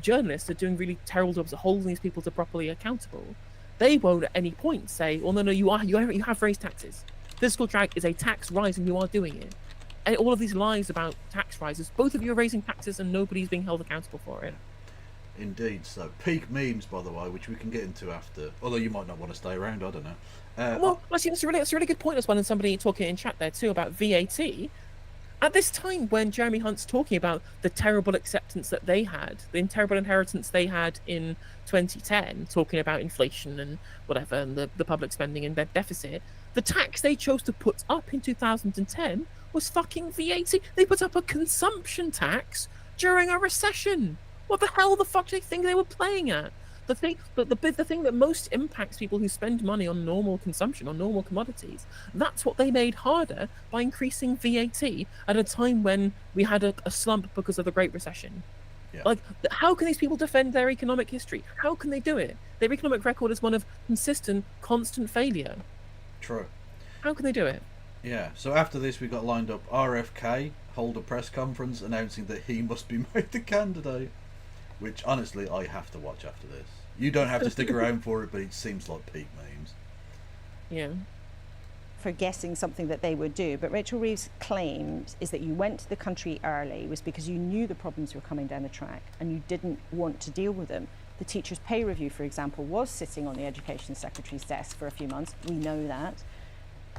journalists are doing really terrible jobs at holding these people to properly accountable, they won't at any point say, "Oh no, you have raised taxes. Fiscal drag is a tax rise, and you are doing it." And all of these lies about tax rises, both of you are raising taxes, and nobody's being held accountable for it. Indeed. So peak memes, by the way, which we can get into after. Although you might not want to stay around. I don't know. Well, actually, that's a really good point as well. And somebody talking in chat there too about VAT. At this time, when Jeremy Hunt's talking about the terrible acceptance that they had, the terrible inheritance they had in 2010, talking about inflation and whatever, and the public spending and their deficit, the tax they chose to put up in 2010 was fucking VAT. They put up a consumption tax during a recession. What the hell the fuck do they think they were playing at? The thing that most impacts people who spend money on normal consumption, on normal commodities, that's what they made harder by increasing VAT at a time when we had a slump because of the Great Recession. Yeah. Like, how can these people defend their economic history? How can they do it? Their economic record is one of consistent, constant failure. True. How can they do it? Yeah, so after this we got lined up RFK hold a press conference announcing that he must be made the candidate, which honestly I have to watch after this. You don't have to stick around for it, but it seems like peak memes. Yeah. For guessing something that they would do, but Rachel Reeves' claim is that you went to the country early was because you knew the problems were coming down the track and you didn't want to deal with them. The teachers' pay review, for example, was sitting on the Education Secretary's desk for a few months. We know that.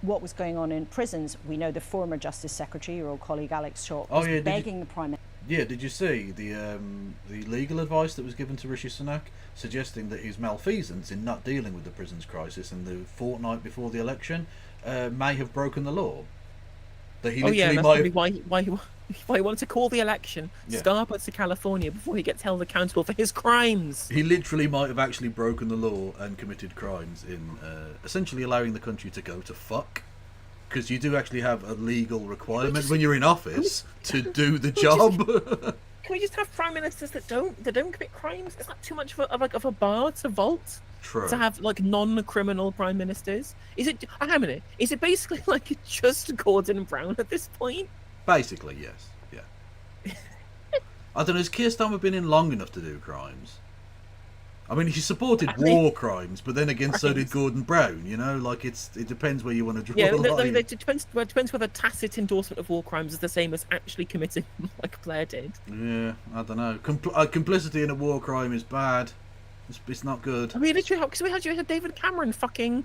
What was going on in prisons, we know the former Justice Secretary, your old colleague Alex Shaw, was begging the Prime Minister. Yeah, did you see the legal advice that was given to Rishi Sunak, suggesting that his malfeasance in not dealing with the prisons crisis in the fortnight before the election may have broken the law? That he that's probably why he wanted to call the election Starbucks to California before he gets held accountable for his crimes. He literally might have actually broken the law and committed crimes in essentially allowing the country to go to fuck. Because you do actually have a legal requirement when you're in office to do the job. Can we just have prime ministers that don't commit crimes? Is that too much of a bar to vault? True. To have like non-criminal prime ministers? Is it? Hang on a minute. Is it basically like just Gordon Brown at this point? Basically, yes. Yeah. I don't know. Has Keir Starmer been in long enough to do crimes? I mean, he supported war crimes, but then again, so did Gordon Brown. You know, like it depends where you want to draw the line. It depends whether tacit endorsement of war crimes is the same as actually committing, like Blair did. Yeah, I don't know. Complicity in a war crime is bad. It's not good. I mean, literally, because we had David Cameron fucking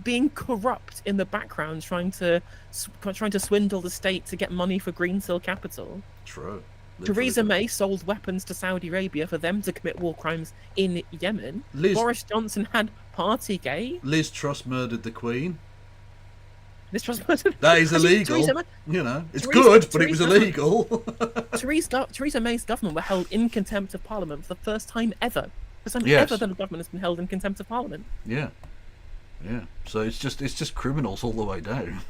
being corrupt in the background, trying to swindle the state to get money for Greensill Capital. True. Theresa May sold weapons to Saudi Arabia for them to commit war crimes in Yemen. Boris Johnson had Partygate. Liz Truss murdered the Queen. Liz Truss murdered. That is illegal. You know, it's good, but it was illegal. Theresa May's government were held in contempt of Parliament for the first time ever. First time ever that a government has been held in contempt of Parliament. Yeah, yeah. So it's just criminals all the way down.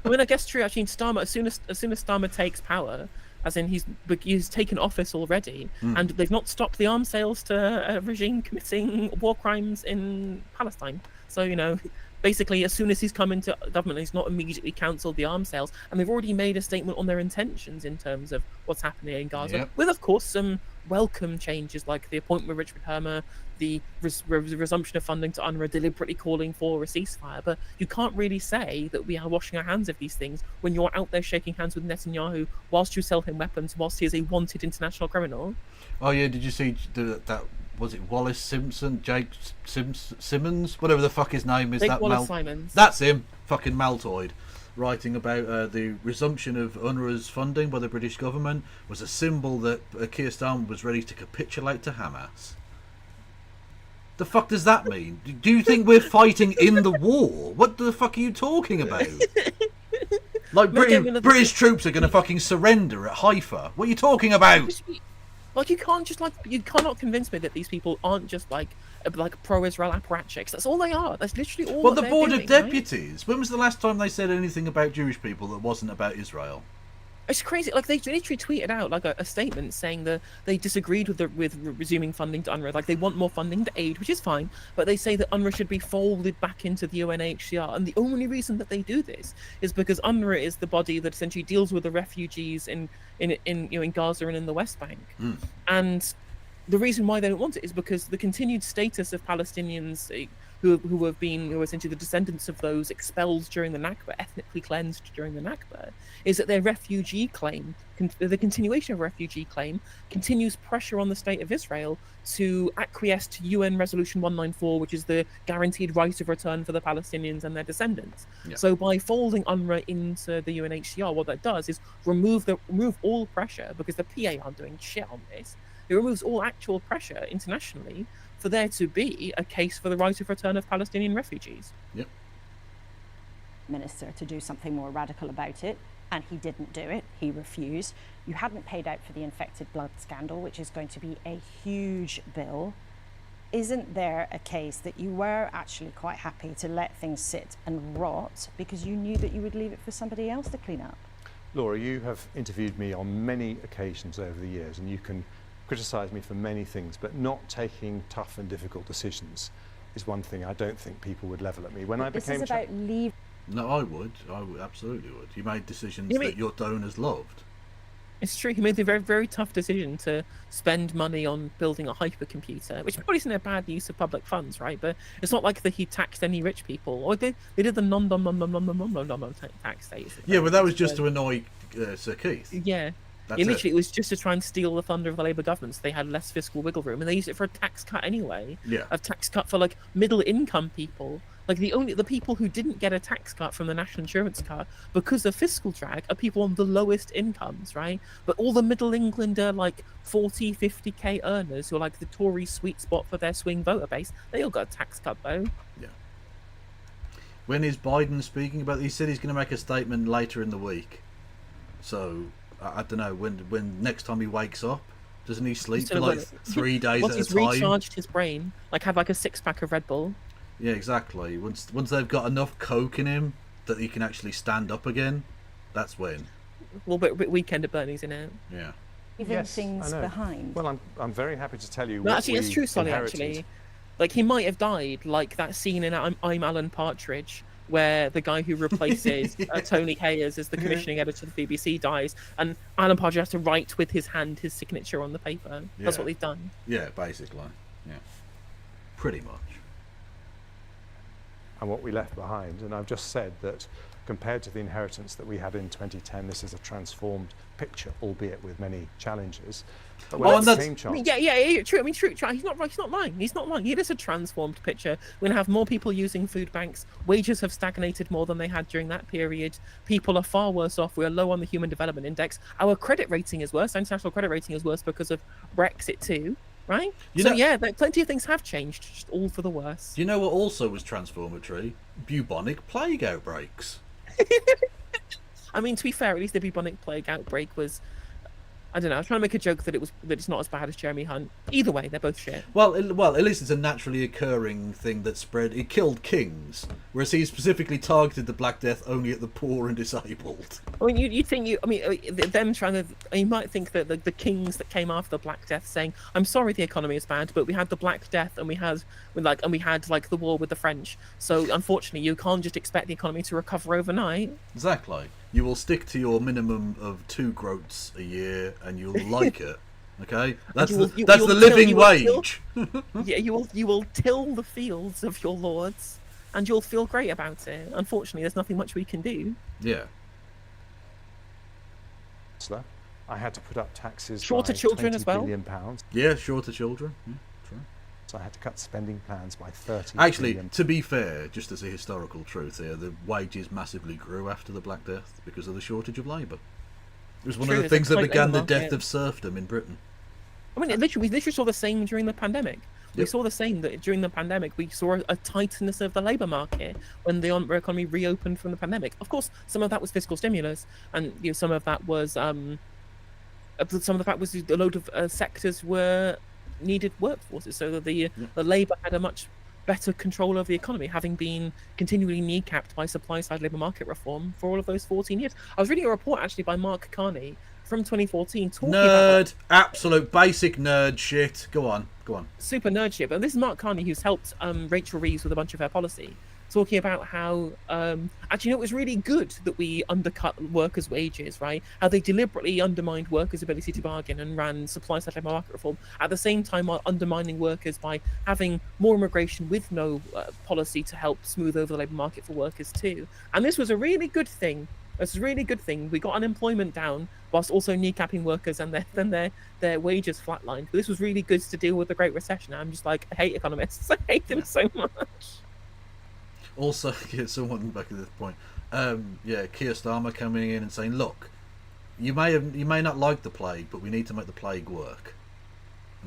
I mean, I guess true. Actually, Starmer, as soon as Starmer takes power, as in he's taken office already, and they've not stopped the arms sales to a regime committing war crimes in Palestine. So, you know, basically, as soon as he's come into government, he's not immediately cancelled the arms sales, and they've already made a statement on their intentions in terms of what's happening in Gaza, with, of course, some welcome changes like the appointment of Richard Hermer, the resumption of funding to UNRWA, deliberately calling for a ceasefire. But you can't really say that we are washing our hands of these things when you're out there shaking hands with Netanyahu whilst you sell him weapons, whilst he is a wanted international criminal. Oh yeah, did you see that? Was it Wallace Simpson, Jake Simmons, whatever the fuck his name is? Simons. That's him, fucking Maltoid, writing about the resumption of UNRWA's funding by the British government was a symbol that Keir Starmer was ready to capitulate to Hamas. The fuck does that mean? Do you think we're fighting in the war? What the fuck are you talking about? Like British troops are going to fucking surrender at Haifa. What are you talking about? Like you cannot convince me that these people aren't just like pro-Israel apparatchiks. That's all they are. That's literally all. Well, the Board of Deputies. Right? When was the last time they said anything about Jewish people that wasn't about Israel? It's crazy. Like they literally tweeted out like a statement saying that they disagreed with resuming funding to UNRWA. Like they want more funding to aid, which is fine, but they say that UNRWA should be folded back into the UNHCR. And the only reason that they do this is because UNRWA is the body that essentially deals with the refugees in Gaza and in the West Bank. And the reason why they don't want it is because the continued status of Palestinians who are essentially the descendants of those expelled during the Nakba, ethnically cleansed during the Nakba, is that their refugee claim, the continuation of a refugee claim, continues pressure on the state of Israel to acquiesce to UN Resolution 194, which is the guaranteed right of return for the Palestinians and their descendants. Yeah. So by folding UNRWA into the UNHCR, what that does is remove all pressure, because the PA aren't doing shit on this. It removes all actual pressure internationally for there to be a case for the right of return of Palestinian refugees. Yep. Minister to do something more radical about it, and he didn't do it. He refused. You hadn't paid out for the infected blood scandal, which is going to be a huge bill. Isn't there a case that you were actually quite happy to let things sit and rot because you knew that you would leave it for somebody else to clean up? Laura, you have interviewed me on many occasions over the years, and you can criticise me for many things, but not taking tough and difficult decisions is one thing I don't think people would level at me. When I became... This is about leave. No, I would absolutely would. You made decisions that your donors loved. It's true. He made the very, very tough decision to spend money on building a hypercomputer, which probably isn't a bad use of public funds, right? But it's not like that he taxed any rich people, or they did the non tax states. Yeah, but that was just to annoy Sir Keith. Yeah. It was just to try and steal the thunder of the Labour government, so they had less fiscal wiggle room, and they used it for a tax cut anyway. Yeah. A tax cut for like middle income people. Like the people who didn't get a tax cut from the national insurance cut because of fiscal drag are people on the lowest incomes, right? But all the middle Englander, like 40, 50k earners who are like the Tory sweet spot for their swing voter base, they all got a tax cut though. Yeah. When is Biden speaking about it? He said he's going to make a statement later in the week. So I don't know, when next time he wakes up, doesn't he sleep for like 3 days at a time? Once he's recharged his brain, like have like a 6-pack of Red Bull. Yeah, exactly. Once they've got enough coke in him that he can actually stand up again, that's when. Well, but Weekend at Bernie's in it. Yeah. Leaving things behind. Well, I'm very happy to tell you. No, actually, it's true, Solly. Actually, like he might have died, like that scene in I'm Alan Partridge, where the guy who replaces Tony Hayers as the commissioning editor of the BBC dies, and Alan Partridge has to write with his hand his signature on the paper. That's what they've done. Yeah, basically. Yeah. Pretty much. And what we left behind, and I've just said that compared to the inheritance that we had in 2010, this is a transformed picture, albeit with many challenges. But true. I mean, true. He's not lying. He's not lying. It is a transformed picture. We're going to have more people using food banks. Wages have stagnated more than they had during that period. People are far worse off. We are low on the Human Development Index. Our credit rating is worse. International credit rating is worse because of Brexit too. Right? Plenty of things have changed, just all for the worse. You know what also was transformatory? Bubonic plague outbreaks. I mean, to be fair, at least the bubonic plague outbreak was... I don't know, I was trying to make a joke that it's not as bad as Jeremy Hunt. Either way, they're both shit. Well, at least it's a naturally occurring thing that spread. It killed kings, whereas he specifically targeted the Black Death only at the poor and disabled. I mean, you might think that the kings that came after the Black Death saying, "I'm sorry, the economy is bad, but we had the Black Death and we had the war with the French. So unfortunately, you can't just expect the economy to recover overnight." Exactly. You will stick to your minimum of 2 groats a year, and you'll like it. Okay, that's the living wage. Yeah, you will till the fields of your lords, and you'll feel great about it. Unfortunately, there's nothing much we can do. Yeah. I had to put up taxes. Shorter children as well. £20 billion. Yeah, shorter children. Yeah, true. So I had to cut spending plans by 30 Actually, billion. to be fair, just as a historical truth here, the wages massively grew after the Black Death because of the shortage of labour. It was one of the things that began the death of serfdom in Britain. I mean, we literally saw the same during the pandemic. We saw the same that during the pandemic. We saw a tightness of the labour market when the economy reopened from the pandemic. Of course, some of that was fiscal stimulus, and some of that was a load of sectors were needed workforces, so that the labour had a much better control over the economy, having been continually kneecapped by supply-side labour market reform for all of those 14 years. I was reading a report actually by Mark Carney from 2014 talking about absolute basic nerd shit. Go on. Super nerd shit. But this is Mark Carney, who's helped Rachel Reeves with a bunch of her policy, talking about how actually it was really good that we undercut workers' wages, right? How they deliberately undermined workers' ability to bargain and ran supply-side labour market reform at the same time while undermining workers by having more immigration with no policy to help smooth over the labour market for workers too. And this was a really good thing. It's a really good thing. We got unemployment down whilst also kneecapping workers and their wages flatlined. This was really good to deal with the Great Recession. I'm just like, I hate economists. I hate them so much. Also, someone back at this point, Keir Starmer coming in and saying, "Look, you may not like the plague, but we need to make the plague work."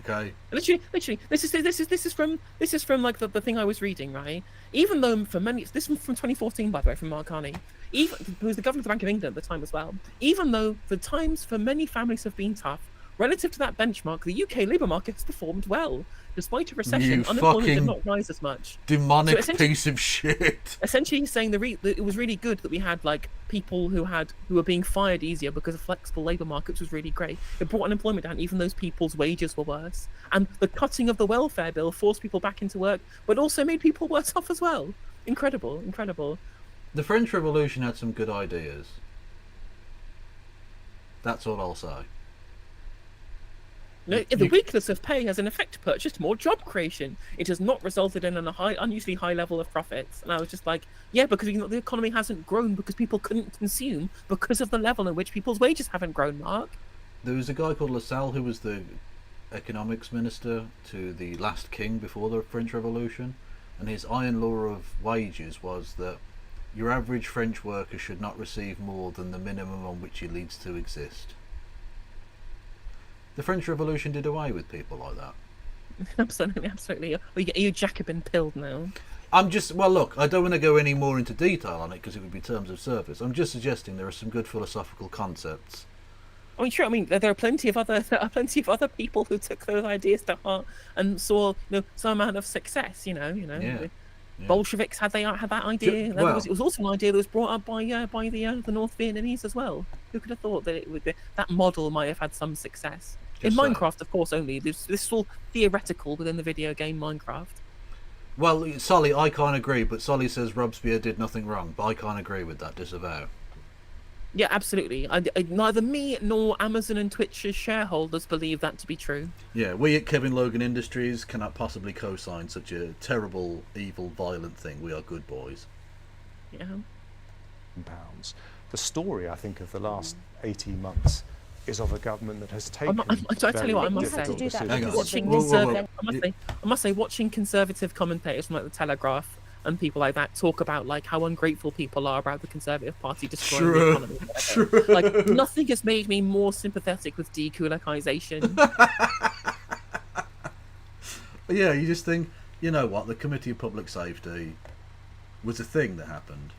Okay. Literally, this is from like the thing I was reading, right? Even though for many, this is from 2014, by the way, from Mark Carney, who was the governor of the Bank of England at the time as well. Even though the times for many families have been tough, relative to that benchmark, the UK labour market has performed well. Despite a recession, unemployment did not rise as much. Demonic piece of shit. Essentially, he's saying that it was really good that we had like people who were being fired easier because of flexible labour markets was really great. It brought unemployment down, even those people's wages were worse. And the cutting of the welfare bill forced people back into work, but also made people worse off as well. Incredible. The French Revolution had some good ideas. That's all I'll say. The weakness of pay has in effect purchased more job creation. It has not resulted in an unusually high level of profits. And I was just like, yeah, because the economy hasn't grown because people couldn't consume because of the level at which people's wages haven't grown, Mark. There was a guy called Lassalle who was the economics minister to the last king before the French Revolution, and his iron law of wages was that your average French worker should not receive more than the minimum on which he needs to exist. The French Revolution did away with people like that. Absolutely. Are you Jacobin pilled now? Look, I don't want to go any more into detail on it because it would be terms of service. I'm just suggesting there are some good philosophical concepts. I mean, sure. I mean, there are plenty of other people who took those ideas to heart and saw, some amount of success. Yeah. Bolsheviks had that idea. It was also an idea that was brought up by the North Vietnamese as well. Who could have thought that that model might have had some success? In Minecraft, of course, only. This is all theoretical within the video game Minecraft. Well, Solly, I can't agree, but Solly says Robespierre did nothing wrong, but I can't agree with that, disavow. Yeah, absolutely. Neither me nor Amazon and Twitch's shareholders believe that to be true. Yeah, we at Kevin Logan Industries cannot possibly co-sign such a terrible, evil, violent thing. We are good boys. Yeah. Pounds. The story, I think, of the last 18 months is of a government that has taken. I tell you what, I must say, watching conservative commentators from like the Telegraph and people like that talk about like how ungrateful people are about the Conservative Party destroying the economy. True. Like nothing has made me more sympathetic with dekulakization. Yeah, you just think, you know what, the Committee of Public Safety was a thing that happened.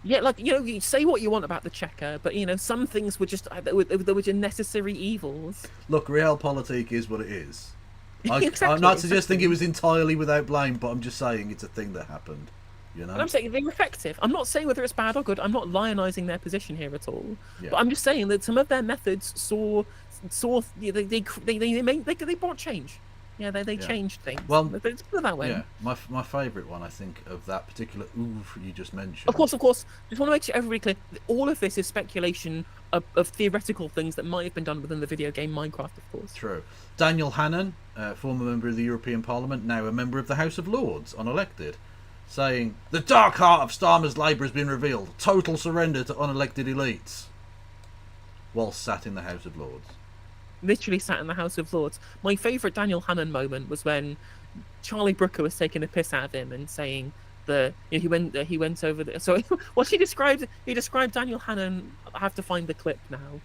Yeah, like, you say what you want about the Chequer, but, some things were just, they were just necessary evils. Look, realpolitik is what it is. Exactly, I'm not suggesting it was entirely without blame, but I'm just saying it's a thing that happened. And I'm saying they were effective. I'm not saying whether it's bad or good. I'm not lionising their position here at all. Yeah. But I'm just saying that some of their methods they brought change. Yeah, they changed things. Well, let's put it that way. Yeah, my favourite one, I think, of that particular oof you just mentioned. Of course. Just want to make sure everybody clear. All of this is speculation of theoretical things that might have been done within the video game Minecraft, of course. True. Daniel Hannan, former member of the European Parliament, now a member of the House of Lords, unelected, saying, "The dark heart of Starmer's Labour has been revealed. Total surrender to unelected elites." Whilst sat in the House of Lords. Literally sat in the House of Lords. My favourite Daniel Hannan moment was when Charlie Brooker was taking a piss out of him and saying he went over the. So what he described Daniel Hannan. I have to find the clip now.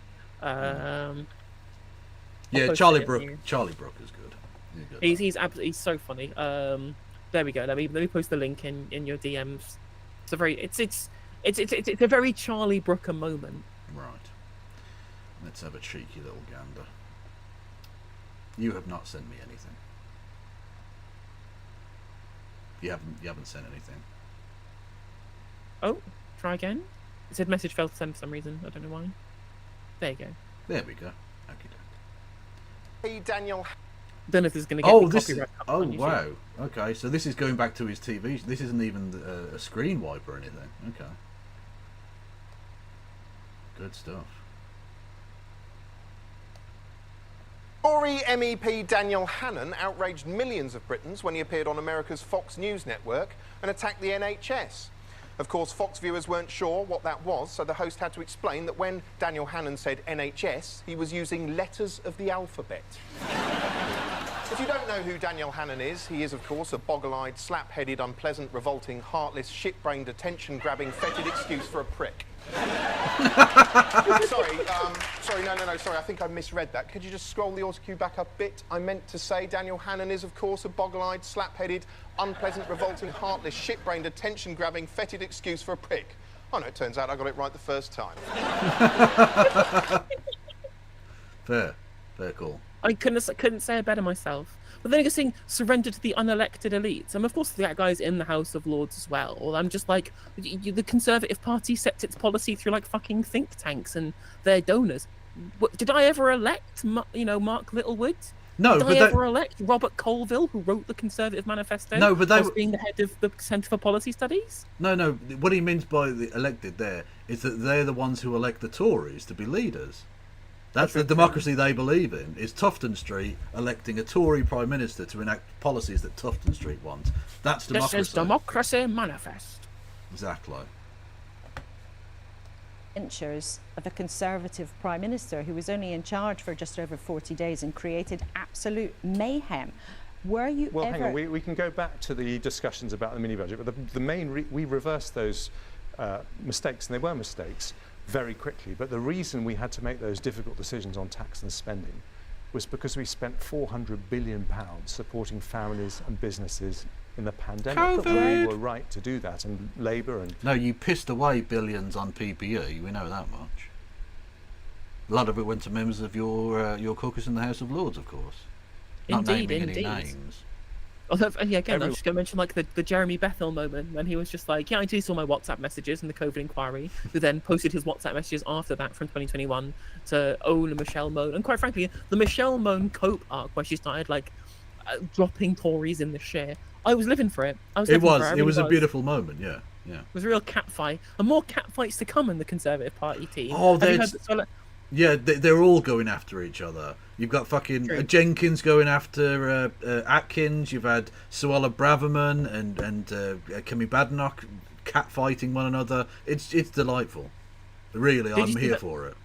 Yeah, Charlie Brooker's good. He's so funny. There we go. Let me post the link in your DMs. It's a very Charlie Brooker moment. Right. Let's have a cheeky little gander. You have not sent me anything. You haven't sent anything. Oh, try again. It said message failed to send for some reason. I don't know why. There you go. There we go. Okay. Hey, Daniel. Don't know if this is going to get me copyright. Oh wow. Okay, so this is going back to his TV. This isn't even a screen wipe or anything. Okay. Good stuff. Tory MEP Daniel Hannan outraged millions of Britons when he appeared on America's Fox News network and attacked the NHS. Of course, Fox viewers weren't sure what that was, so the host had to explain that when Daniel Hannan said NHS, he was using letters of the alphabet. If you don't know who Daniel Hannan is, he is, of course, a boggle-eyed, slap-headed, unpleasant, revolting, heartless, shit-brained, attention-grabbing, fetid excuse for a prick. Sorry, no, sorry, I think I misread that. Could you just scroll the auto cue back up a bit? I meant to say Daniel Hannan is, of course, a boggle-eyed, slap-headed, unpleasant, revolting, heartless, shit-brained, attention-grabbing, fetid excuse for a prick. Oh, no, it turns out I got it right the first time. Fair call. I couldn't say it better myself. But then you're saying surrender to the unelected elites. And of course that guy's in the House of Lords as well. I'm just like, the Conservative Party sets its policy through like fucking think tanks and their donors. Did I ever elect, Mark Littlewood? No, Did I ever elect Robert Colville, who wrote the Conservative Manifesto? No, but as being the head of the Centre for Policy Studies? No. What he means by the elected there is that they're the ones who elect the Tories to be leaders. That's the democracy they believe in, is Tufton Street electing a Tory Prime Minister to enact policies that Tufton Street wants. That's democracy. This is democracy manifest. Exactly. Ventures of a Conservative Prime Minister who was only in charge for just over 40 days and created absolute mayhem. Were you Well, hang on, we can go back to the discussions about the mini-budget, but the main we reversed those mistakes, and they were mistakes, very quickly. But the reason we had to make those difficult decisions on tax and spending was because we spent £400 billion supporting families and businesses in the pandemic. We were right to do that, and Labour and... No, you pissed away billions on PPE, we know that much. A lot of it went to members of your caucus in the House of Lords, of course. Not naming any names. Although, yeah, again, I'm just going to mention like the Jeremy Bethel moment when he was just like, yeah, I do saw my WhatsApp messages in the COVID inquiry, who then posted his WhatsApp messages after that from 2021 to own Michelle Mone. And quite frankly, the Michelle Mone cope arc where she started like dropping Tories in the shit, I was living for it. It was a beautiful moment, yeah. It was a real cat fight. And more cat fights to come in the Conservative Party team. Oh, they're all going after each other. You've got fucking Jenkins going after Atkins. You've had Suella Braverman and Kemi Badenoch catfighting one another. It's delightful. Really, I'm here for it.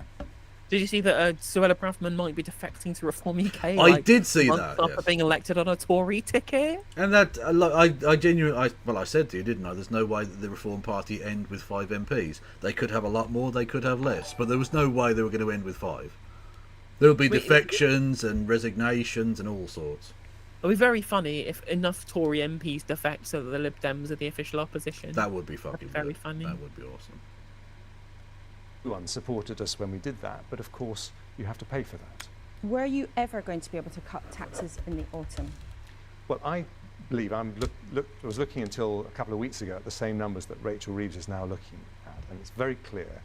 Did you see that Suella Braverman might be defecting to Reform UK? I did see that. After being elected on a Tory ticket. And that I genuinely, I said to you, didn't I? There's no way that the Reform Party end with 5 MPs. They could have a lot more. They could have less. But there was no way they were going to end with 5. There would be defections and resignations and all sorts. It would be very funny if enough Tory MPs defect so that the Lib Dems are the official opposition. That would be fucking very funny. That would be awesome. Everyone supported us when we did that, but of course you have to pay for that. Were you ever going to be able to cut taxes in the autumn? Well, I believe I was looking until a couple of weeks ago at the same numbers that Rachel Reeves is now looking at, and it's very clear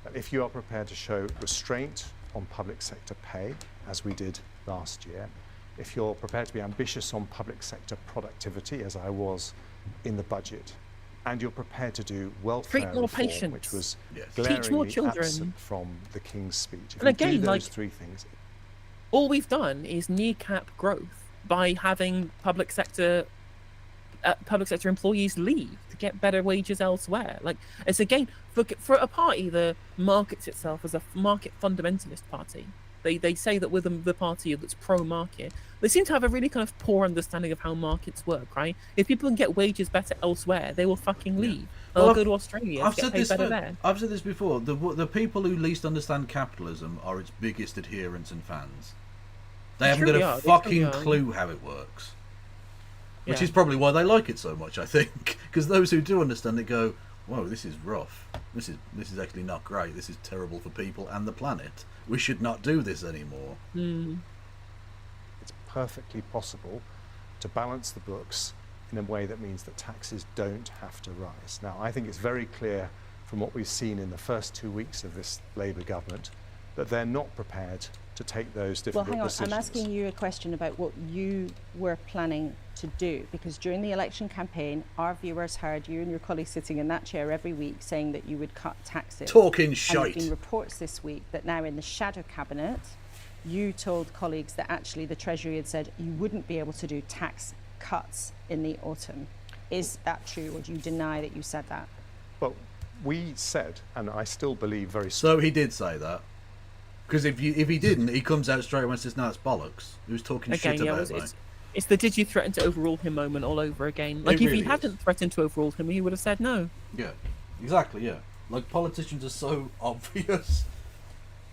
that if you are prepared to show restraint on public sector pay, as we did last year, if you're prepared to be ambitious on public sector productivity, as I was in the budget, and you're prepared to do welfare reform, which was glaringly absent from the King's speech. If you do those 3 things, all we've done is kneecap growth by having public sector employees leave to get better wages elsewhere. Like, it's again for a party that markets itself as a market fundamentalist party. They say that we're the party that's pro-market. They seem to have a really kind of poor understanding of how markets work, right? If people can get wages better elsewhere, they will fucking leave. They'll go to Australia to get paid better there. I've said this before. The people who least understand capitalism are its biggest adherents and fans. They haven't got a fucking clue how it works. Which is probably why they like it so much, I think. Because those who do understand it go, whoa, this is rough. This is actually not great. This is terrible for people and the planet. We should not do this anymore. It's perfectly possible to balance the books in a way that means that taxes don't have to rise. Now, I think it's very clear from what we've seen in the first 2 weeks of this Labour government that they're not prepared to take those difficult decisions. I'm asking you a question about what you were planning to do, because during the election campaign, our viewers heard you and your colleagues sitting in that chair every week saying that you would cut taxes. Talking shite. And there's been reports this week that now in the shadow cabinet, you told colleagues that actually the Treasury had said you wouldn't be able to do tax cuts in the autumn. Is that true, or do you deny that you said that? Well, we said, and I still believe very strongly. So he did say that. Because if he didn't, he comes out straight away and says, no, it's bollocks. He was talking shit about it. It's the did you threaten to overrule him moment all over again. Like, if he hadn't threatened to overrule him, he would have said no. Yeah, exactly, yeah. Like, politicians are so obvious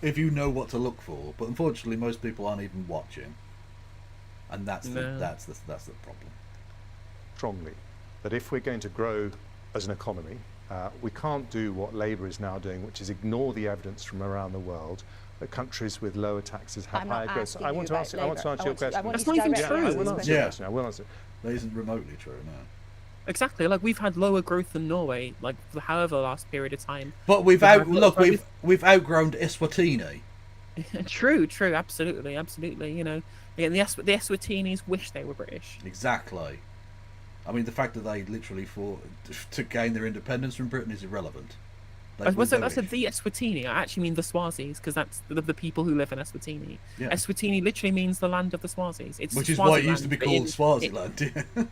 if you know what to look for. But unfortunately, most people aren't even watching. And that's the problem. Strongly, that if we're going to grow as an economy, we can't do what Labour is now doing, which is ignore the evidence from around the world that countries with lower taxes have higher growth. I want to answer your question. That's not even true. I will answer. That isn't remotely true, no. Exactly. Like, we've had lower growth than Norway, like, for however last period of time. But we've outgrown Eswatini. True. Absolutely. You know, again, the Eswatinis wish they were British. Exactly. I mean, the fact that they literally fought to gain their independence from Britain is irrelevant. I said the Eswatini. I actually mean the Swazis, because that's the people who live in Eswatini. Yeah. Eswatini literally means the land of the Swazis. Which is why it used to be called Swaziland.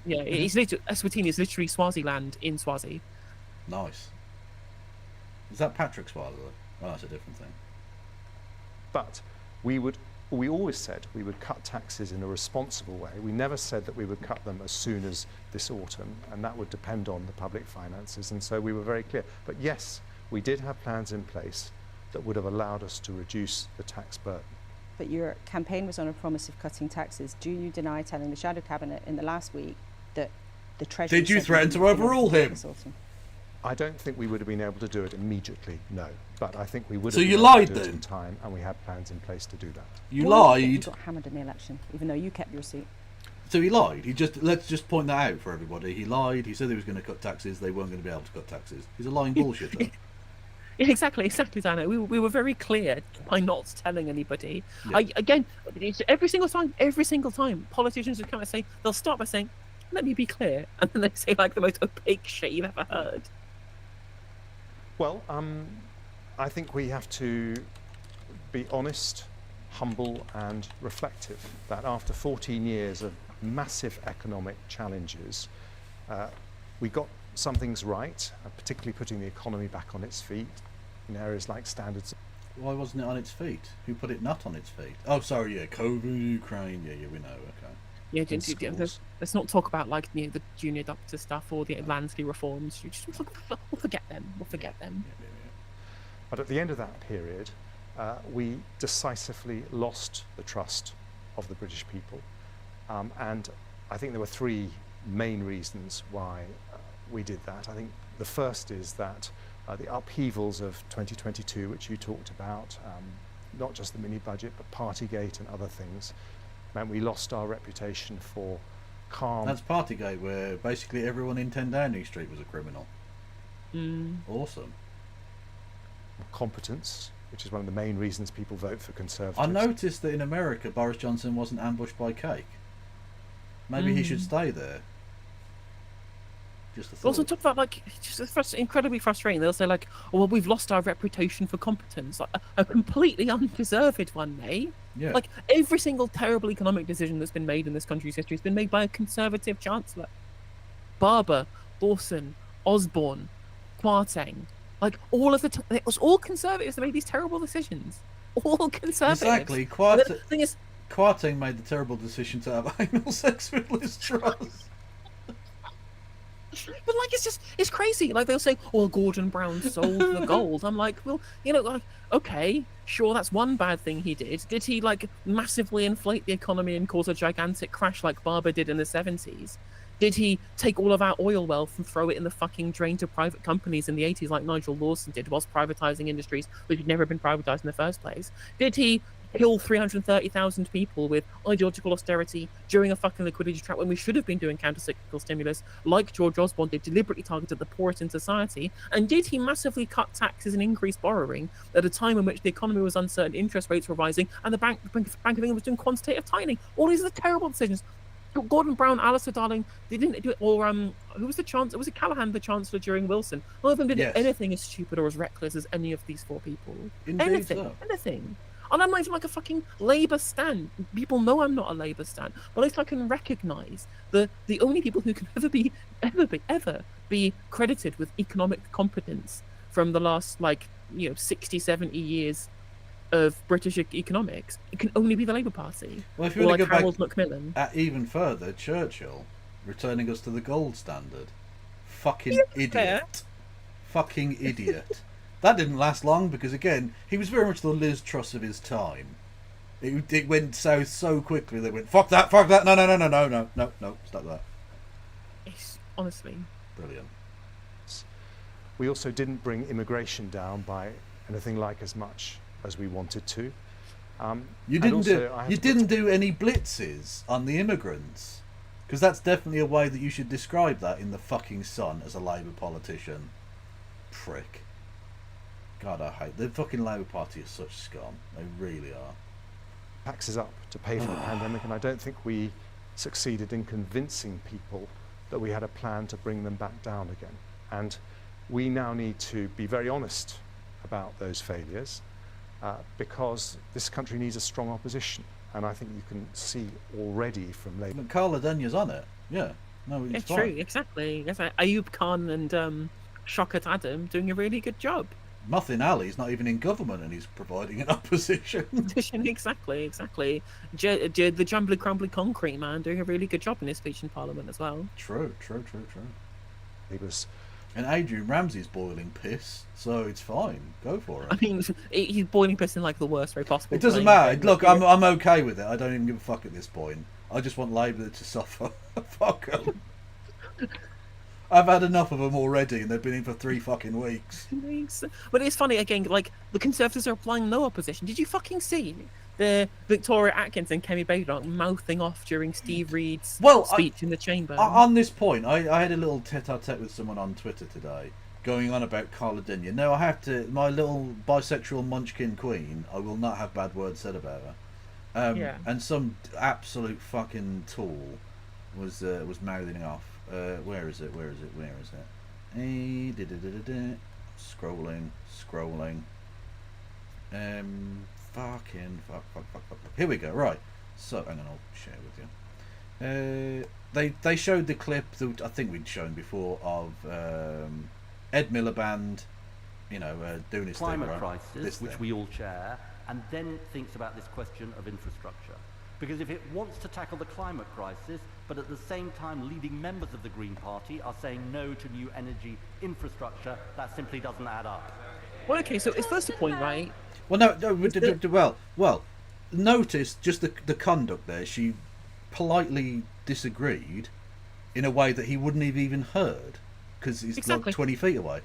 Yeah, Eswatini is literally Swaziland in Swazi. Nice. Is that Patrick's father? Oh, that's a different thing. But we always said we would cut taxes in a responsible way. We never said that we would cut them as soon as this autumn, and that would depend on the public finances, and so we were very clear. But yes, we did have plans in place that would have allowed us to reduce the tax burden. But your campaign was on a promise of cutting taxes. Do you deny telling the shadow cabinet in the last week that the Treasury... Did you threaten to overrule him? I don't think we would have been able to do it immediately, no. But I think we would have been able lied to do then? it in time, and we had plans in place to do that. You lied? You got hammered in the election, even though you kept your seat. So he lied. Let's just point that out for everybody. He lied. He said he was going to cut taxes. They weren't going to be able to cut taxes. He's a lying bullshitter. Yeah, exactly, Dana. We were very clear by not telling anybody. Yeah. Every single time, politicians would come and say, they'll start by saying, let me be clear, and then they say like the most opaque shit you've ever heard. Well, I think we have to be honest, humble, and reflective. That after 14 years of massive economic challenges, we got some things right, particularly putting the economy back on its feet in areas like standards. Why wasn't it on its feet? Who put it not on its feet? Oh, sorry, yeah, COVID, Ukraine, yeah, we know, okay. Yeah, let's not talk about like the junior doctor stuff or the Atlantic reforms. We'll forget them. Yeah. But at the end of that period, we decisively lost the trust of the British people, and I think there were three main reasons why we did that. I think the first is that the upheavals of 2022, which you talked about, not just the mini budget, but Partygate and other things, meant we lost our reputation for calm. That's Partygate, where basically everyone in 10 Downing Street was a criminal. Awesome. Competence, which is one of the main reasons people vote for Conservatives. I noticed that in America, Boris Johnson wasn't ambushed by cake. Maybe he should stay there. Just a thought. Also, on top of that, like, it's incredibly frustrating. They'll say, like, oh, well, we've lost our reputation for competence. Like, a completely undeserved one, mate. Yeah. Like, every single terrible economic decision that's been made in this country's history has been made by a Conservative Chancellor. Barber, Dawson, Osborne, Kwarteng. Like, all of it was all Conservatives that made these terrible decisions. All Conservatives. Exactly. The thing is, Kwarteng made the terrible decision to have anal sex with Liz Truss. But like, it's crazy. Like they'll say, "Oh, Gordon Brown sold the gold." I'm like, well, like, okay, sure, that's one bad thing he did. Did he like massively inflate the economy and cause a gigantic crash like Barber did in the 70s? Did he take all of our oil wealth and throw it in the fucking drain to private companies in the 80s like Nigel Lawson did, whilst privatizing industries which had never been privatized in the first place? Did he kill 330,000 people with ideological austerity during a fucking liquidity trap when we should have been doing counter-cyclical stimulus like George Osborne did, deliberately targeted the poorest in society? And did he massively cut taxes and increase borrowing at a time in which the economy was uncertain, interest rates were rising, and the Bank of England was doing quantitative tightening? All these are terrible decisions. Gordon Brown, Alistair Darling, they didn't do it. Or who was the chancellor? Was it Callaghan, the chancellor during Wilson? None of them did anything as stupid or as reckless as any of these four people. Indeed, Anything. And I'm not even like a fucking Labour stan. People know I'm not a Labour stan, but at least I can recognise the only people who can ever be credited with economic competence from the last 60, 70 years of British economics. It can only be the Labour Party. Well, if you want to go Harold back Macmillan. Even further, Churchill returning us to the gold standard. Fucking idiot. Fucking idiot. That didn't last long because, again, he was very much the Liz Truss of his time. It went south so quickly they went, fuck that, no, stop that. It's honestly brilliant. We also didn't bring immigration down by anything like as much as we wanted to. You didn't do any blitzes on the immigrants, because that's definitely a way that you should describe that in the fucking Sun as a Labour politician. Prick. God, I hate the fucking Labour Party is such scum. They really are. Taxes up to pay for the pandemic, and I don't think we succeeded in convincing people that we had a plan to bring them back down again. And we now need to be very honest about those failures, because this country needs a strong opposition. And I think you can see already from Labour. But Carla Denya's on it. Yeah. No, it's true, exactly. Ayub Khan and Shaukat Adam doing a really good job. Muffin Ali's not even in government and he's providing an opposition. Exactly. The Jumbly Crumbly Concrete Man doing a really good job in his speech in Parliament as well. True. He was... And Adrian Ramsey's boiling piss, so it's fine. Go for it. I mean, he's boiling piss in like the worst way possible. It doesn't matter. Look, I'm okay with it. I don't even give a fuck at this point. I just want Labour to suffer. Fuck them. I've had enough of them already, and they've been in for 3 fucking weeks. But it's funny, again, like, the Conservatives are applying no opposition. Did you fucking see the Victoria Atkins and Kemi Badenoch mouthing off during Steve Reed's speech in the chamber? On this point, I had a little tete-a-tete with someone on Twitter today, going on about Carla Dinya. No, I have to, my little bisexual munchkin queen, I will not have bad words said about her. And some absolute fucking tool was mouthing off. Where is it? Scrolling. Fuck. Here we go. Right. So, hang on, I'll share with you. They showed the clip that I think we'd shown before of Ed Miliband, doing his climate thing, right? crisis, which we all share, and then thinks about this question of infrastructure. Because if it wants to tackle the climate crisis, but at the same time leading members of the Green Party are saying no to new energy infrastructure, that simply doesn't add up. Well, okay, so it's first a point, right? Well, no. Notice just the conduct there. She politely disagreed in a way that he wouldn't have even heard because he's like 20 feet away.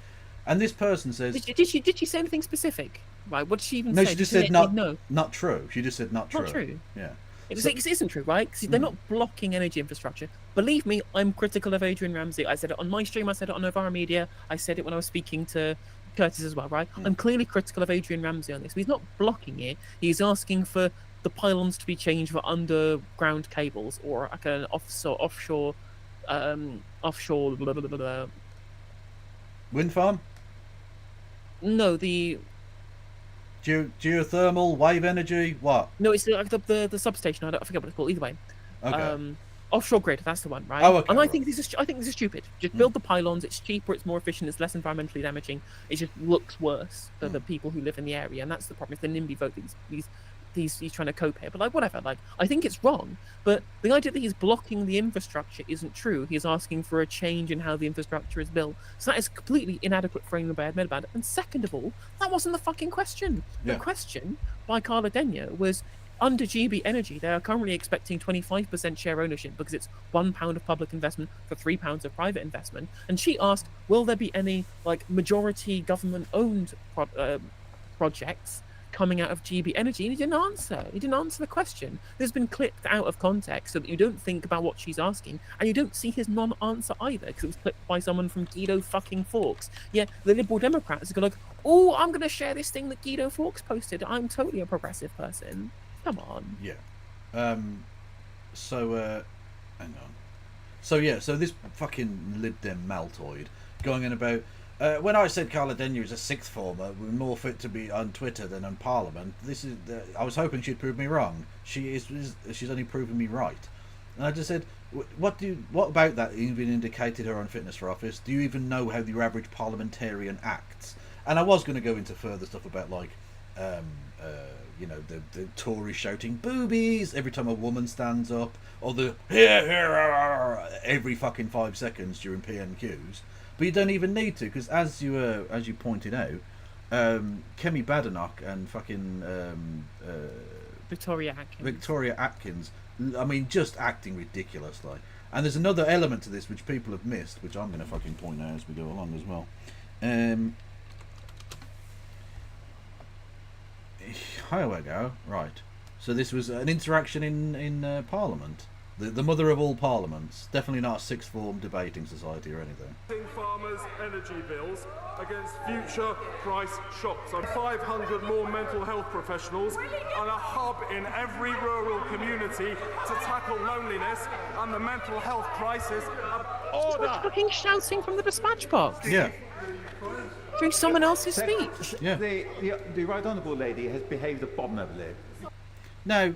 And this person says, "Did she say anything specific? Right? What did she even say?" No, she just said not true. She just said not true. Not true. Yeah. It isn't true, right? Because they're not blocking energy infrastructure. Believe me, I'm critical of Adrian Ramsey. I said it on my stream. I said it on Novara Media. I said it when I was speaking to Curtis as well, right? I'm clearly critical of Adrian Ramsey on this. But he's not blocking it. He's asking for the pylons to be changed for underground cables or like an offshore blah, blah, blah, blah. Wind farm? No, the geothermal, wave energy, what? No, it's the substation. I forget what it's called. Either way, okay. Offshore grid. That's the one, right? Oh, okay. And I think this is stupid. Just build the pylons. It's cheaper. It's more efficient. It's less environmentally damaging. It just looks worse for the people who live in the area, and that's the problem. It's the NIMBY vote. These he's trying to cope here, but like whatever. Like I think it's wrong, but the idea that he's blocking the infrastructure isn't true. He's asking for a change in how the infrastructure is built, so that is completely inadequate framing by Ed Miliband. And second of all, that wasn't the fucking question. The question by Carla Denyer was, under GB Energy, they are currently expecting 25% share ownership because it's £1 of public investment for £3 of private investment. And she asked, will there be any like majority government-owned projects coming out of GB Energy? And he didn't answer. He didn't answer the question. This has been clipped out of context so that you don't think about what she's asking, and you don't see his non-answer either because it was clipped by someone from Guido fucking Fawkes. Yeah, the Liberal Democrats go like, oh, I'm going to share this thing that Guido Fawkes posted. I'm totally a progressive person. Come on. Yeah. Hang on. So this fucking Lib Dem Maltoid going in about when I said Carla Denyer is a sixth former, we're more fit to be on Twitter than on Parliament. This is I was hoping she'd prove me wrong. She's only proven me right. And I just said, what about that even indicated her unfitness for office? Do you even know how the average parliamentarian acts? And I was going to go into further stuff about like the Tory shouting boobies every time a woman stands up, or the here every fucking 5 seconds during PNQs. But you don't even need to, because as you pointed out, Kemi Badenoch and fucking Victoria Atkins, I mean, just acting ridiculously. And there's another element to this which people have missed, which I'm going to fucking point out as we go along as well. Here we go. Right. So this was an interaction in Parliament. The mother of all parliaments. Definitely not a sixth form debating society or anything. Farmers' energy bills against future price shocks. And 500 more mental health professionals and a hub in every rural community to tackle loneliness and the mental health crisis. Order! Fucking shouting from the dispatch box. Yeah. During someone else's speech. Yeah. The right honourable lady has behaved abominably. Now,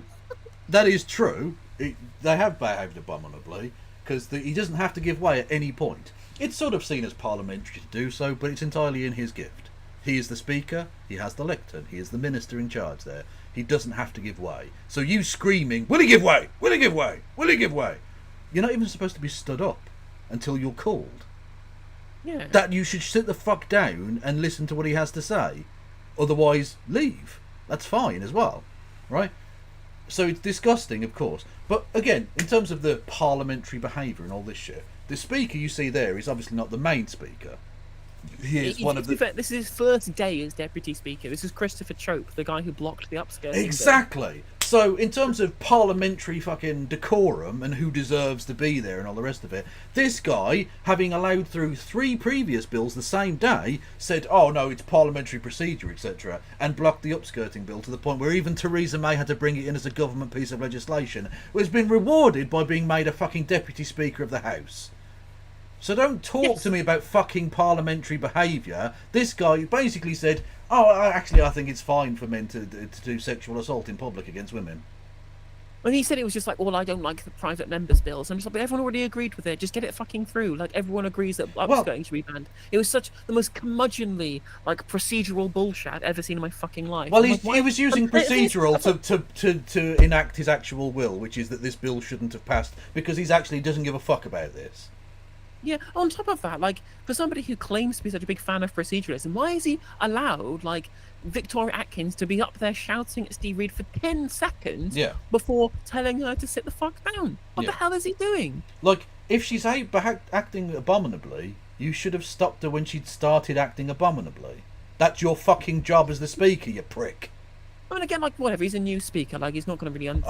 that is true. They have behaved abominably, because he doesn't have to give way at any point. It's sort of seen as parliamentary to do so, but it's entirely in his gift. He is the speaker, he has the lectern, he is the minister in charge there. He doesn't have to give way. So you screaming, will he give way? Will he give way? Will he give way? You're not even supposed to be stood up until you're called. Yeah. That you should sit the fuck down and listen to what he has to say. Otherwise, leave. That's fine as well, right? So it's disgusting, of course. But again, in terms of the parliamentary behaviour and all this shit, the speaker you see there is obviously not the main speaker. He is one of the... This is his first day as deputy speaker. This is Christopher Chope, the guy who blocked the upskirting. Exactly. So in terms of parliamentary fucking decorum and who deserves to be there and all the rest of it, this guy, having allowed through 3 previous bills the same day, said, oh no, it's parliamentary procedure, etc., and blocked the upskirting bill to the point where even Theresa May had to bring it in as a government piece of legislation, was been rewarded by being made a fucking deputy speaker of the House. So don't talk to me about fucking parliamentary behaviour. This guy basically said, oh, I think it's fine for men to do sexual assault in public against women. When he said it was just like, well, I don't like the private members' bills. I'm just like, but everyone already agreed with it. Just get it fucking through. Like, everyone agrees that upskirting should be banned. It was such the most curmudgeonly, like, procedural bullshit I've ever seen in my fucking life. Well, he was using procedural to enact his actual will, which is that this bill shouldn't have passed, because he actually doesn't give a fuck about this. Yeah, on top of that, like, for somebody who claims to be such a big fan of proceduralism, why is he allowed, like, Victoria Atkins to be up there shouting at Steve Reed for 10 seconds before telling her to sit the fuck down? What the hell is he doing? Like, if she's acting abominably, you should have stopped her when she'd started acting abominably. That's your fucking job as the speaker, you prick. I mean, again, like, whatever, he's a new speaker, like, he's not going to really...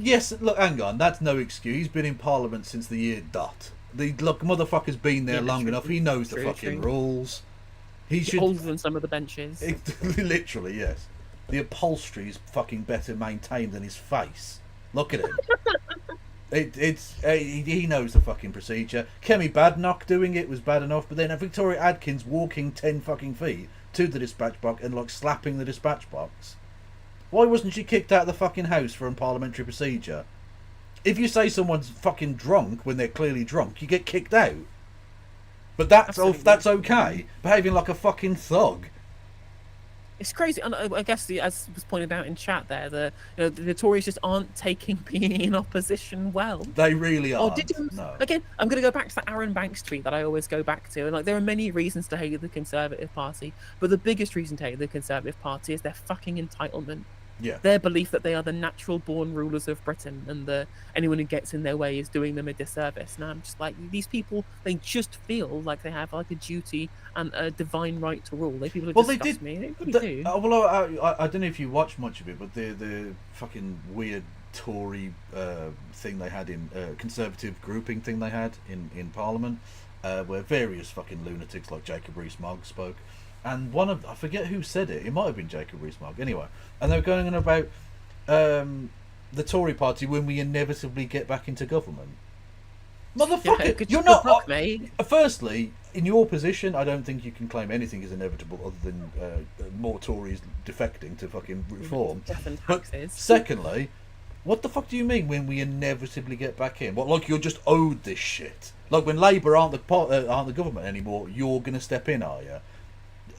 Yes, look, hang on, that's no excuse. He's been in Parliament since the year dot. The motherfucker's been there long enough. He knows the fucking rules. He should older than some of the benches. Literally, yes. The upholstery is fucking better maintained than his face. Look at him. He knows the fucking procedure. Kemi Badenoch doing it was bad enough, but then Victoria Atkins walking 10 fucking feet to the dispatch box and like slapping the dispatch box. Why wasn't she kicked out of the fucking house for unparliamentary procedure? If you say someone's fucking drunk when they're clearly drunk, you get kicked out. But that's okay. Behaving like a fucking thug. It's crazy, and I guess as was pointed out in chat there, the Tories just aren't taking being in opposition well. They really are. No. Again, I'm going to go back to the Aaron Banks tweet that I always go back to, and like there are many reasons to hate the Conservative Party, but the biggest reason to hate the Conservative Party is their fucking entitlement. Yeah. Their belief that they are the natural-born rulers of Britain, and anyone who gets in their way is doing them a disservice. And I'm just like, these people, they just feel like they have like a duty and a divine right to rule. They people who disgust me. They really do. I don't know if you watch much of it, but the fucking weird Tory thing they had in Conservative grouping thing they had in Parliament, where various fucking lunatics like Jacob Rees-Mogg spoke. And I forget who said it. It might have been Jacob Rees-Mogg. Anyway, and they were going on about the Tory party when we inevitably get back into government. Motherfucker, Yeah, you're not. luck, mate. Firstly, in your position, I don't think you can claim anything is inevitable other than more Tories defecting to fucking reform. But secondly, what the fuck do you mean when we inevitably get back in? What, like you're just owed this shit? Like when Labour aren't the government anymore, you're gonna step in, are you?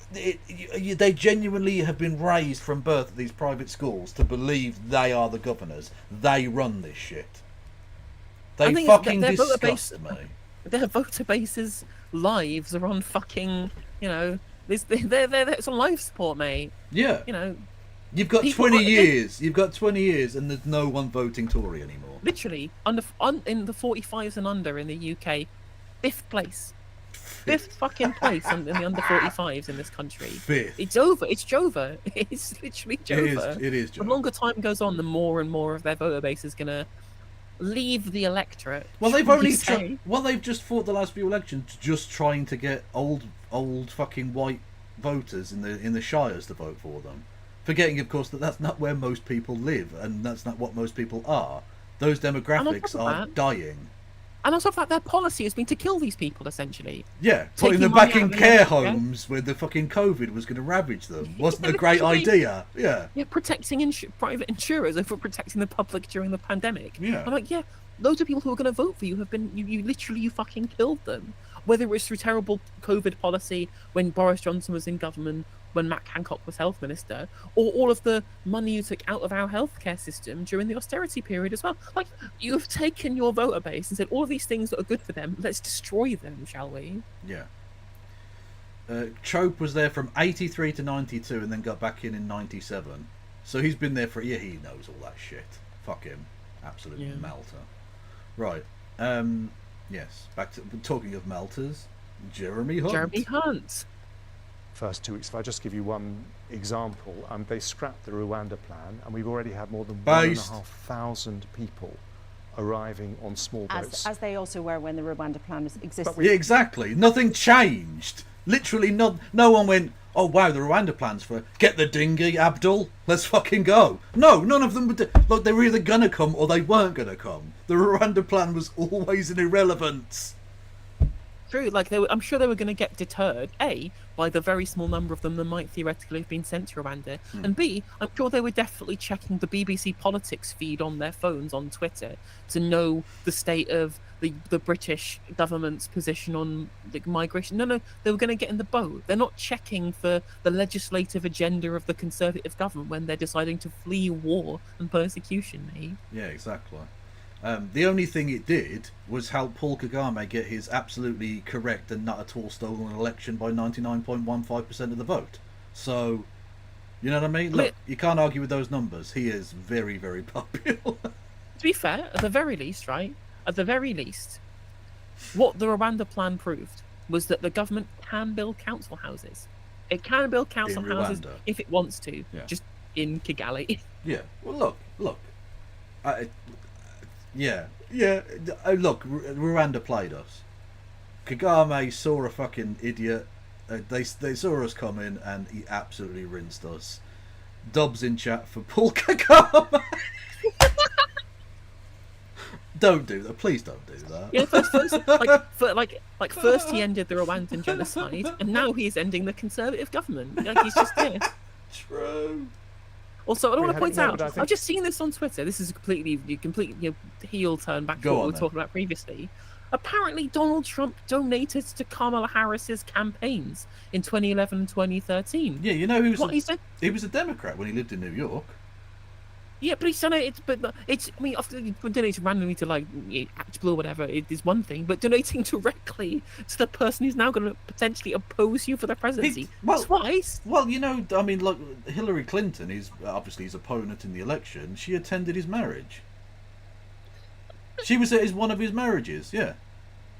They genuinely have been raised from birth at these private schools to believe they are the governors. They run this shit. They fucking disgust me. Their voter base's lives are on fucking, it's on life support, mate. Yeah. You've got 20 years. You've got 20 years, and there's no one voting Tory anymore. Literally, in the 45s and under in the UK, 5th place. 5th fucking place in the under 45s in this country. 5th. It's over. It's JOEVER. It's literally JOEVER. It is The longer time goes on, the more and more of their voter base is gonna leave the electorate. Well, they've just fought the last few elections just trying to get old fucking white voters in the shires to vote for them, forgetting, of course, that that's not where most people live, and that's not what most people are. Those demographics are dying. And on top of that, their policy has been to kill these people, essentially. Yeah, putting them back in care homes where the fucking COVID was going to ravage them wasn't a great idea. Yeah. Yeah, protecting private insurers over protecting the public during the pandemic. Yeah. I'm like, yeah, loads of people who are going to vote for you have been, you fucking killed them. Whether it was through terrible COVID policy when Boris Johnson was in government, when Matt Hancock was health minister, or all of the money you took out of our healthcare system during the austerity period as well. Like, you have taken your voter base and said all of these things that are good for them, let's destroy them, shall we? Yeah. Trope was there from 83 to 92 and then got back in 97. So he's been there for a year. He knows all that shit. Fuck him. Absolute melter. Right. Yes. Back to talking of melters. Jeremy Hunt. First 2 weeks. If I just give you one example, they scrapped the Rwanda plan, and we've already had more than 1,500 people arriving on small boats. As they also were when the Rwanda plan was existing. Yeah, exactly. Nothing changed. Literally, no one went, oh wow, the Rwanda plan's for get the dinghy, Abdul. Let's fucking go. No, none of them would. Look, they were either gonna come or they weren't gonna come. The Rwanda plan was always an irrelevance. True, like I'm sure they were going to get deterred, A, by the very small number of them that might theoretically have been sent to Rwanda, and B, I'm sure they were definitely checking the BBC Politics feed on their phones on Twitter to know the state of the British government's position on migration. No, they were going to get in the boat. They're not checking for the legislative agenda of the Conservative government when they're deciding to flee war and persecution, mate. Yeah, exactly. The only thing it did was help Paul Kagame get his absolutely correct and not at all stolen election by 99.15% of the vote. So, you know what I mean? Look, you can't argue with those numbers. He is very, very popular. To be fair, at the very least, right? At the very least, what the Rwanda plan proved was that the government can build council houses. It can build council houses if it wants to, just in Kigali. Yeah. Well, look. Look, Rwanda played us. Kagame saw a fucking idiot. They saw us coming, and he absolutely rinsed us. Dubs in chat for Paul Kagame. Don't do that. Please don't do that. Yeah, first he ended the Rwandan genocide, and now he's ending the Conservative government. Like he's just True. Also, I want to point out, I've just seen this on Twitter. This is a completely heel turn back to what we were talking about previously. Apparently, Donald Trump donated to Kamala Harris's campaigns in 2011 and 2013. Yeah, you know he was a Democrat when he lived in New York. Yeah, but he's done it. I mean, after donating randomly to like Actable or whatever, it is one thing. But donating directly to the person who's now going to potentially oppose you for the presidency twice. Well, you know, I mean, like Hillary Clinton is obviously his opponent in the election. She attended his marriage. She was at one of his marriages. Yeah.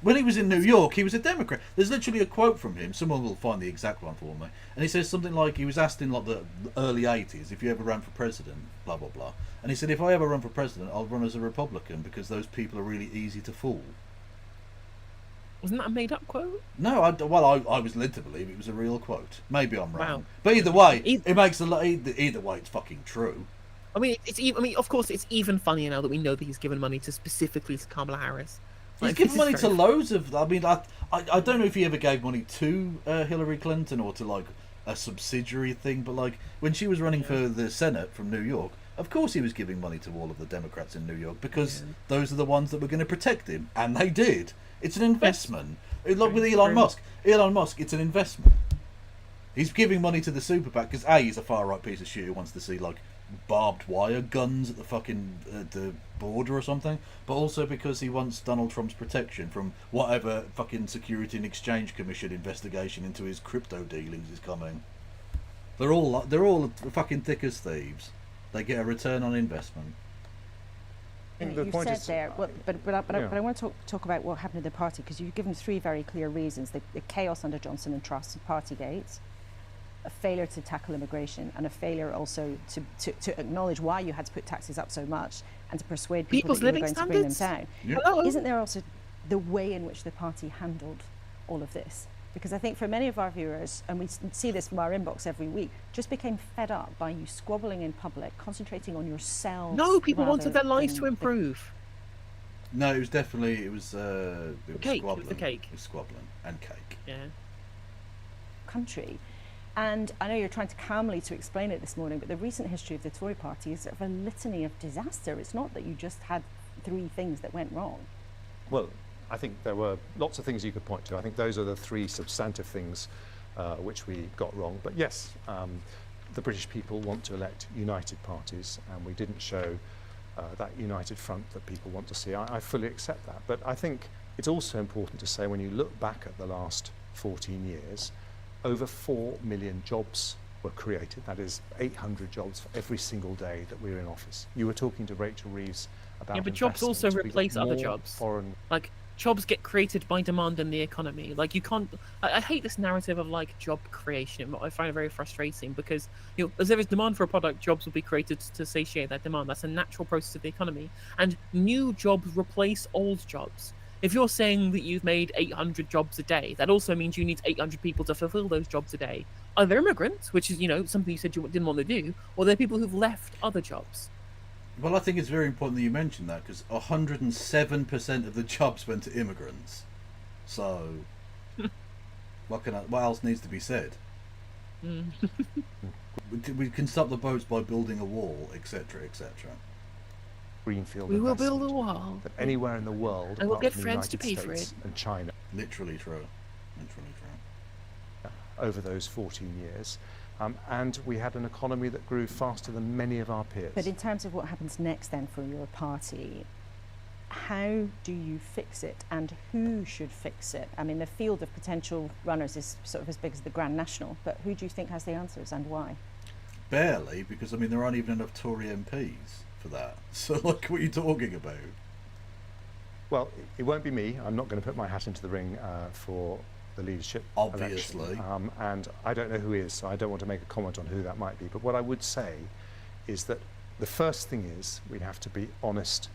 When he was in New York, he was a Democrat. There's literally a quote from him. Someone will find the exact one for me. And he says something like, he was asked in like the early 80s if you ever ran for president, blah, blah, blah. And he said, if I ever run for president, I'll run as a Republican because those people are really easy to fool. Wasn't that a made-up quote? No, I was led to believe it was a real quote. Maybe I'm wrong. Wow. But either way, it makes either way, it's fucking true. I mean, of course, it's even funnier now that we know that he's given money to specifically to Kamala Harris. He's given money to loads of. I mean, I don't know if he ever gave money to Hillary Clinton or to like a subsidiary thing, but like when she was running for the Senate from New York, of course he was giving money to all of the Democrats in New York because those are the ones that were going to protect him, and they did. It's an investment. Like with Elon Musk. Elon Musk, it's an investment. He's giving money to the super PAC because A, he's a far right piece of shit who wants to see like barbed wire guns at the fucking the border or something, but also because he wants Donald Trump's protection from whatever fucking Security and Exchange Commission investigation into his crypto dealings is coming. They're all fucking thick as thieves. They get a return on investment. You've said there, but I want to talk about what happened in the party, because you've given three very clear reasons: the chaos under Johnson and Truss and Partygate, a failure to tackle immigration, and a failure also to acknowledge why you had to put taxes up so much and to persuade people that you were going to bring them down. Yeah. Isn't there also the way in which the party handled all of this? Because I think for many of our viewers, and we see this from our inbox every week, just became fed up by you squabbling in public, concentrating on yourselves. No, people wanted their lives to improve. No, it was definitely it was squabbling. It was the cake. It was squabbling and cake. Yeah. Country. And I know you're trying to calmly to explain it this morning, but the recent history of the Tory party is sort of a litany of disaster. It's not that you just had three things that went wrong. Well, I think there were lots of things you could point to. I think those are the three substantive things which we got wrong. But yes, the British people want to elect united parties, and we didn't show that united front that people want to see. I fully accept that. But I think it's also important to say, when you look back at the last 14 years, over 4 million jobs were created. That is 800 jobs for every single day that we were in office. You were talking to Rachel Reeves about but jobs also replace other jobs. Like, jobs get created by demand in the economy. Like, you can't. I hate this narrative of like job creation. I find it very frustrating because, you know, as there is demand for a product, jobs will be created to satiate that demand. That's a natural process of the economy, and new jobs replace old jobs. If you're saying that you've made 800 jobs a day, that also means you need 800 people to fulfill those jobs a day. Are there immigrants, which is, you know, something you said you didn't want to do, or they're people who've left other jobs? Well, I think it's very important that you mention that, because 107% of the jobs went to immigrants. So, what else needs to be said? We can stop the boats by building a wall, etc., etc. Greenfield we will build a wall. That anywhere in the world, and we'll get the friends to United pay for States it. and China. Literally true. Literally true. Over those 14 years. And we had an economy that grew faster than many of our peers. But in terms of what happens next then for your party, how do you fix it, and who should fix it? I mean, the field of potential runners is sort of as big as the Grand National, but who do you think has the answers and why? Barely, because I mean there aren't even enough Tory MPs for that. So like, what are you talking about? Well, it won't be me. I'm not going to put my hat into the ring for the leadership obviously election. And I don't know who is, so I don't want to make a comment on who that might be. But what I would say is that the first thing is we have to be honest.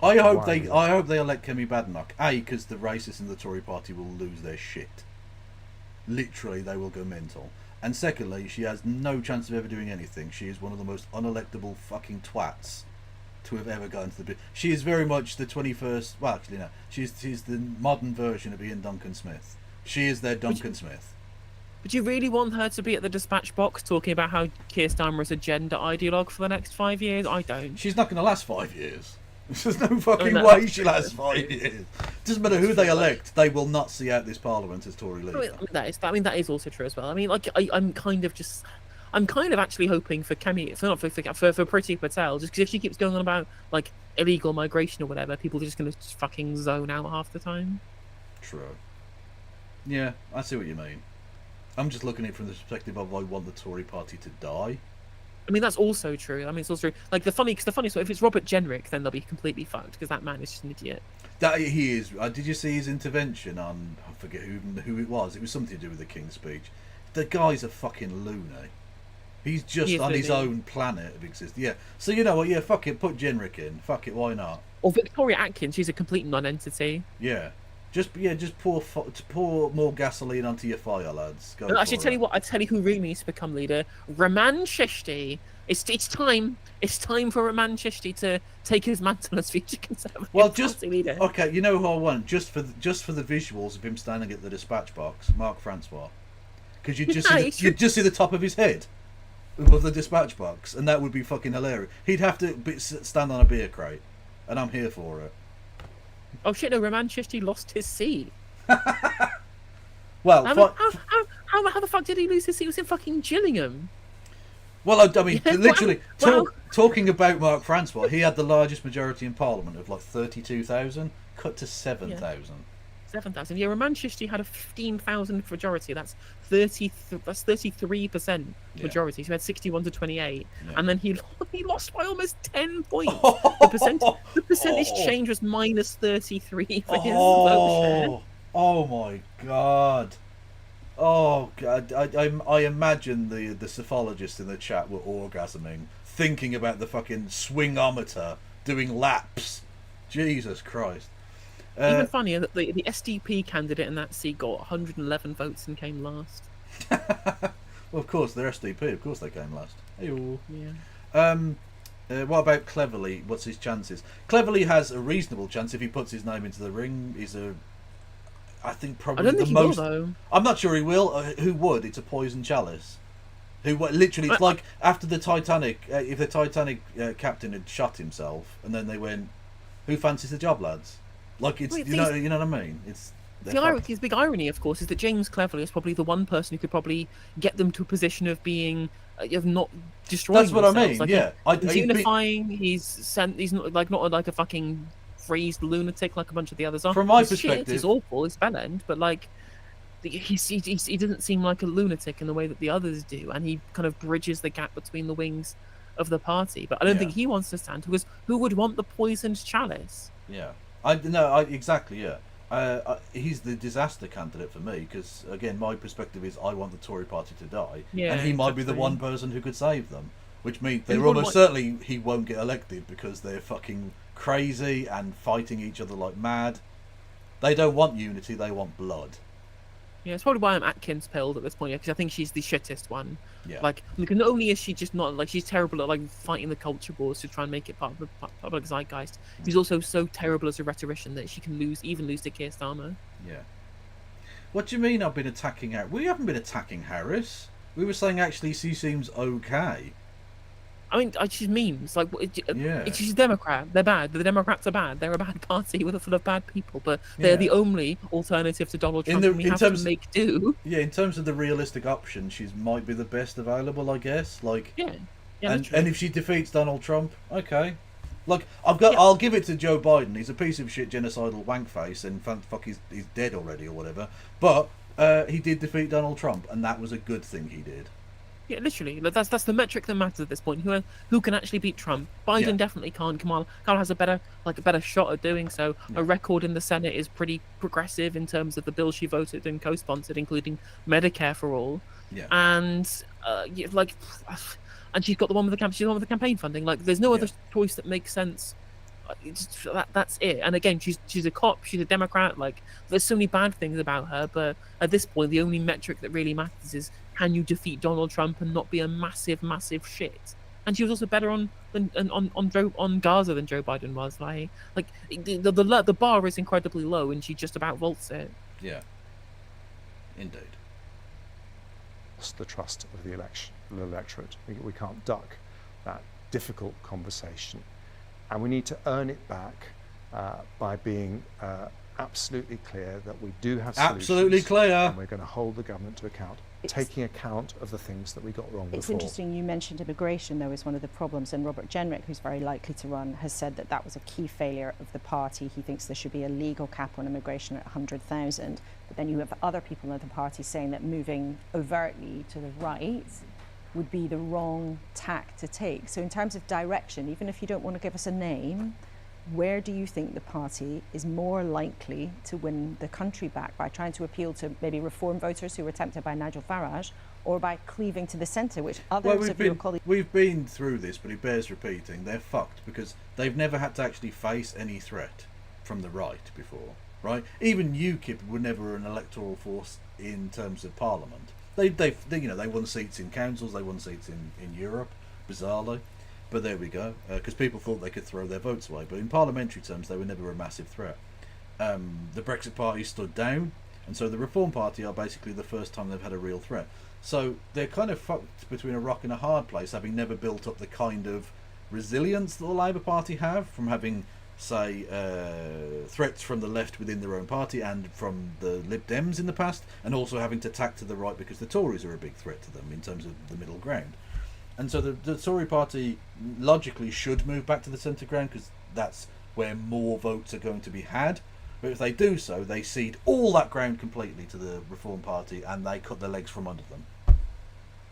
I hope they elect Kemi Badenoch. A, because the racists in the Tory party will lose their shit. Literally, they will go mental. And secondly, she has no chance of ever doing anything. She is one of the most unelectable fucking twats to have ever gone to the... She is very much the 21st... Well, actually, no. She's the modern version of Ian Duncan Smith. She is their Duncan Smith. But you really want her to be at the dispatch box talking about how Keir Starmer is a gender ideologue for the next 5 years? I don't. She's not going to last 5 years. There's no fucking way she lasts 5 years. Doesn't matter who they elect, they will not see out this Parliament as Tory leader. That is also true as well. I mean, like, I'm kind of actually hoping for Priti Patel, just because if she keeps going on about like illegal migration or whatever, people are just going to fucking zone out half the time. True. Yeah, I see what you mean. I'm just looking at it from the perspective of I want the Tory party to die. I mean, that's also true. I mean, it's also true. Like the funny sort, if it's Robert Jenrick, then they'll be completely fucked because that man is just an idiot. That he is. Did you see his intervention on? I forget who it was. It was something to do with the King's Speech. The guy's a fucking loony. He's just on his own planet of existence. Yeah. So you know what? Yeah, fuck it. Put Jenrick in. Fuck it. Why not? Or Victoria Atkins. She's a complete non-entity. Yeah. Just pour more gasoline onto your fire, lads. Go I should tell you what. I tell you who really needs to become leader. Raman Chishti. It's time. It's time for Raman Chishti to take his mantle as future Conservative Party leader. Okay. You know who I want just for the visuals of him standing at the dispatch box, Mark Francois, because you just see the top of his head above the dispatch box, and that would be fucking hilarious. He'd have to stand on a beer crate, and I'm here for it. Oh shit! No, Raman Chishti lost his seat. Well, how the fuck did he lose his seat? It was in fucking Gillingham. Well, I mean, literally talking about Mark Francois, he had the largest majority in Parliament of like 32,000, cut to 7,000. 7,000. Yeah, Raman Chishti had a 15,000 majority. That's 33% majority. So he had 61 to 28, and then he lost by almost 10 points. The percentage change was minus 33 for his vote share. Oh my god. Oh god. I imagine the psephologists in the chat were orgasming, thinking about the fucking swingometer doing laps. Jesus Christ. Even funnier that the SDP candidate in that seat got 111 votes and came last. Well, of course, they're SDP. Of course they came last. Hey-o. Yeah. What about Cleverly? What's his chances? Cleverly has a reasonable chance if he puts his name into the ring. I think probably I don't think the most. He will, though. I'm not sure he will. Who would? It's a poison chalice. Literally, it's like after the Titanic. If the Titanic captain had shot himself, and then they went, "Who fancies the job, lads?" Like it's you know what I mean. It's the big irony, of course, is that James Cleverly is probably the one person who could probably get them to a position of being of not destroying. That's what I mean. Like, yeah, he's unifying. He's not like a fucking crazed lunatic like a bunch of the others are. From my perspective, he's awful. He's bellend, but like he doesn't seem like a lunatic in the way that the others do, and he kind of bridges the gap between the wings of the party. But I don't think he wants to stand because who would want the poisoned chalice? Yeah. Exactly, yeah. He's the disaster candidate for me because, again, my perspective is I want the Tory party to die, and he might be the one person who could save them, which means they're almost certainly he won't get elected because they're fucking crazy and fighting each other like mad. They don't want unity; they want blood. Yeah, it's probably why I'm Atkins pilled at this point, because I think she's the shittest one. Yeah. Like, because not only is she just not, like, she's terrible at, like, fighting the culture wars to try and make it part of the public zeitgeist, she's also so terrible as a rhetorician that she can even lose to Keir Starmer. Yeah. What do you mean I've been attacking Harris? We haven't been attacking Harris. We were saying, actually, she seems okay. I mean, she's memes. Like, she's a Democrat. They're bad. The Democrats are bad. They're a bad party full of bad people, but they're the only alternative to Donald Trump. We have to make do. Yeah, in terms of the realistic option, she might be the best available, I guess. Like, and if she defeats Donald Trump, okay. Like, I'll give it to Joe Biden. He's a piece of shit, genocidal wankface, and fuck, he's dead already or whatever. But he did defeat Donald Trump, and that was a good thing he did. Yeah, literally. That's the metric that matters at this point. Who can actually beat Trump? Biden definitely can't. Kamala has a better shot at doing so. Her record in the Senate is pretty progressive in terms of the bills she voted and co-sponsored, including Medicare for all. Yeah. And and she's got the one with the campaign funding. Like, there's no other choice that makes sense. That's it. And again, she's a cop. She's a Democrat. Like, there's so many bad things about her. But at this point, the only metric that really matters is, can you defeat Donald Trump and not be a massive, massive shit? And she was also better on Gaza than Joe Biden was. Like the bar is incredibly low, and she just about vaults it. Yeah. Indeed. Lost the trust of the electorate. We can't duck that difficult conversation, and we need to earn it back by being absolutely clear that we do have solutions. Absolutely clear. And we're going to hold the government to account, taking account of the things that we got wrong before. It's interesting you mentioned immigration, though, as one of the problems, and Robert Jenrick, who's very likely to run, has said that that was a key failure of the party. He thinks there should be a legal cap on immigration at 100,000. But then you have other people in the party saying that moving overtly to the right would be the wrong tack to take. So in terms of direction, even if you don't want to give us a name, where do you think the party is more likely to win the country back, by trying to appeal to maybe reform voters who were tempted by Nigel Farage, or by cleaving to the centre, which others of your colleagues... We've been through this, but it bears repeating. They're fucked because they've never had to actually face any threat from the right before, right? Even UKIP were never an electoral force in terms of Parliament. They won seats in councils, they won seats in Europe, bizarrely. But there we go, because people thought they could throw their votes away. But in parliamentary terms, they were never a massive threat. The Brexit Party stood down, and so the Reform Party are basically the first time they've had a real threat. So they're kind of fucked between a rock and a hard place, having never built up the kind of resilience that the Labour Party have, from having, say, threats from the left within their own party and from the Lib Dems in the past, and also having to tack to the right because the Tories are a big threat to them in terms of the middle ground. And so the Tory party logically should move back to the centre ground, because that's where more votes are going to be had. But if they do so, they cede all that ground completely to the Reform Party, and they cut their legs from under them.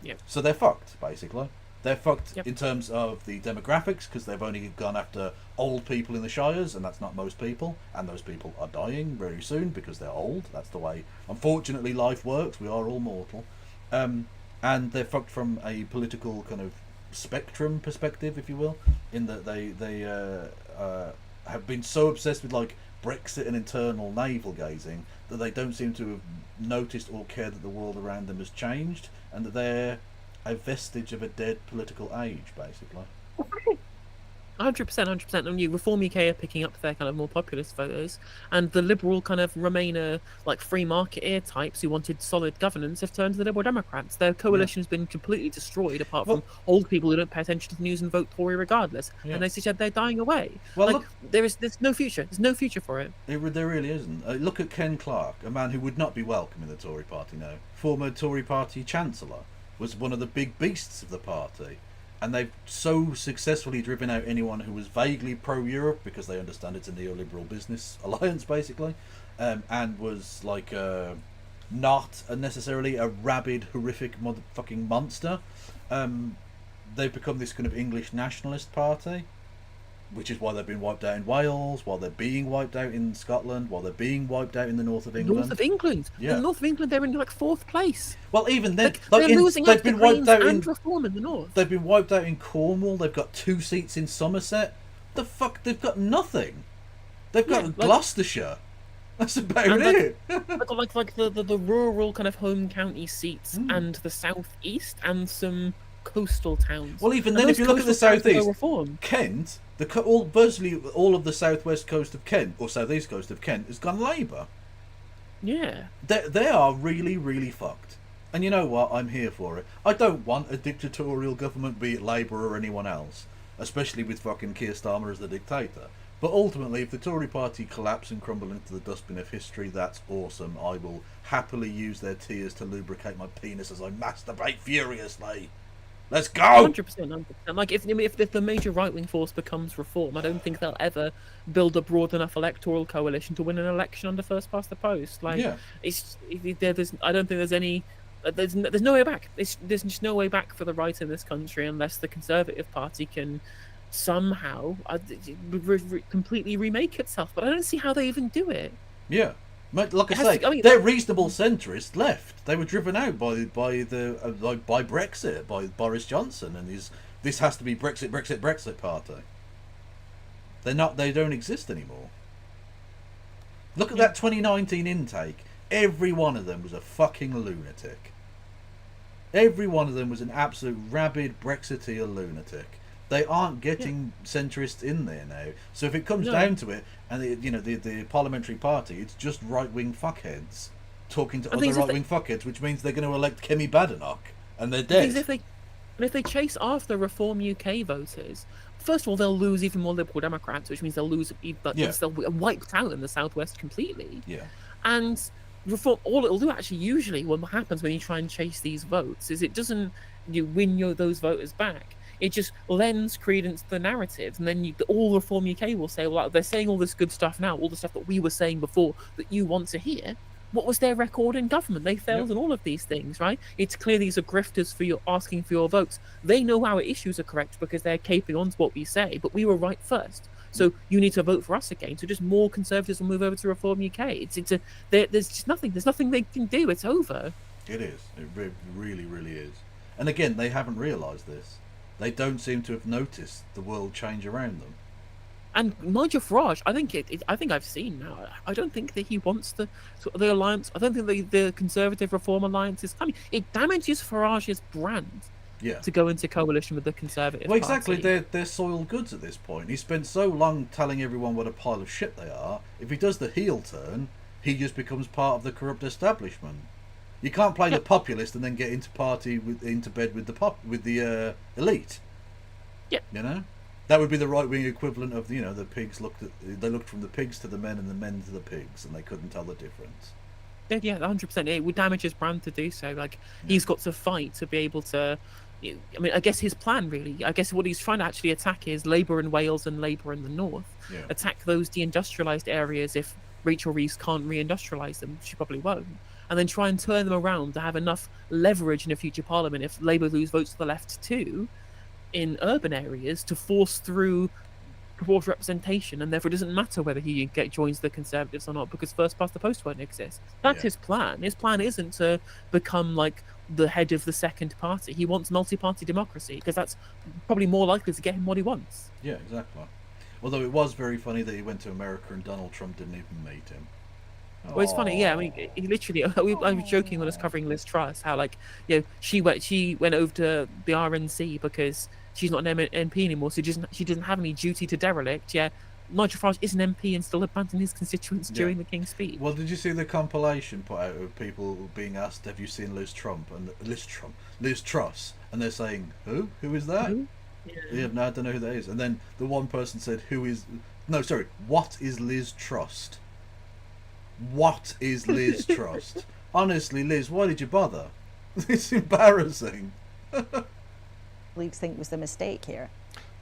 Yep. So they're fucked, basically. They're fucked in terms of the demographics, because they've only gone after old people in the shires, and that's not most people. And those people are dying very soon because they're old. That's the way, unfortunately, life works. We are all mortal. And they're fucked from a political kind of spectrum perspective, if you will, in that they have been so obsessed with like Brexit and internal navel gazing that they don't seem to have noticed or cared that the world around them has changed, and that they're a vestige of a dead political age, basically. 100%. And you Reform UK are picking up their kind of more populist voters, and the liberal kind of Remainer, like free market types who wanted solid governance have turned to the Liberal Democrats. Their coalition has been completely destroyed, apart from old people who don't pay attention to the news and vote Tory regardless. Yeah. And they said they're dying away. Well, look, there's no future. There's no future for it. There really isn't. Look at Ken Clarke, a man who would not be welcome in the Tory party now. Former Tory party Chancellor, was one of the big beasts of the party. And they've so successfully driven out anyone who was vaguely pro-Europe, because they understand it's a neoliberal business alliance, basically, and was like not necessarily a rabid, horrific, motherfucking monster. They've become this kind of English nationalist party, which is why they've been wiped out in Wales, while they're being wiped out in Scotland, while they're being wiped out in the north of England. North of England? Yeah. The north of England, they're in like 4th place. Well, even then, they're losing out to Greens and Reform in the north. They've been wiped out in Cornwall. They've got 2 seats in Somerset. The fuck? They've got nothing. They've got Gloucestershire. That's about it. like the rural kind of home county seats and the south east and some coastal towns. Well, even then, if you look at the southeast, Kent, virtually all of the southwest coast of Kent, or southeast coast of Kent, has gone Labour. Yeah. They are really, really fucked. And you know what? I'm here for it. I don't want a dictatorial government, be it Labour or anyone else, especially with fucking Keir Starmer as the dictator. But ultimately, if the Tory party collapse and crumble into the dustbin of history, that's awesome. I will happily use their tears to lubricate my penis as I masturbate furiously. Let's go! 100%. Like, if the major right-wing force becomes Reform, I don't think they'll ever build a broad enough electoral coalition to win an election under first past the post. Like, I don't think there's any... There's no way back. There's just no way back for the right in this country unless the Conservative Party can somehow completely remake itself. But I don't see how they even do it. Yeah. Like I say, they're reasonable centrists left. They were driven out by Brexit, by Boris Johnson and his "this has to be Brexit party." They don't exist anymore. Look at that 2019 intake. Every one of them was a fucking lunatic. Every one of them was an absolute rabid Brexiteer lunatic. They aren't getting centrists in there now. So if it comes down to it, and the parliamentary party, it's just right-wing fuckheads talking to other right-wing fuckheads, which means they're going to elect Kemi Badenoch, and they're dead. If they chase after Reform UK voters, first of all, they'll lose even more Liberal Democrats, which means they'll lose, they'll be wiped out in the Southwest completely. Yeah. And reform, all it'll do actually, usually, what happens when you try and chase these votes is it doesn't win those voters back. It just lends credence to the narratives, and then all Reform UK will say, well, they're saying all this good stuff now, all the stuff that we were saying before that you want to hear. What was their record in government? They failed in all of these things, right? It's clear these are grifters asking for your votes. They know our issues are correct because they're caping on to what we say, but we were right first. So you need to vote for us again. So just more Conservatives will move over to Reform UK. There's just nothing. There's nothing they can do. It's over. It is. It really, really is. And again, they haven't realised this. They don't seem to have noticed the world change around them. And Nigel Farage, I think I've seen now. I don't think that he wants the alliance. I don't think the Conservative Reform Alliance is coming. It damages Farage's brand. Yeah. To go into coalition with the Conservative Well, exactly. Party. They're soiled goods at this point. He spent so long telling everyone what a pile of shit they are. If he does the heel turn, he just becomes part of the corrupt establishment. You can't play the populist and then get into bed with the elite. Yeah. You know, that would be the right wing equivalent of the pigs they looked from the pigs to the men and the men to the pigs, and they couldn't tell the difference. Yeah, 100%. It would damage his brand to do so. He's got to fight to be able to. I mean, I guess his plan really. I guess what he's trying to actually attack is Labour in Wales and Labour in the North. Yeah. Attack those deindustrialised areas if Rachel Reeves can't reindustrialise them. She probably won't. And then try and turn them around to have enough leverage in a future parliament if Labour lose votes to the left too, in urban areas, to force through proportional representation, and therefore it doesn't matter whether he joins the Conservatives or not because first past the post won't exist. That's his plan. His plan isn't to become like the head of the second party. He wants multi-party democracy because that's probably more likely to get him what he wants. Yeah, exactly. Although it was very funny that he went to America and Donald Trump didn't even meet him. Well, it's funny, yeah. I mean, he literally. I was joking when I was covering Liz Truss how, she went over to the RNC because she's not an MP anymore, so she doesn't have any duty to derelict. Yeah, Nigel Farage is an MP and still abandoning his constituents during the King's Speech. Well, did you see the compilation put out of people being asked, "Have you seen Liz Truss?" And they're saying, "Who? Who is that?" Who? Yeah, no, I don't know who that is. And then the one person said, what is Liz Truss? What is Liz Truss? Honestly, Liz, why did you bother? It's embarrassing. Leagues think was the mistake here?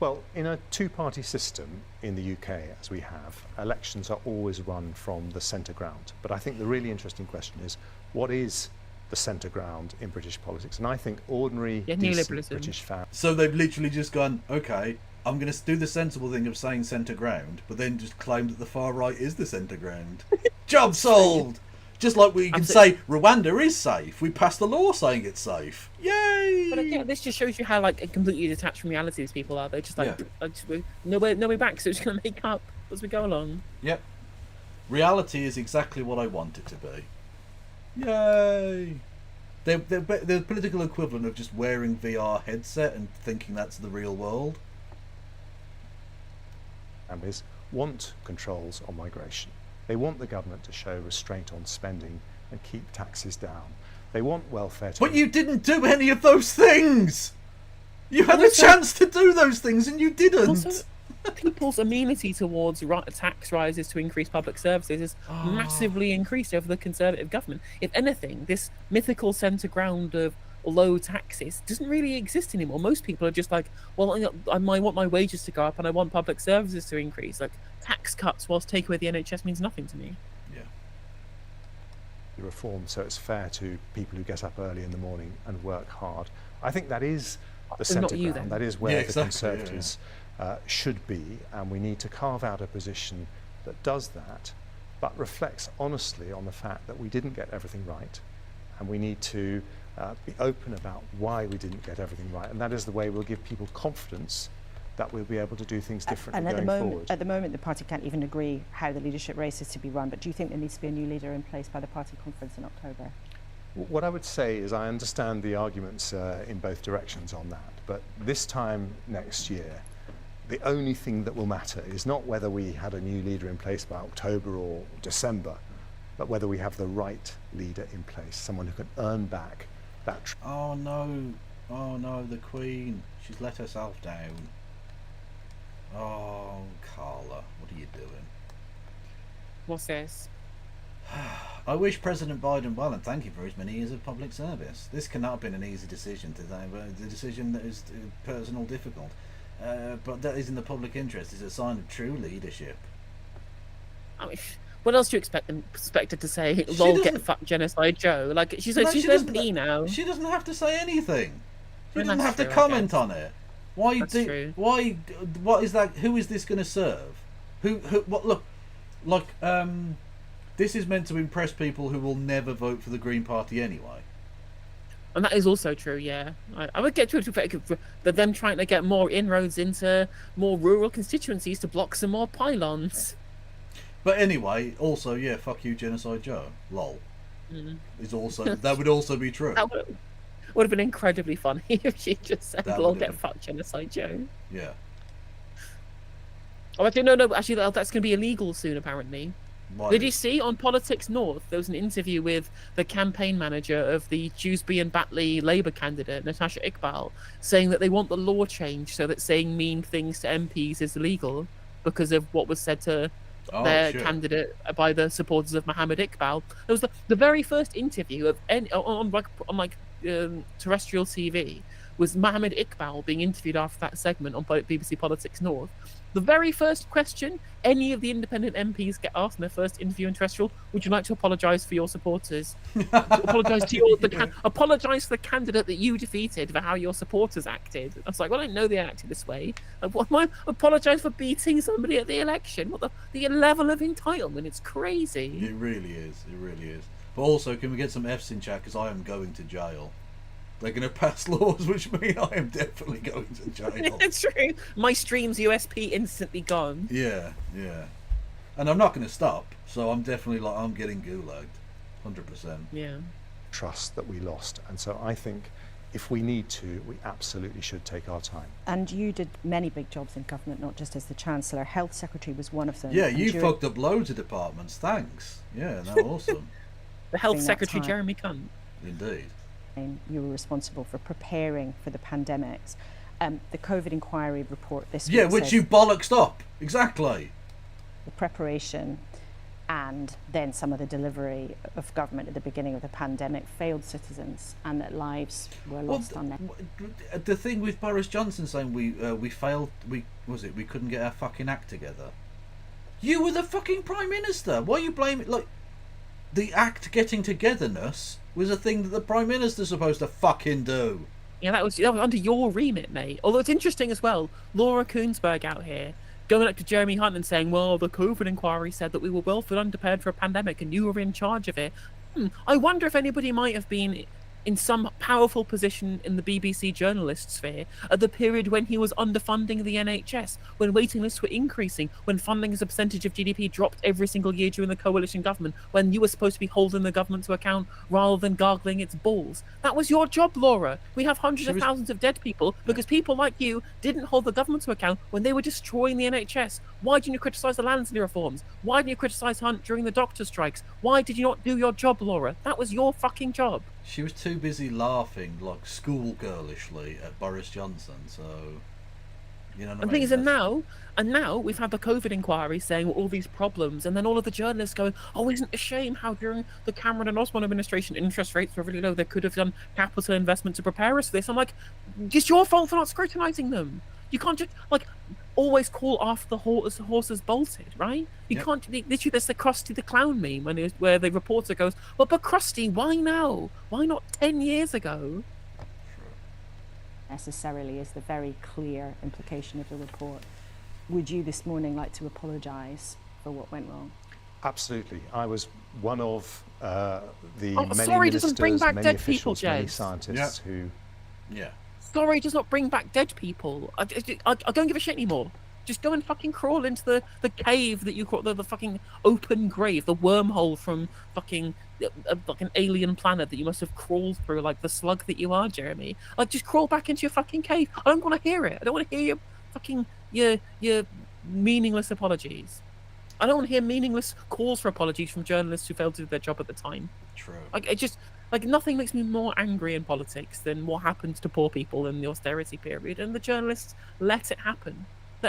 Well, in a two-party system in the UK, as we have, elections are always run from the centre ground. But I think the really interesting question is, what is the centre ground in British politics? And I think ordinary, decent British fans... So they've literally just gone, okay, I'm going to do the sensible thing of saying centre ground, but then just claim that the far right is the centre ground. Job solved! Just like we can say Rwanda is safe. We passed a law saying it's safe. Yay! But again, this just shows you how completely detached from reality these people are. They're just no way back, so it's going to make up as we go along. Yep. Reality is exactly what I want it to be. Yay! They're the political equivalent of just wearing VR headset and thinking that's the real world. Families want controls on migration. They want the government to show restraint on spending and keep taxes down. They want welfare to... But you didn't do any of those things! You had a chance to do those things and you didn't! Also, people's amenity towards tax rises to increase public services is massively increased over the Conservative government. If anything, this mythical centre ground of low taxes doesn't really exist anymore. Most people are just like, well, I want my wages to go up and I want public services to increase. Tax cuts whilst taking away the NHS means nothing to me. Yeah. Reform so it's fair to people who get up early in the morning and work hard. I think that is the centre ground. Then. That is where the Conservatives should be, and we need to carve out a position that does that, but reflects honestly on the fact that we didn't get everything right, and we need to be open about why we didn't get everything right, and that is the way we'll give people confidence that we'll be able to do things differently going forward. At the moment, the party can't even agree how the leadership race is to be run, but do you think there needs to be a new leader in place by the party conference in October? What I would say is I understand the arguments in both directions on that, but this time next year, the only thing that will matter is not whether we had a new leader in place by October or December, but whether we have the right leader in place, someone who can earn back that... Oh no, the Queen. She's let herself down. Oh, Carla, what are you doing? What's this? I wish President Biden well and thank you for his many years of public service. This cannot have been an easy decision today, but the decision that is personal difficult. But that is in the public interest. Is a sign of true leadership. I mean, what else do you expect her to say? Lol, get fucked, Genocide Joe. Like she's MP now. She doesn't have to say anything. She I mean, doesn't have to true, comment on it. Why That's true. Why? What is that? Who is this going to serve? Who? What? Look, like this is meant to impress people who will never vote for the Green Party anyway. And that is also true, yeah. I would get to it, but them trying to get more inroads into more rural constituencies to block some more pylons. But anyway, also, yeah, fuck you, Genocide Joe. Lol. Is also that would also be true. That would have been incredibly funny if she just said, "Lol, get fucked, Genocide Joe." Yeah. Oh, actually, no. Actually, that's going to be illegal soon, apparently. Why? Did you see on Politics North, there was an interview with the campaign manager of the Dewsbury and Batley Labour candidate, Natasha Iqbal, saying that they want the law changed so that saying mean things to MPs is illegal because of what was said to their candidate by the supporters of Mohammed Iqbal. It was the very first interview of on terrestrial TV was Mohammed Iqbal being interviewed after that segment on BBC Politics North. The very first question any of the independent MPs get asked in their first interview in terrestrial: would you like to apologise for your supporters? Apologise to apologise for the candidate that you defeated for how your supporters acted. I was like, well, I know they acted this way. What am I apologise for beating somebody at the election? What the level of entitlement? It's crazy. It really is. It really is. But also, can we get some F's in chat? Because I am going to jail. They're going to pass laws which mean I am definitely going to jail. It's true. My stream's USP instantly gone. Yeah, yeah. And I'm not going to stop, so I'm definitely like, I'm getting gulagged. 100%. Yeah. Trust that we lost. And so I think if we need to, we absolutely should take our time. And you did many big jobs in government, not just as the Chancellor. Health Secretary was one of them. Yeah, you fucked up loads of departments. Thanks. Yeah, no, awesome. The Health Secretary, Jeremy Cunt. Indeed. You were responsible for preparing for the pandemics. The COVID inquiry report this week. Yeah, which you bollocksed up. Exactly. The preparation and then some of the delivery of government at the beginning of the pandemic failed citizens and that lives were lost on them. The thing with Boris Johnson saying we failed, we couldn't get our fucking act together. You were the fucking Prime Minister. Why are you blaming, like, the act getting togetherness was a thing that the Prime Minister's supposed to fucking do. Yeah, that was under your remit, mate. Although it's interesting as well, Laura Koonsberg out here going up to Jeremy Hunt and saying, well, the COVID inquiry said that we were well unprepared for a pandemic and you were in charge of it. I wonder if anybody might have been in some powerful position in the BBC journalist sphere at the period when he was underfunding the NHS, when waiting lists were increasing, when funding as a percentage of GDP dropped every single year during the coalition government, when you were supposed to be holding the government to account rather than gargling its balls. That was your job, Laura. We have hundreds of thousands of dead people because people like you didn't hold the government to account when they were destroying the NHS. Why didn't you criticise the Lansley reforms? Why didn't you criticise Hunt during the doctor strikes? Why did you not do your job, Laura? That was your fucking job. She was too busy laughing, like, schoolgirlishly at Boris Johnson, so... You know what I mean? And the thing is, and now we've had the COVID inquiry saying all these problems, and then all of the journalists going, oh, isn't it a shame how during the Cameron and Osborne administration interest rates were really low, they could have done capital investment to prepare us for this. I'm like, it's your fault for not scrutinising them. You can't just, like, always call after the horses bolted, right? You can't, literally, there's the Krusty the Clown meme where the reporter goes, well, but Krusty, why now? Why not 10 years ago? Necessarily is the very clear implication of the report. Would you this morning like to apologise for what went wrong? Absolutely. I was one of the many sorry ministers, doesn't bring back many dead officials, people, many Jez. scientists who... Yeah. Sorry does not bring back dead people. I don't give a shit anymore. Just go and fucking crawl into the cave that you call the fucking open grave, the wormhole from fucking like an alien planet that you must have crawled through, like the slug that you are, Jeremy. Like, just crawl back into your fucking cave. I don't want to hear it. I don't want to hear your fucking your meaningless apologies. I don't want to hear meaningless calls for apologies from journalists who failed to do their job at the time. True. Like, it just, like, nothing makes me more angry in politics than what happened to poor people in the austerity period, and the journalists let it happen.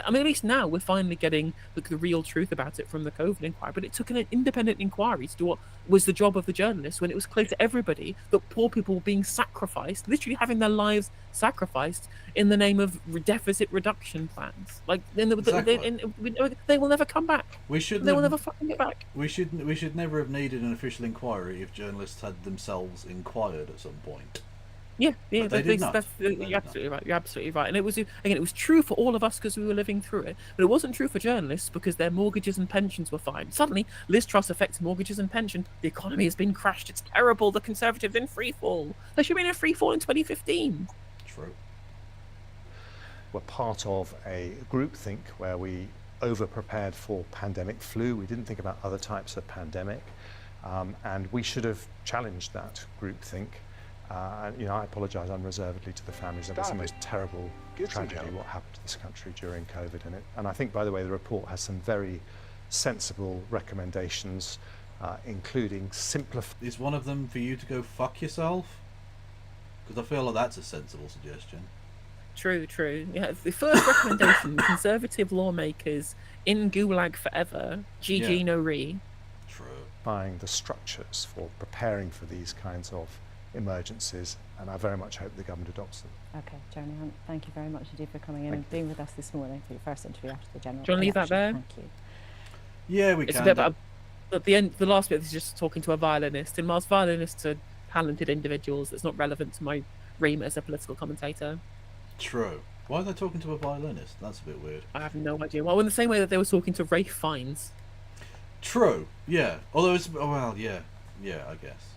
I mean, at least now we're finally getting the real truth about it from the COVID inquiry. But it took an independent inquiry to do what was the job of the journalists when it was clear to everybody that poor people were being sacrificed, literally having their lives sacrificed in the name of deficit reduction plans. Like, they will never come back. They will never fucking get back. We should never have needed an official inquiry if journalists had themselves inquired at some point. Yeah, But they did not. You're absolutely right. You're absolutely right. And it was, again, it was true for all of us because we were living through it, but it wasn't true for journalists because their mortgages and pensions were fine. Suddenly, Liz Truss affects mortgages and pension. The economy has been crashed. It's terrible. The Conservatives in free fall. They should have been in free fall in 2015. True. We're part of a groupthink where we over-prepared for pandemic flu. We didn't think about other types of pandemic, and we should have challenged that groupthink. You know, I apologise unreservedly to the families. It's the most terrible tragedy what happened to this country during COVID. And I think, by the way, the report has some very sensible recommendations, including simplify. Is one of them for you to go fuck yourself? Because I feel like that's a sensible suggestion. True. Yeah, the first recommendation: Conservative lawmakers in Gulag forever. GG no re. True. Buying the structures for preparing for these kinds of emergencies, and I very much hope the government adopts them. Okay, Jeremy Hunt, thank you very much indeed for coming in and being with us this morning for your first interview after the general Do you want to leave that there? Thank you. Yeah, we It's can. a bit at the end, the last bit is just talking to a violinist, and whilst violinists are talented individuals, it's not relevant to my remit as a political commentator. True. Why are they talking to a violinist? That's a bit weird. I have no idea. Well, in the same way that they were talking to Rafe Fiennes. True. Yeah. Although it's yeah, I guess.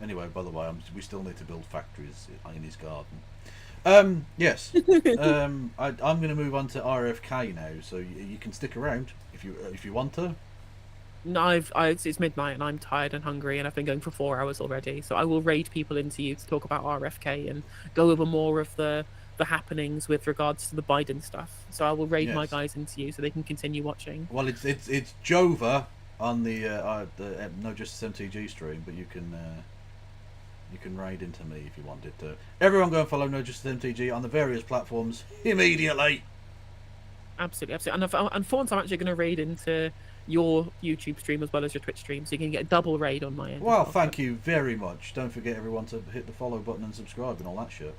Anyway, by the way, we still need to build factories in his garden. Yes. I'm going to move on to RFK now, so you can stick around if you want to. No, it's midnight and I'm tired and hungry and I've been going for 4 hours already. So I will raid people into you to talk about RFK and go over more of the happenings with regards to the Biden stuff. So I will raid my guys into you so they can continue watching. Well, it's JOEVER on the No Justice MTG stream, but you can raid into me if you wanted to. Everyone go and follow No Justice MTG on the various platforms immediately. Absolutely. And for once, I'm actually going to raid into your YouTube stream as well as your Twitch stream, so you can get a double raid on my end. Well, thank you very much. Don't forget, everyone, to hit the follow button and subscribe and all that shit.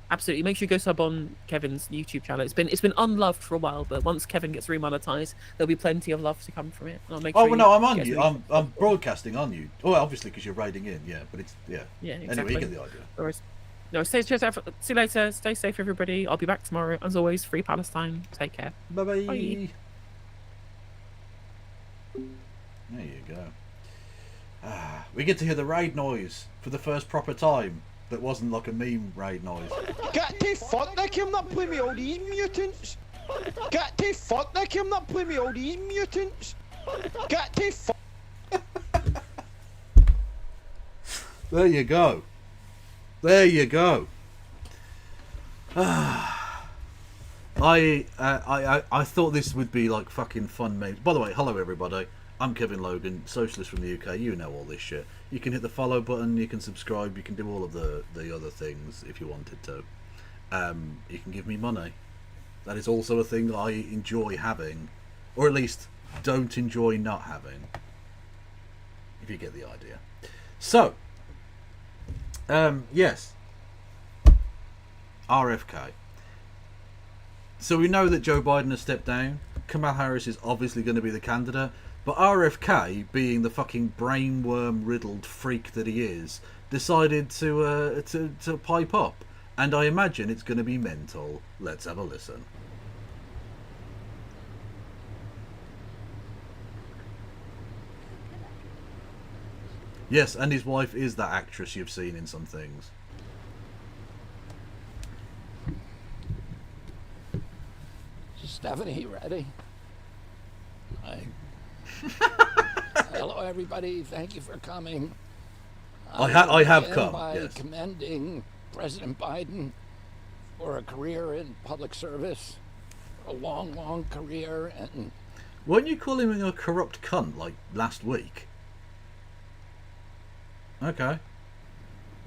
Absolutely. Make sure you go sub on Kevin's YouTube channel. It's been unloved for a while, but once Kevin gets remonetized, there'll be plenty of love to come from it. And I'll make sure no, I'm on you. I'm broadcasting on you. Oh, obviously because you're raiding in, yeah. But it's yeah. Yeah, exactly. Anyway, you get the idea. No, see you later. Stay safe, everybody. I'll be back tomorrow. As always, free Palestine. Take care. Bye-bye. Bye. There you go. We get to hear the raid noise for the first proper time. That wasn't like a meme raid noise. Get the fuck, they came not play me all these mutants. Get the fuck, they came not play me all these mutants. Get the fuck. There you go. There you go. I thought this would be like fucking fun memes. By the way, hello everybody. I'm Kevin Logan, socialist from the UK. You know all this shit. You can hit the follow button, you can subscribe, you can do all of the other things if you wanted to. You can give me money. That is also a thing I enjoy having, or at least don't enjoy not having, if you get the idea. So, yes, RFK. So we know that Joe Biden has stepped down. Kamala Harris is obviously going to be the candidate. But RFK, being the fucking brainworm-riddled freak that he is, decided to pipe up. And I imagine it's going to be mental. Let's have a listen. Yes, and his wife is that actress you've seen in some things. Stephanie, ready? Hello, everybody. Thank you for coming. I have come. By yes. commending President Biden for a career in public service, a long, long career, and weren't you calling him a corrupt cunt like last week? Okay.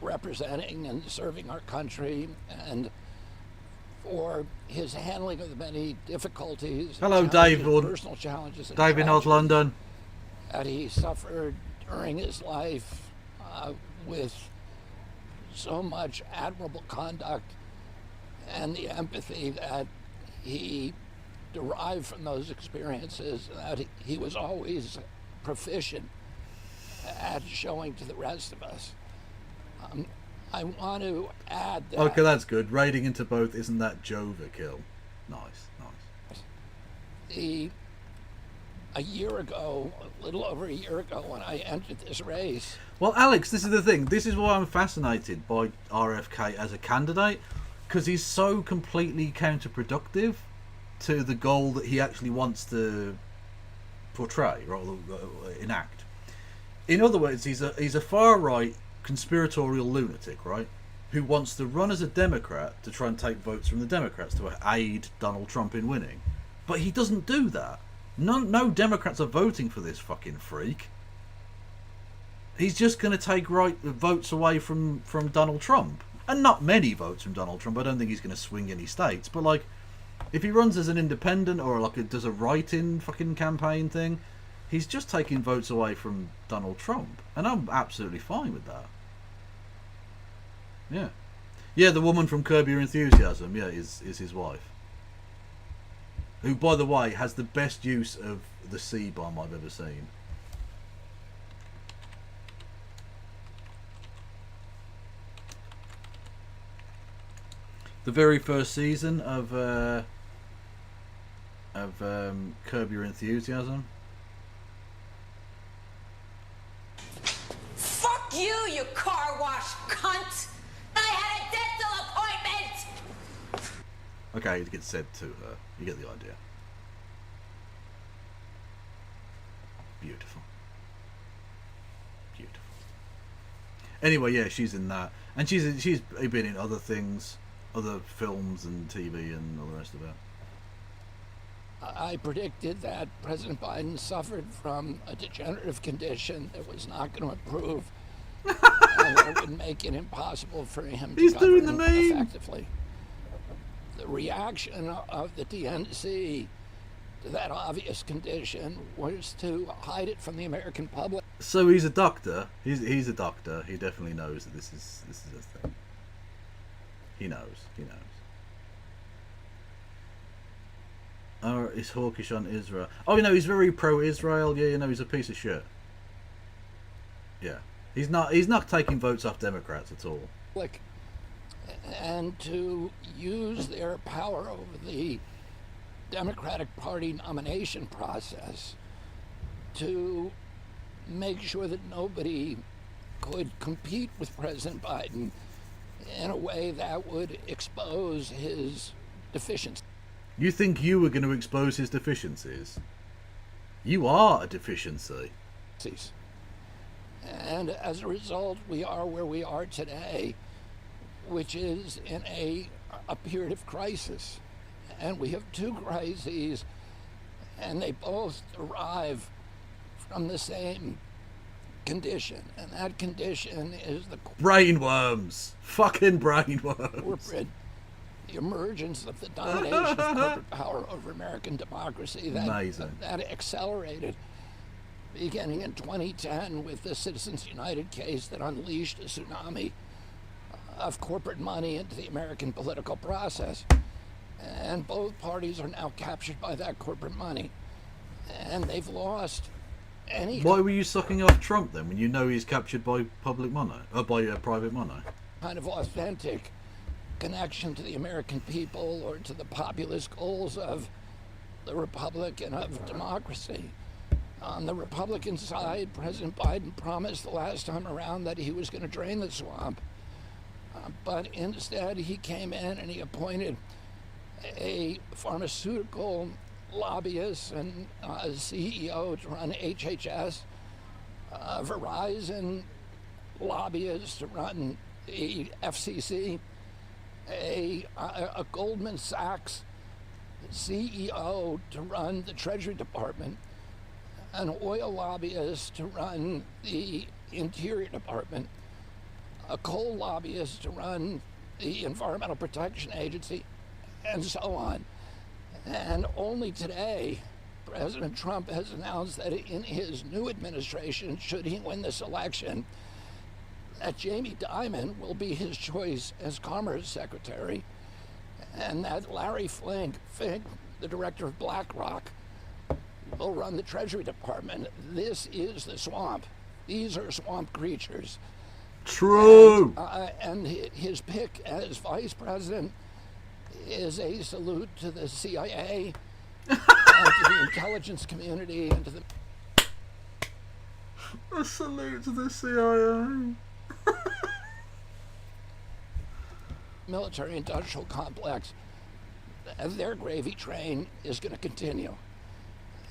Representing and serving our country, and for his handling of the many difficulties. Hello, Dave. Personal challenges. Dave in North London. That he suffered during his life with so much admirable conduct and the empathy that he derived from those experiences, that he was always proficient at showing to the rest of us. I want to add that... Okay, that's good. Raiding into both, isn't that JOEVER kill? Nice, nice. A year ago, a little over a year ago, when I entered this race... Well, Alex, this is the thing. This is why I'm fascinated by RFK as a candidate, because he's so completely counterproductive to the goal that he actually wants to portray, or enact. In other words, he's a far-right conspiratorial lunatic, right, who wants to run as a Democrat to try and take votes from the Democrats to aid Donald Trump in winning. But he doesn't do that. No Democrats are voting for this fucking freak. He's just going to take votes away from Donald Trump. And not many votes from Donald Trump. I don't think he's going to swing any states. But, like, if he runs as an independent or, like, does a write-in fucking campaign thing, he's just taking votes away from Donald Trump. And I'm absolutely fine with that. Yeah. Yeah, the woman from Curb Your Enthusiasm, yeah, is his wife. Who, by the way, has the best use of the C-bomb I've ever seen. The very first season of Curb Your Enthusiasm. Fuck you, you car wash cunt! I had a dental appointment! Okay, it gets said to her. You get the idea. Beautiful. Beautiful. Anyway, yeah, she's in that. And she's been in other things, other films and TV and all the rest of it. I predicted that President Biden suffered from a degenerative condition that was not going to improve and that would make it impossible for him to govern effectively. The reaction of the DNC to that obvious condition was to hide it from the American public. So he's a doctor. He's a doctor. He definitely knows that this is a thing. He knows. He knows. Oh, he's hawkish on Israel. Oh, you know, he's very pro-Israel. Yeah, you know, he's a piece of shit. Yeah, he's not taking votes off Democrats at all. And to use their power over the Democratic Party nomination process to make sure that nobody could compete with President Biden in a way that would expose his deficiencies. You think you were going to expose his deficiencies? You are a deficiency. And as a result, we are where we are today, which is in a period of crisis. And we have two crises, and they both derive from the same condition. And that condition is the brainworms. Fucking brainworms. Corporate, the emergence of the domination of corporate power over American democracy that accelerated beginning in 2010 with the Citizens United case that unleashed a tsunami of corporate money into the American political process. And both parties are now captured by that corporate money. And they've lost any... Why were you sucking off Trump then, when you know he's captured by public money, or by private money? Kind of authentic connection to the American people or to the populist goals of the Republic and of democracy. On the Republican side, President Biden promised the last time around that he was going to drain the swamp. But instead, he came in and he appointed a pharmaceutical lobbyist and CEO to run HHS, Verizon lobbyist to run the FCC, a Goldman Sachs CEO to run the Treasury Department, an oil lobbyist to run the Interior Department, a coal lobbyist to run the Environmental Protection Agency, and so on. And only today, President Trump has announced that in his new administration, should he win this election, that Jamie Dimon will be his choice as Commerce Secretary, and that Larry Fink, the director of BlackRock, will run the Treasury Department. This is the swamp. These are swamp creatures. True. And his pick as vice president is a salute to the CIA and to the intelligence community and to the... A salute to the CIA. military-industrial complex. Their gravy train is going to continue.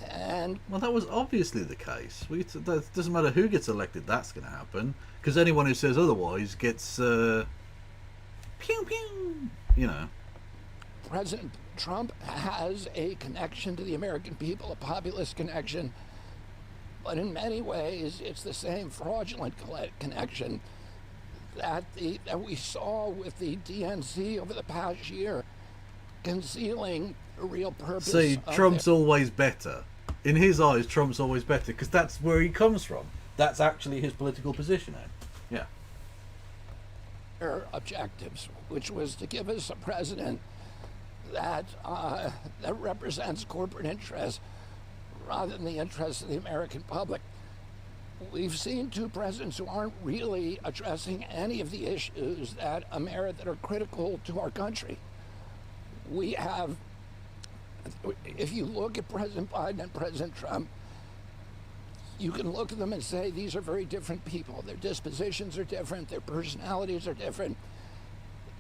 And well, that was obviously the case. That doesn't matter who gets elected, that's going to happen. Because anyone who says otherwise gets pew pew. You know. President Trump has a connection to the American people, a populist connection, but in many ways it's the same fraudulent connection that we saw with the DNC over the past year, concealing the real purpose. See, Trump's always better. In his eyes, Trump's always better because that's where he comes from. That's actually his political positioning. Yeah. Their objectives, which was to give us a president that that represents corporate interests rather than the interests of the American public. We've seen two presidents who aren't really addressing any of the issues that are critical to our country. We have, if you look at President Biden and President Trump, you can look at them and say these are very different people. Their dispositions are different, their personalities are different,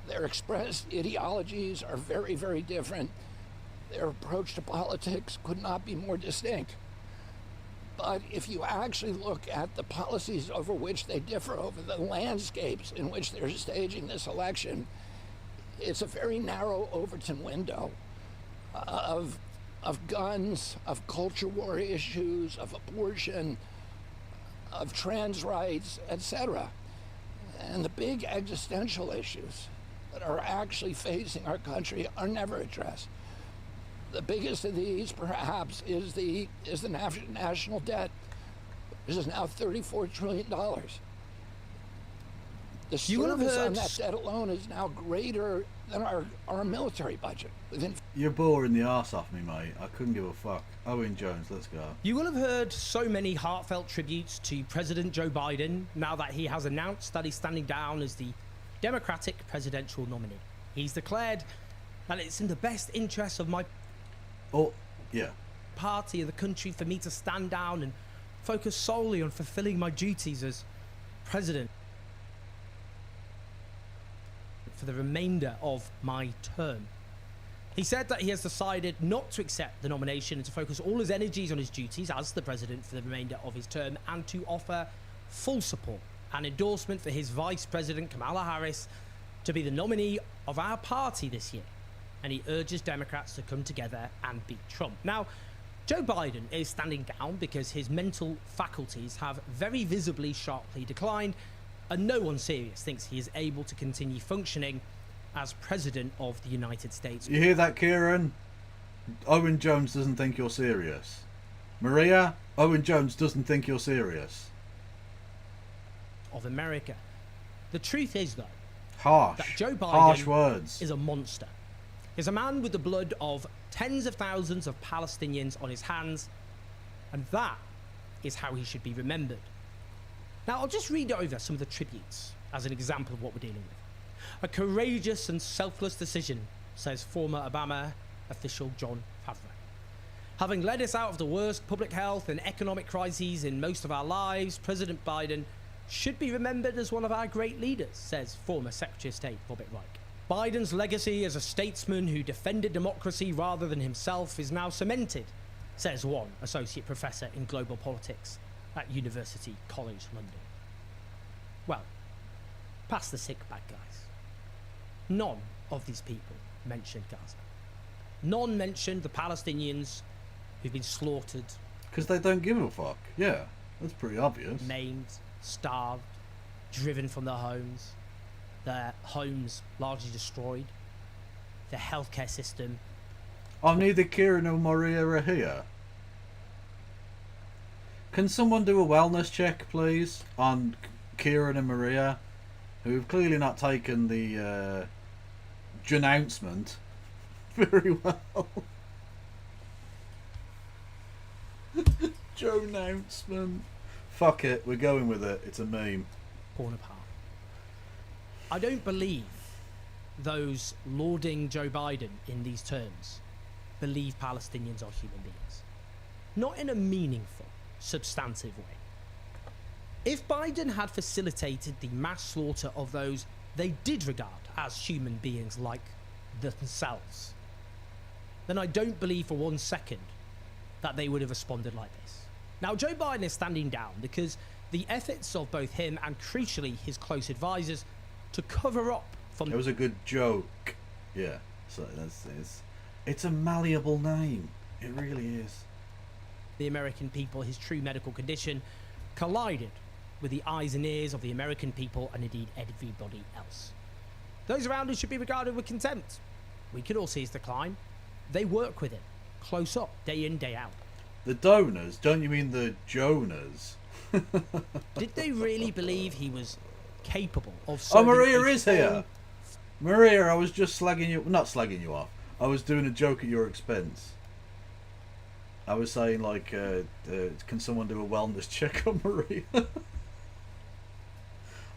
their expressed ideologies are very, very different. Their approach to politics could not be more distinct. But if you actually look at the policies over which they differ, over the landscapes in which they're staging this election, it's a very narrow Overton window of guns, of culture war issues, of abortion, of trans rights, etc. And the big existential issues that are actually facing our country are never addressed. The biggest of these, perhaps, is the national debt. This is now $34 trillion. The service on that debt alone is now greater than our military budget. You're boring the arse off me, mate. I couldn't give a fuck. Owen Jones, let's go. You will have heard so many heartfelt tributes to President Joe Biden now that he has announced that he's standing down as the Democratic presidential nominee. He's declared that it's in the best interest of my party and the country for me to stand down and focus solely on fulfilling my duties as president for the remainder of my term. He said that he has decided not to accept the nomination and to focus all his energies on his duties as the president for the remainder of his term, and to offer full support and endorsement for his vice president Kamala Harris to be the nominee of our party this year. And he urges Democrats to come together and beat Trump. Now, Joe Biden is standing down because his mental faculties have very visibly sharply declined, and no one serious thinks he is able to continue functioning as president of the United States. You hear that, Kieran? Owen Jones doesn't think you're serious. Maria, Owen Jones doesn't think you're serious. Of America. The truth is, though, that Joe harsh Biden words. is a monster. He's a man with the blood of tens of thousands of Palestinians on his hands, and that is how he should be remembered. Now, I'll just read over some of the tributes as an example of what we're dealing with. A courageous and selfless decision, says former Obama official John Favreau. Having led us out of the worst public health and economic crises in most of our lives, President Biden should be remembered as one of our great leaders, says former Secretary of State Robert Reich. Biden's legacy as a statesman who defended democracy rather than himself is now cemented, says one associate professor in global politics at University College London. Well, pass the sick bag, guys. None of these people mentioned Gaza. None mentioned the Palestinians who've been slaughtered. Because they don't give a fuck. Yeah, that's pretty obvious. Maimed, starved, driven from their homes largely destroyed. the healthcare system. Neither Kieran nor Maria are here. Can someone do a wellness check, please, on Kieran and Maria, who've clearly not taken the announcement very well. Joe announcement. Fuck it, we're going with it. It's a meme. Torn apart. I don't believe those lauding Joe Biden in these terms believe Palestinians are human beings. Not in a meaningful, substantive way. If Biden had facilitated the mass slaughter of those they did regard as human beings like themselves, then I don't believe for 1 second that they would have responded like this. Now, Joe Biden is standing down because the efforts of both him and, crucially, his close advisors to cover up from... It was a good joke. Yeah, so it's a malleable name. It really is. The American people, his true medical condition, collided with the eyes and ears of the American people and indeed everybody else. Those around him should be regarded with contempt. We could all see his decline. They work with him, close up, day in, day out. The donors? Don't you mean the Jonahs? Did they really believe he was capable of... Oh, Maria is here! Maria, I was just slagging you... Not slagging you off. I was doing a joke at your expense. I was saying, like, can someone do a wellness check on Maria?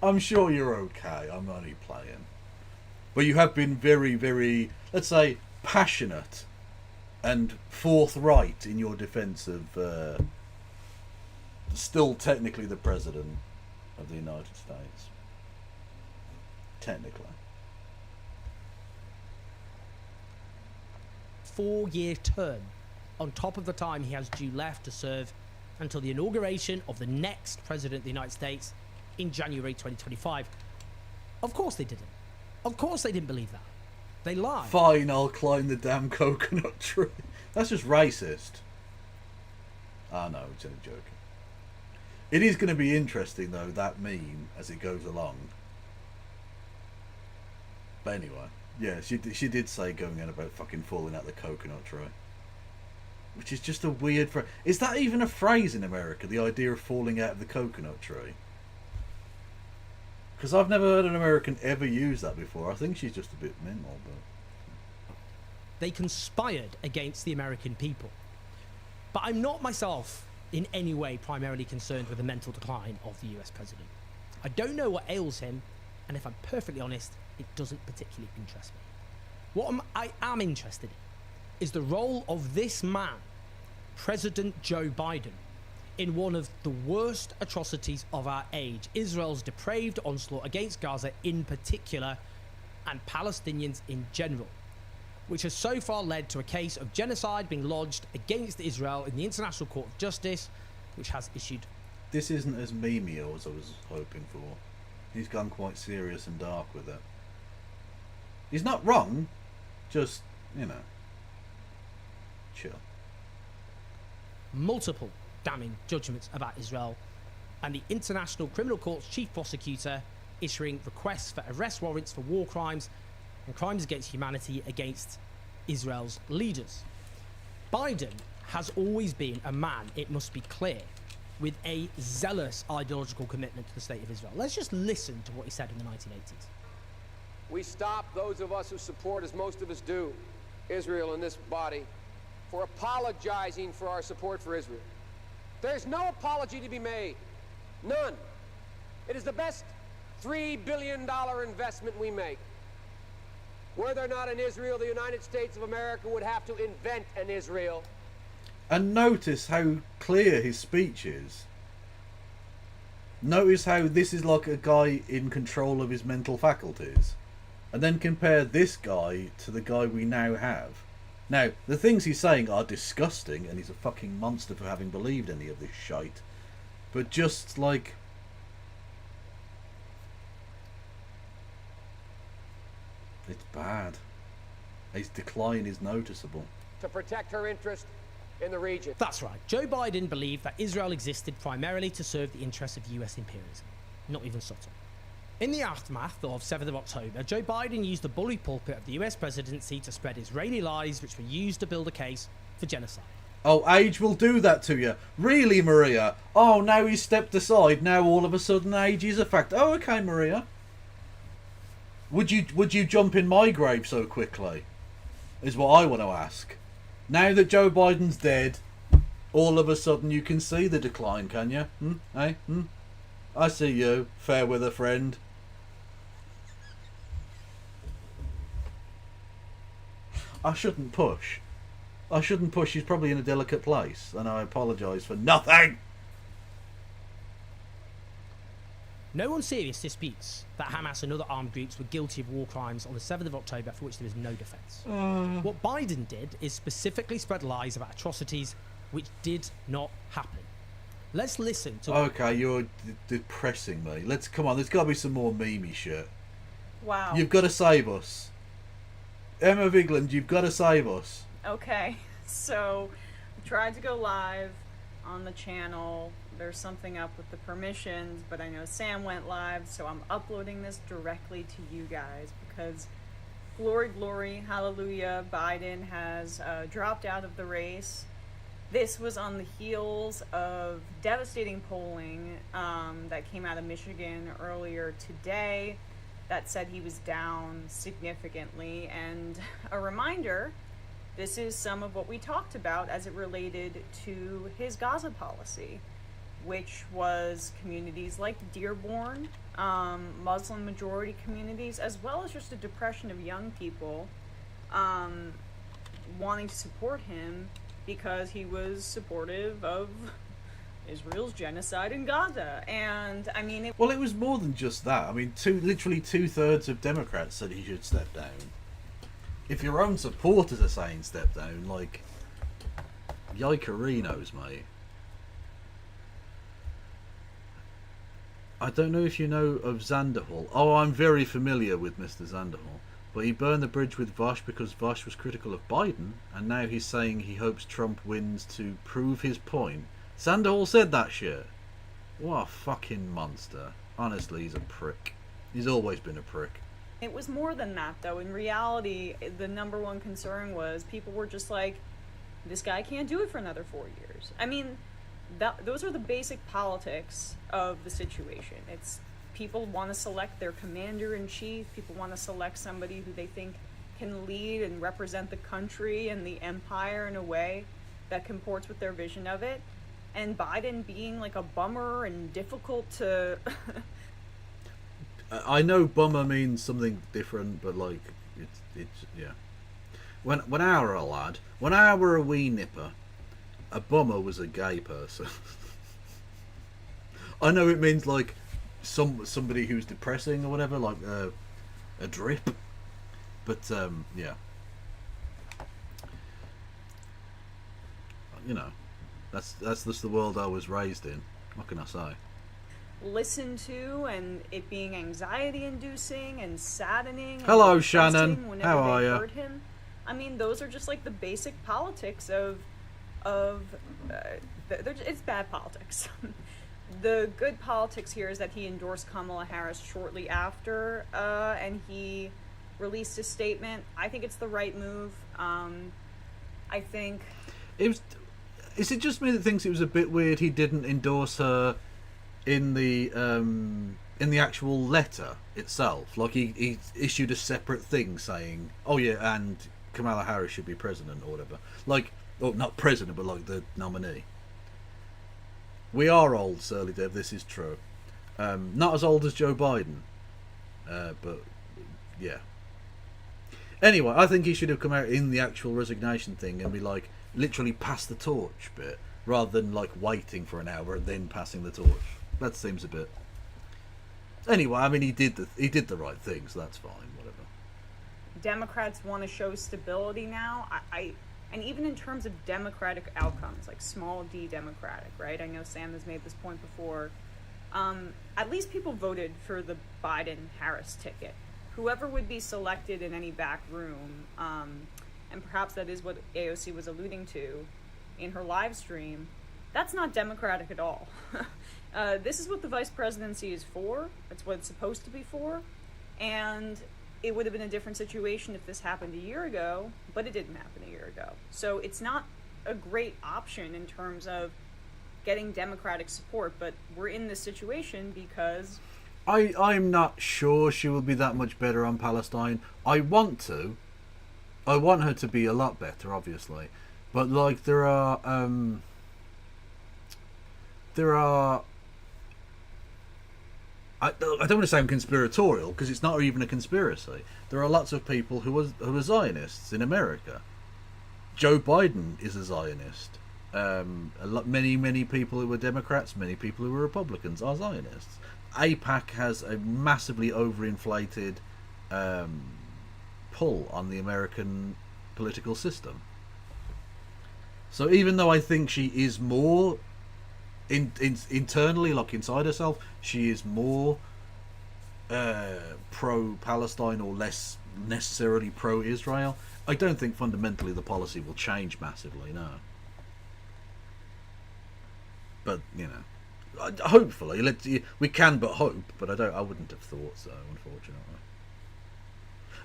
I'm sure you're okay. I'm only playing. But you have been very, very, let's say, passionate and forthright in your defence of still technically the President of the United States. Technically. 4-year term on top of the time he has due left to serve until the inauguration of the next President of the United States in January 2025. Of course they didn't. Of course they didn't believe that. They lied. Fine, I'll climb the damn coconut tree. That's just racist. Ah, no, it's only joking. It is going to be interesting, though, that meme as it goes along. But anyway, yeah, she did say going on about fucking falling out the coconut tree. Which is just a weird phrase. Is that even a phrase in America, the idea of falling out of the coconut tree? Because I've never heard an American ever use that before. I think she's just a bit mental, but... They conspired against the American people. But I'm not myself in any way primarily concerned with the mental decline of the US president. I don't know what ails him, and if I'm perfectly honest, it doesn't particularly interest me. What I am interested in is the role of this man, President Joe Biden, in one of the worst atrocities of our age, Israel's depraved onslaught against Gaza in particular, and Palestinians in general, which has so far led to a case of genocide being lodged against Israel in the International Court of Justice, which has issued... This isn't as memey as I was hoping for. He's gone quite serious and dark with it. He's not wrong, just, you know, chill. Multiple damning judgments about Israel, and the International Criminal Court's chief prosecutor issuing requests for arrest warrants for war crimes and crimes against humanity against Israel's leaders. Biden has always been a man, it must be clear, with a zealous ideological commitment to the state of Israel. Let's just listen to what he said in the 1980s. We stop those of us who support, as most of us do, Israel in this body, for apologizing for our support for Israel. There's no apology to be made. None. It is the best $3 billion investment we make. Were there not an Israel, the United States of America would have to invent an Israel. And notice how clear his speech is. Notice how this is like a guy in control of his mental faculties. And then compare this guy to the guy we now have. Now, the things he's saying are disgusting, and he's a fucking monster for having believed any of this shite. But just, like... It's bad. His decline is noticeable. To protect her interest in the region. That's right. Joe Biden believed that Israel existed primarily to serve the interests of US imperialism. Not even subtle. In the aftermath of 7th of October, Joe Biden used the bully pulpit of the US presidency to spread Israeli lies which were used to build a case for genocide. Oh, age will do that to you. Really, Maria? Oh, now he's stepped aside. Now all of a sudden age is a fact. Oh, okay, Maria. Would you jump in my grave so quickly? Is what I want to ask. Now that Joe Biden's dead, all of a sudden you can see the decline, can you? Hey? I see you. Fair weather friend. I shouldn't push. He's probably in a delicate place, and I apologise for nothing. No one serious disputes that Hamas and other armed groups were guilty of war crimes on the 7th of October for which there is no defence. What Biden did is specifically spread lies about atrocities which did not happen. Let's listen to... Okay, you're depressing me. Come on, there's got to be some more memey shit. Wow. You've got to save us. Emma of England, you've got to save us. Okay, so I tried to go live on the channel. There's something up with the permissions, but I know Sam went live, so I'm uploading this directly to you guys because glory, hallelujah, Biden has dropped out of the race. This was on the heels of devastating polling that came out of Michigan earlier today that said he was down significantly. And a reminder, this is some of what we talked about as it related to his Gaza policy, which was communities like Dearborn, Muslim majority communities, as well as just a depression of young people wanting to support him because he was supportive of Israel's genocide in Gaza. And I mean, well, it was more than just that. I mean, literally 2/3 of Democrats said he should step down. If your own supporters are saying step down, like, yikerinos, mate. I don't know if you know of Zanderhall. Oh, I'm very familiar with Mr. Zanderhall. But he burned the bridge with Vosh because Vosh was critical of Biden, and now he's saying he hopes Trump wins to prove his point. Zanderhall said that shit. What a fucking monster. Honestly, he's a prick. He's always been a prick. it was more than that, though. In reality, the number one concern was people were just like, this guy can't do it for another 4 years. I mean, those are the basic politics of the situation. It's people want to select their commander-in-chief. People want to select somebody who they think can lead and represent the country and the empire in a way that comports with their vision of it. And Biden being like a bummer and difficult to... I know bummer means something different, but like, it's yeah. When I were a lad, when I were a wee nipper, a bummer was a gay person. I know it means like somebody who's depressing or whatever, like a drip. But yeah, you know, that's just the world I was raised in. What can I say? Listen to, and it being anxiety-inducing and saddening. Hello, and Shannon. How are you? Heard him. I mean, those are just like the basic politics of it's bad politics. The good politics here is that he endorsed Kamala Harris shortly after, and he released a statement. I think it's the right move. I think it was. Is it just me that thinks it was a bit weird he didn't endorse her in the actual letter itself? Like he issued a separate thing saying, "Oh yeah, and Kamala Harris should be president" or whatever. Like, well, not president, but like the nominee. We are old, Surly Dev. This is true. Not as old as Joe Biden, but yeah. Anyway, I think he should have come out in the actual resignation thing and be like, literally pass the torch bit, rather than like waiting for an hour and then passing the torch. That seems a bit. Anyway, I mean, he did the right thing, so that's fine. Whatever. Democrats want to show stability now. And even in terms of democratic outcomes, like small d democratic, right? I know Sam has made this point before. At least people voted for the Biden-Harris ticket. Whoever would be selected in any back room, and perhaps that is what AOC was alluding to in her live stream, that's not democratic at all. This is what the vice presidency is for. It's what it's supposed to be for. And it would have been a different situation if this happened a year ago, but it didn't happen a year ago. So it's not a great option in terms of getting Democratic support, but we're in this situation because... I'm not sure she will be that much better on Palestine. I want her to be a lot better, obviously. But, like, there are I don't want to say I'm conspiratorial, because it's not even a conspiracy. There are lots of people who are Zionists in America. Joe Biden is a Zionist. Many people who were Democrats, many people who were Republicans are Zionists. AIPAC has a massively overinflated pull on the American political system. So even though I think she is more internally, like inside herself, she is more pro-Palestine or less necessarily pro-Israel, I don't think fundamentally the policy will change massively, no. But, you know, hopefully, we can but hope, but I wouldn't have thought so, unfortunately.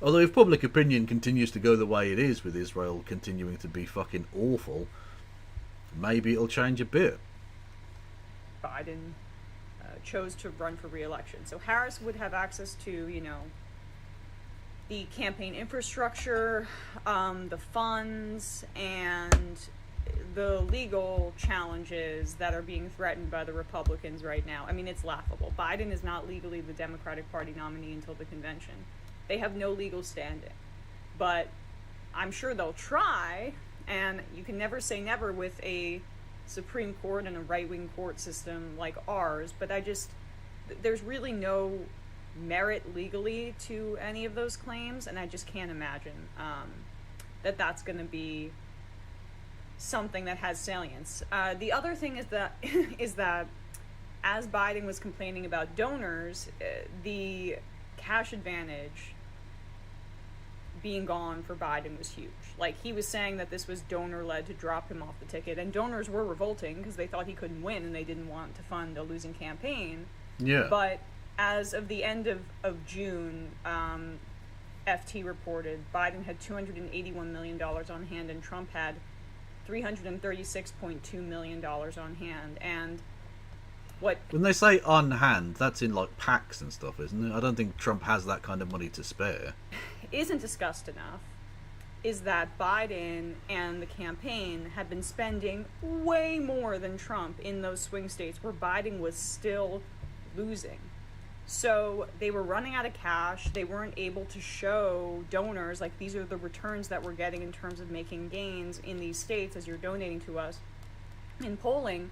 Although if public opinion continues to go the way it is, with Israel continuing to be fucking awful, maybe it'll change a bit. Biden chose to run for re-election. So Harris would have access to, you know, the campaign infrastructure, the funds, and the legal challenges that are being threatened by the Republicans right now. I mean, it's laughable. Biden is not legally the Democratic Party nominee until the convention. They have no legal standing. But I'm sure they'll try, and you can never say never with a Supreme Court and a right-wing court system like ours, but there's really no merit legally to any of those claims, and I just can't imagine that that's going to be something that has salience. The other thing is that as Biden was complaining about donors, the cash advantage being gone for Biden was huge. Like, he was saying that this was donor-led to drop him off the ticket, and donors were revolting because they thought he couldn't win and they didn't want to fund a losing campaign. Yeah. But as of the end of June, FT reported Biden had $281 million on hand and Trump had $336.2 million on hand. And when they say on hand, that's in like packs and stuff, isn't it? I don't think Trump has that kind of money to spare. Isn't discussed enough is that Biden and the campaign had been spending way more than Trump in those swing states where Biden was still losing. So they were running out of cash. They weren't able to show donors, like, these are the returns that we're getting in terms of making gains in these states as you're donating to us in polling.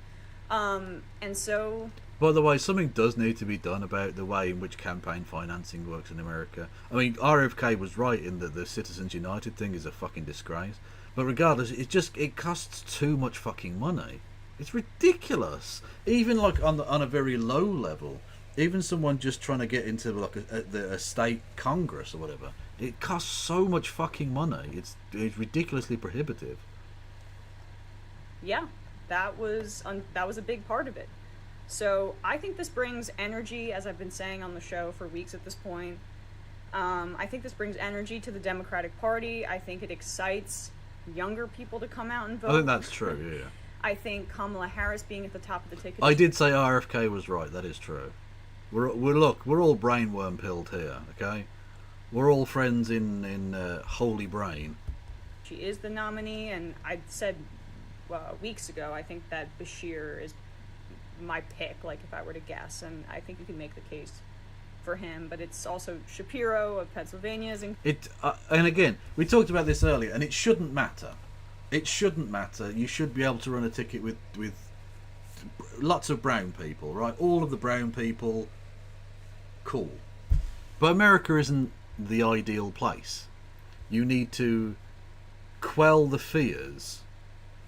And so... By the way, something does need to be done about the way in which campaign financing works in America. I mean, RFK was right in that the Citizens United thing is a fucking disgrace. But regardless, it costs too much fucking money. It's ridiculous. Even like on a very low level, even someone just trying to get into like a state congress or whatever, it costs so much fucking money. It's ridiculously prohibitive. Yeah, that was a big part of it. So I think this brings energy, as I've been saying on the show for weeks at this point. I think this brings energy to the Democratic Party. I think it excites younger people to come out and vote. I think that's true, yeah. I think Kamala Harris being at the top of the ticket. I did say RFK was right. That is true. We're all brainworm pilled here, okay? We're all friends in Holy Brain. She is the nominee, and I said weeks ago, I think that Bashir is my pick, like if I were to guess, and I think you can make the case for him. But it's also Shapiro of Pennsylvania. And again, we talked about this earlier, and it shouldn't matter. It shouldn't matter. You should be able to run a ticket with lots of brown people, right? All of the brown people, cool. But America isn't the ideal place. You need to quell the fears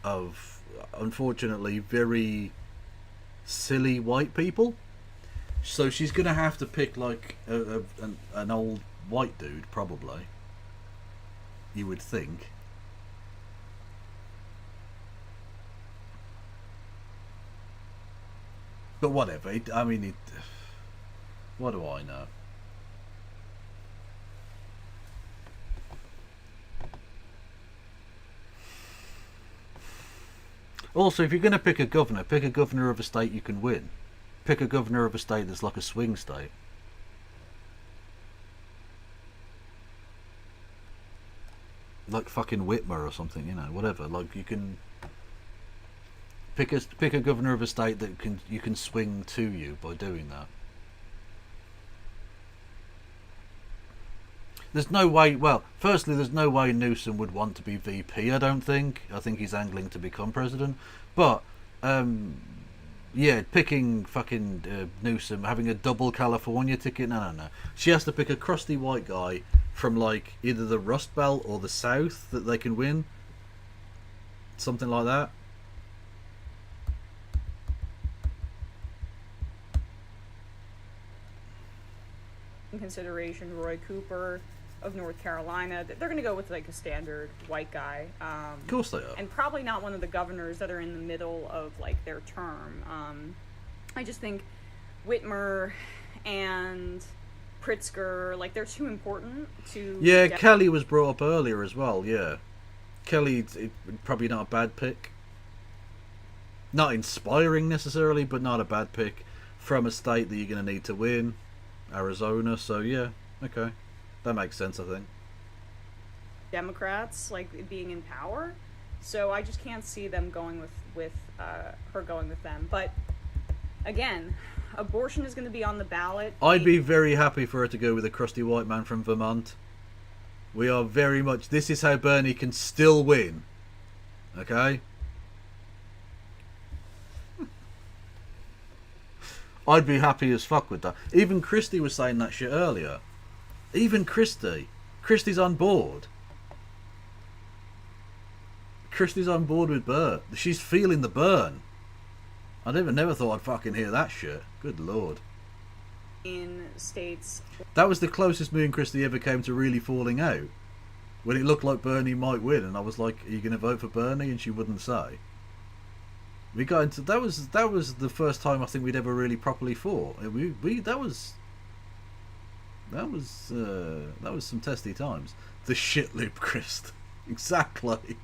of, unfortunately, very silly white people. So she's going to have to pick like an old white dude, probably. You would think. But whatever. I mean, what do I know? Also, if you're going to pick a governor of a state you can win. Pick a governor of a state that's like a swing state. Like fucking Whitmer or something, you know, whatever. Like, you can pick a governor of a state that you can swing to you by doing that. There's no way, well, firstly, there's no way Newsom would want to be VP, I don't think. I think he's angling to become president. But, yeah, picking fucking Newsom, having a double California ticket, no. She has to pick a crusty white guy from, like, either the Rust Belt or the South that they can win. Something like that. In consideration, Roy Cooper of North Carolina. They're going to go with like a standard white guy. Of course they are. And probably not one of the governors that are in the middle of like their term. I just think Whitmer and Pritzker, like, they're too important to... Yeah, Kelly was brought up earlier as well, yeah. Kelly, probably not a bad pick. Not inspiring necessarily, but not a bad pick from a state that you're going to need to win. Arizona, so yeah, okay. That makes sense, I think. Democrats, like, being in power. So I just can't see them going with her going with them. But, again, abortion is going to be on the ballot. I'd be very happy for her to go with a crusty white man from Vermont. We are very much... This is how Bernie can still win. Okay? I'd be happy as fuck with that. Even Christie was saying that shit earlier. Even Christie. Christie's on board. Christie's on board with Bert. She's feeling the burn. I never thought I'd fucking hear that shit. Good lord. In states... That was the closest me and Christie ever came to really falling out. When it looked like Bernie might win, and I was like, are you going to vote for Bernie? And she wouldn't say. We got into... That was the first time I think we'd ever really properly fought. That was some testy times. The shit loop, Christ. Exactly.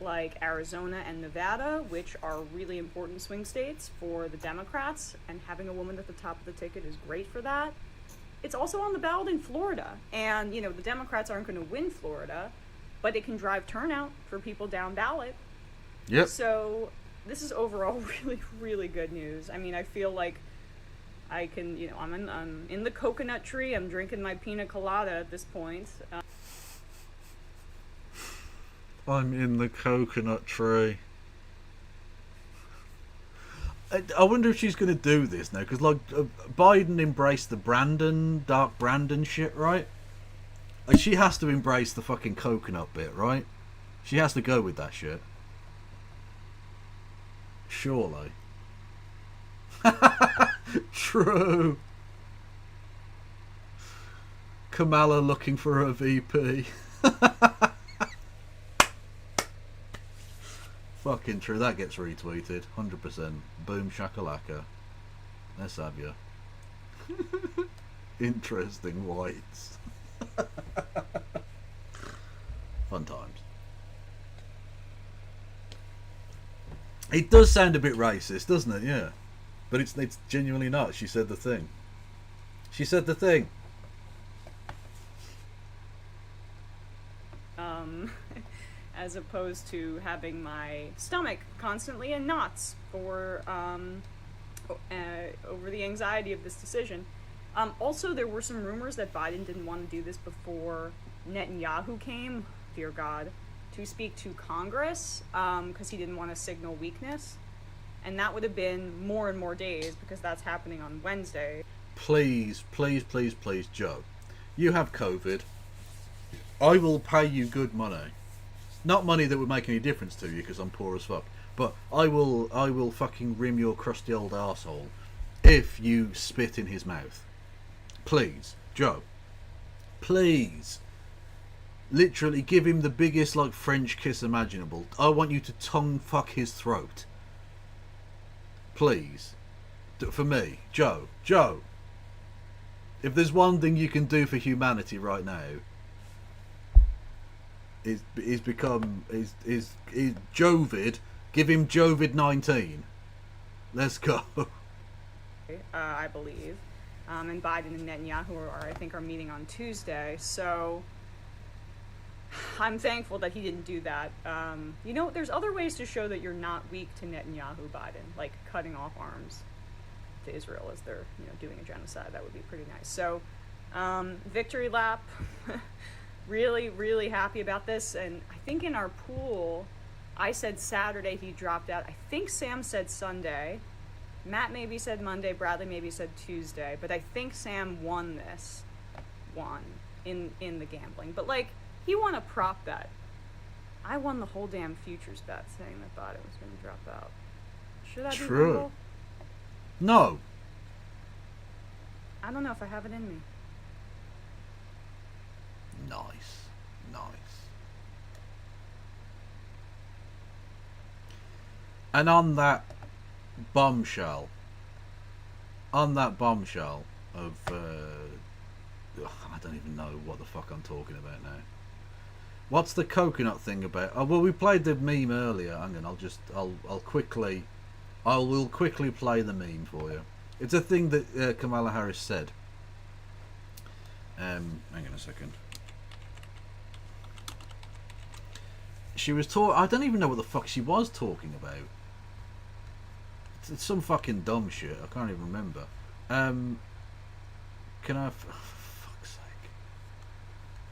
Like Arizona and Nevada, which are really important swing states for the Democrats, and having a woman at the top of the ticket is great for that. It's also on the ballot in Florida, and you know the Democrats aren't going to win Florida, but it can drive turnout for people down ballot. Yep. So this is overall really, really good news. I mean, I feel like I can, you know, I'm in the coconut tree. I'm drinking my pina colada at this point. I'm in the coconut tree. I wonder if she's going to do this now, because like Biden embraced the dark Brandon shit, right? Like, she has to embrace the fucking coconut bit, right? She has to go with that shit. Surely. True. Kamala looking for her VP. Fucking true, that gets retweeted, 100%. Boom shakalaka. Let's have you. Interesting whites. Fun times. It does sound a bit racist, doesn't it? Yeah. But it's genuinely not. She said the thing. She said the thing. As opposed to having my stomach constantly in knots for over the anxiety of this decision. Also, there were some rumors that Biden didn't want to do this before Netanyahu came, dear God, to speak to Congress because he didn't want to signal weakness. And that would have been more and more days because that's happening on Wednesday. Please, please, please, please, Joe. You have COVID. I will pay you good money. Not money that would make any difference to you because I'm poor as fuck. But I will fucking rim your crusty old arsehole if you spit in his mouth. Please, Joe. Please. Literally give him the biggest like French kiss imaginable. I want you to tongue fuck his throat. Please. For me. Joe. If there's one thing you can do for humanity right now, is Jovid. Give him Jovid-19. Let's go. I believe. And Biden and Netanyahu are meeting on Tuesday. So I'm thankful that he didn't do that. You know, there's other ways to show that you're not weak to Netanyahu, Biden, like cutting off arms to Israel as they're, doing a genocide. That would be pretty nice. So, victory lap. Really, really happy about this. And I think in our pool, I said Saturday, he dropped out. I think Sam said Sunday. Matt maybe said Monday. Bradley maybe said Tuesday. But I think Sam won this one in the gambling. But, like, he won a prop bet. I won the whole damn futures bet saying that Biden was going to drop out. Should I be humble? No. I don't know if I have it in me. Nice. And on that bombshell of I don't even know what the fuck I'm talking about now. What's the coconut thing about? Oh, well, we played the meme earlier. Hang on, I will quickly play the meme for you. It's a thing that Kamala Harris said. Hang on a second. She was I don't even know what the fuck she was talking about. It's some fucking dumb shit. I can't even remember. Can I? For fuck's sake.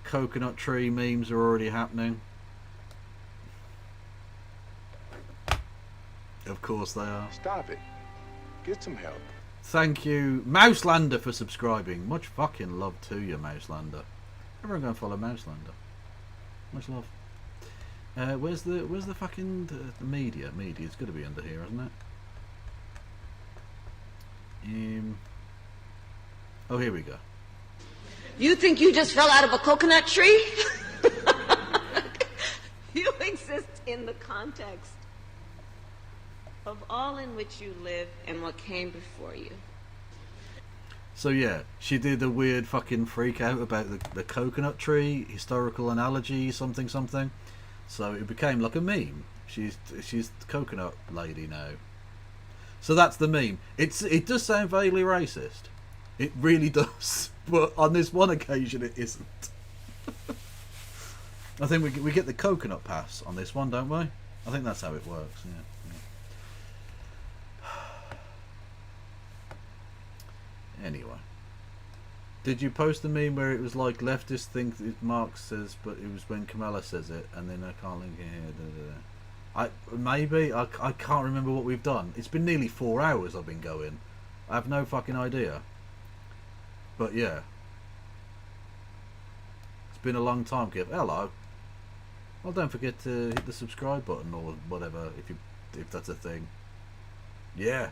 Coconut tree memes are already happening. Of course they are. Stop it. Get some help. Thank you, Mouselander, for subscribing. Much fucking love to you, Mouselander. Everyone go and follow Mouselander. Much love. Where's the fucking the media? Media's got to be under here, isn't it? Oh, here we go. You think you just fell out of a coconut tree? You exist in the context of all in which you live and what came before you. So yeah, she did a weird fucking freak out about the coconut tree, historical analogy, something. So it became like a meme. She's the coconut lady now. So that's the meme. It does sound vaguely racist. It really does. But on this one occasion, it isn't. I think we get the coconut pass on this one, don't we? I think that's how it works. Yeah. Anyway, did you post the meme where it was like leftist think Marx says, but it was when Kamala says it, and then I can't link it here. I can't remember what we've done. It's been nearly 4 hours I've been going. I have no fucking idea. But yeah, it's been a long time. Give hello. Well, don't forget to hit the subscribe button or whatever if that's a thing. Yeah.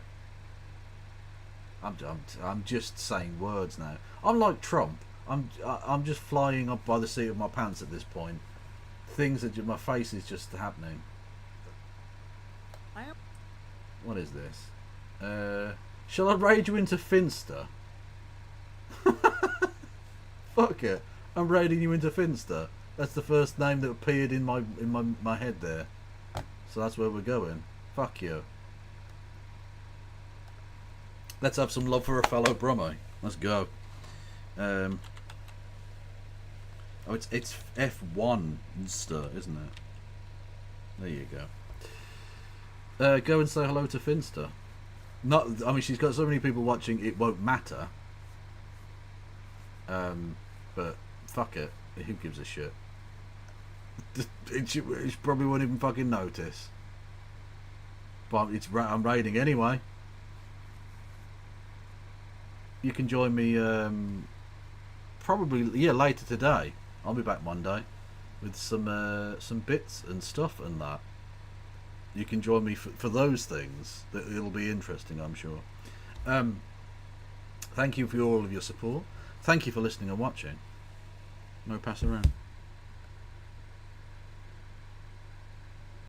I'm just saying words now. I'm like Trump. I'm just flying up by the seat of my pants at this point. Things that my face is just happening. What is this? Shall I raid you into Finster? Fuck it. I'm raiding you into Finster. That's the first name that appeared in my head there. So that's where we're going. Fuck you. Let's have some love for a fellow Brummie. Let's go. Oh, it's F1 Finster, isn't it? There you go. Go and say hello to Finster. I mean, she's got so many people watching, it won't matter. But fuck it. Who gives a shit? It probably won't even fucking notice. But I'm raiding anyway. You can join me probably later today. I'll be back Monday with some bits and stuff and that. You can join me for those things. It'll be interesting, I'm sure. Thank you for all of your support. Thank you for listening and watching. No pass around.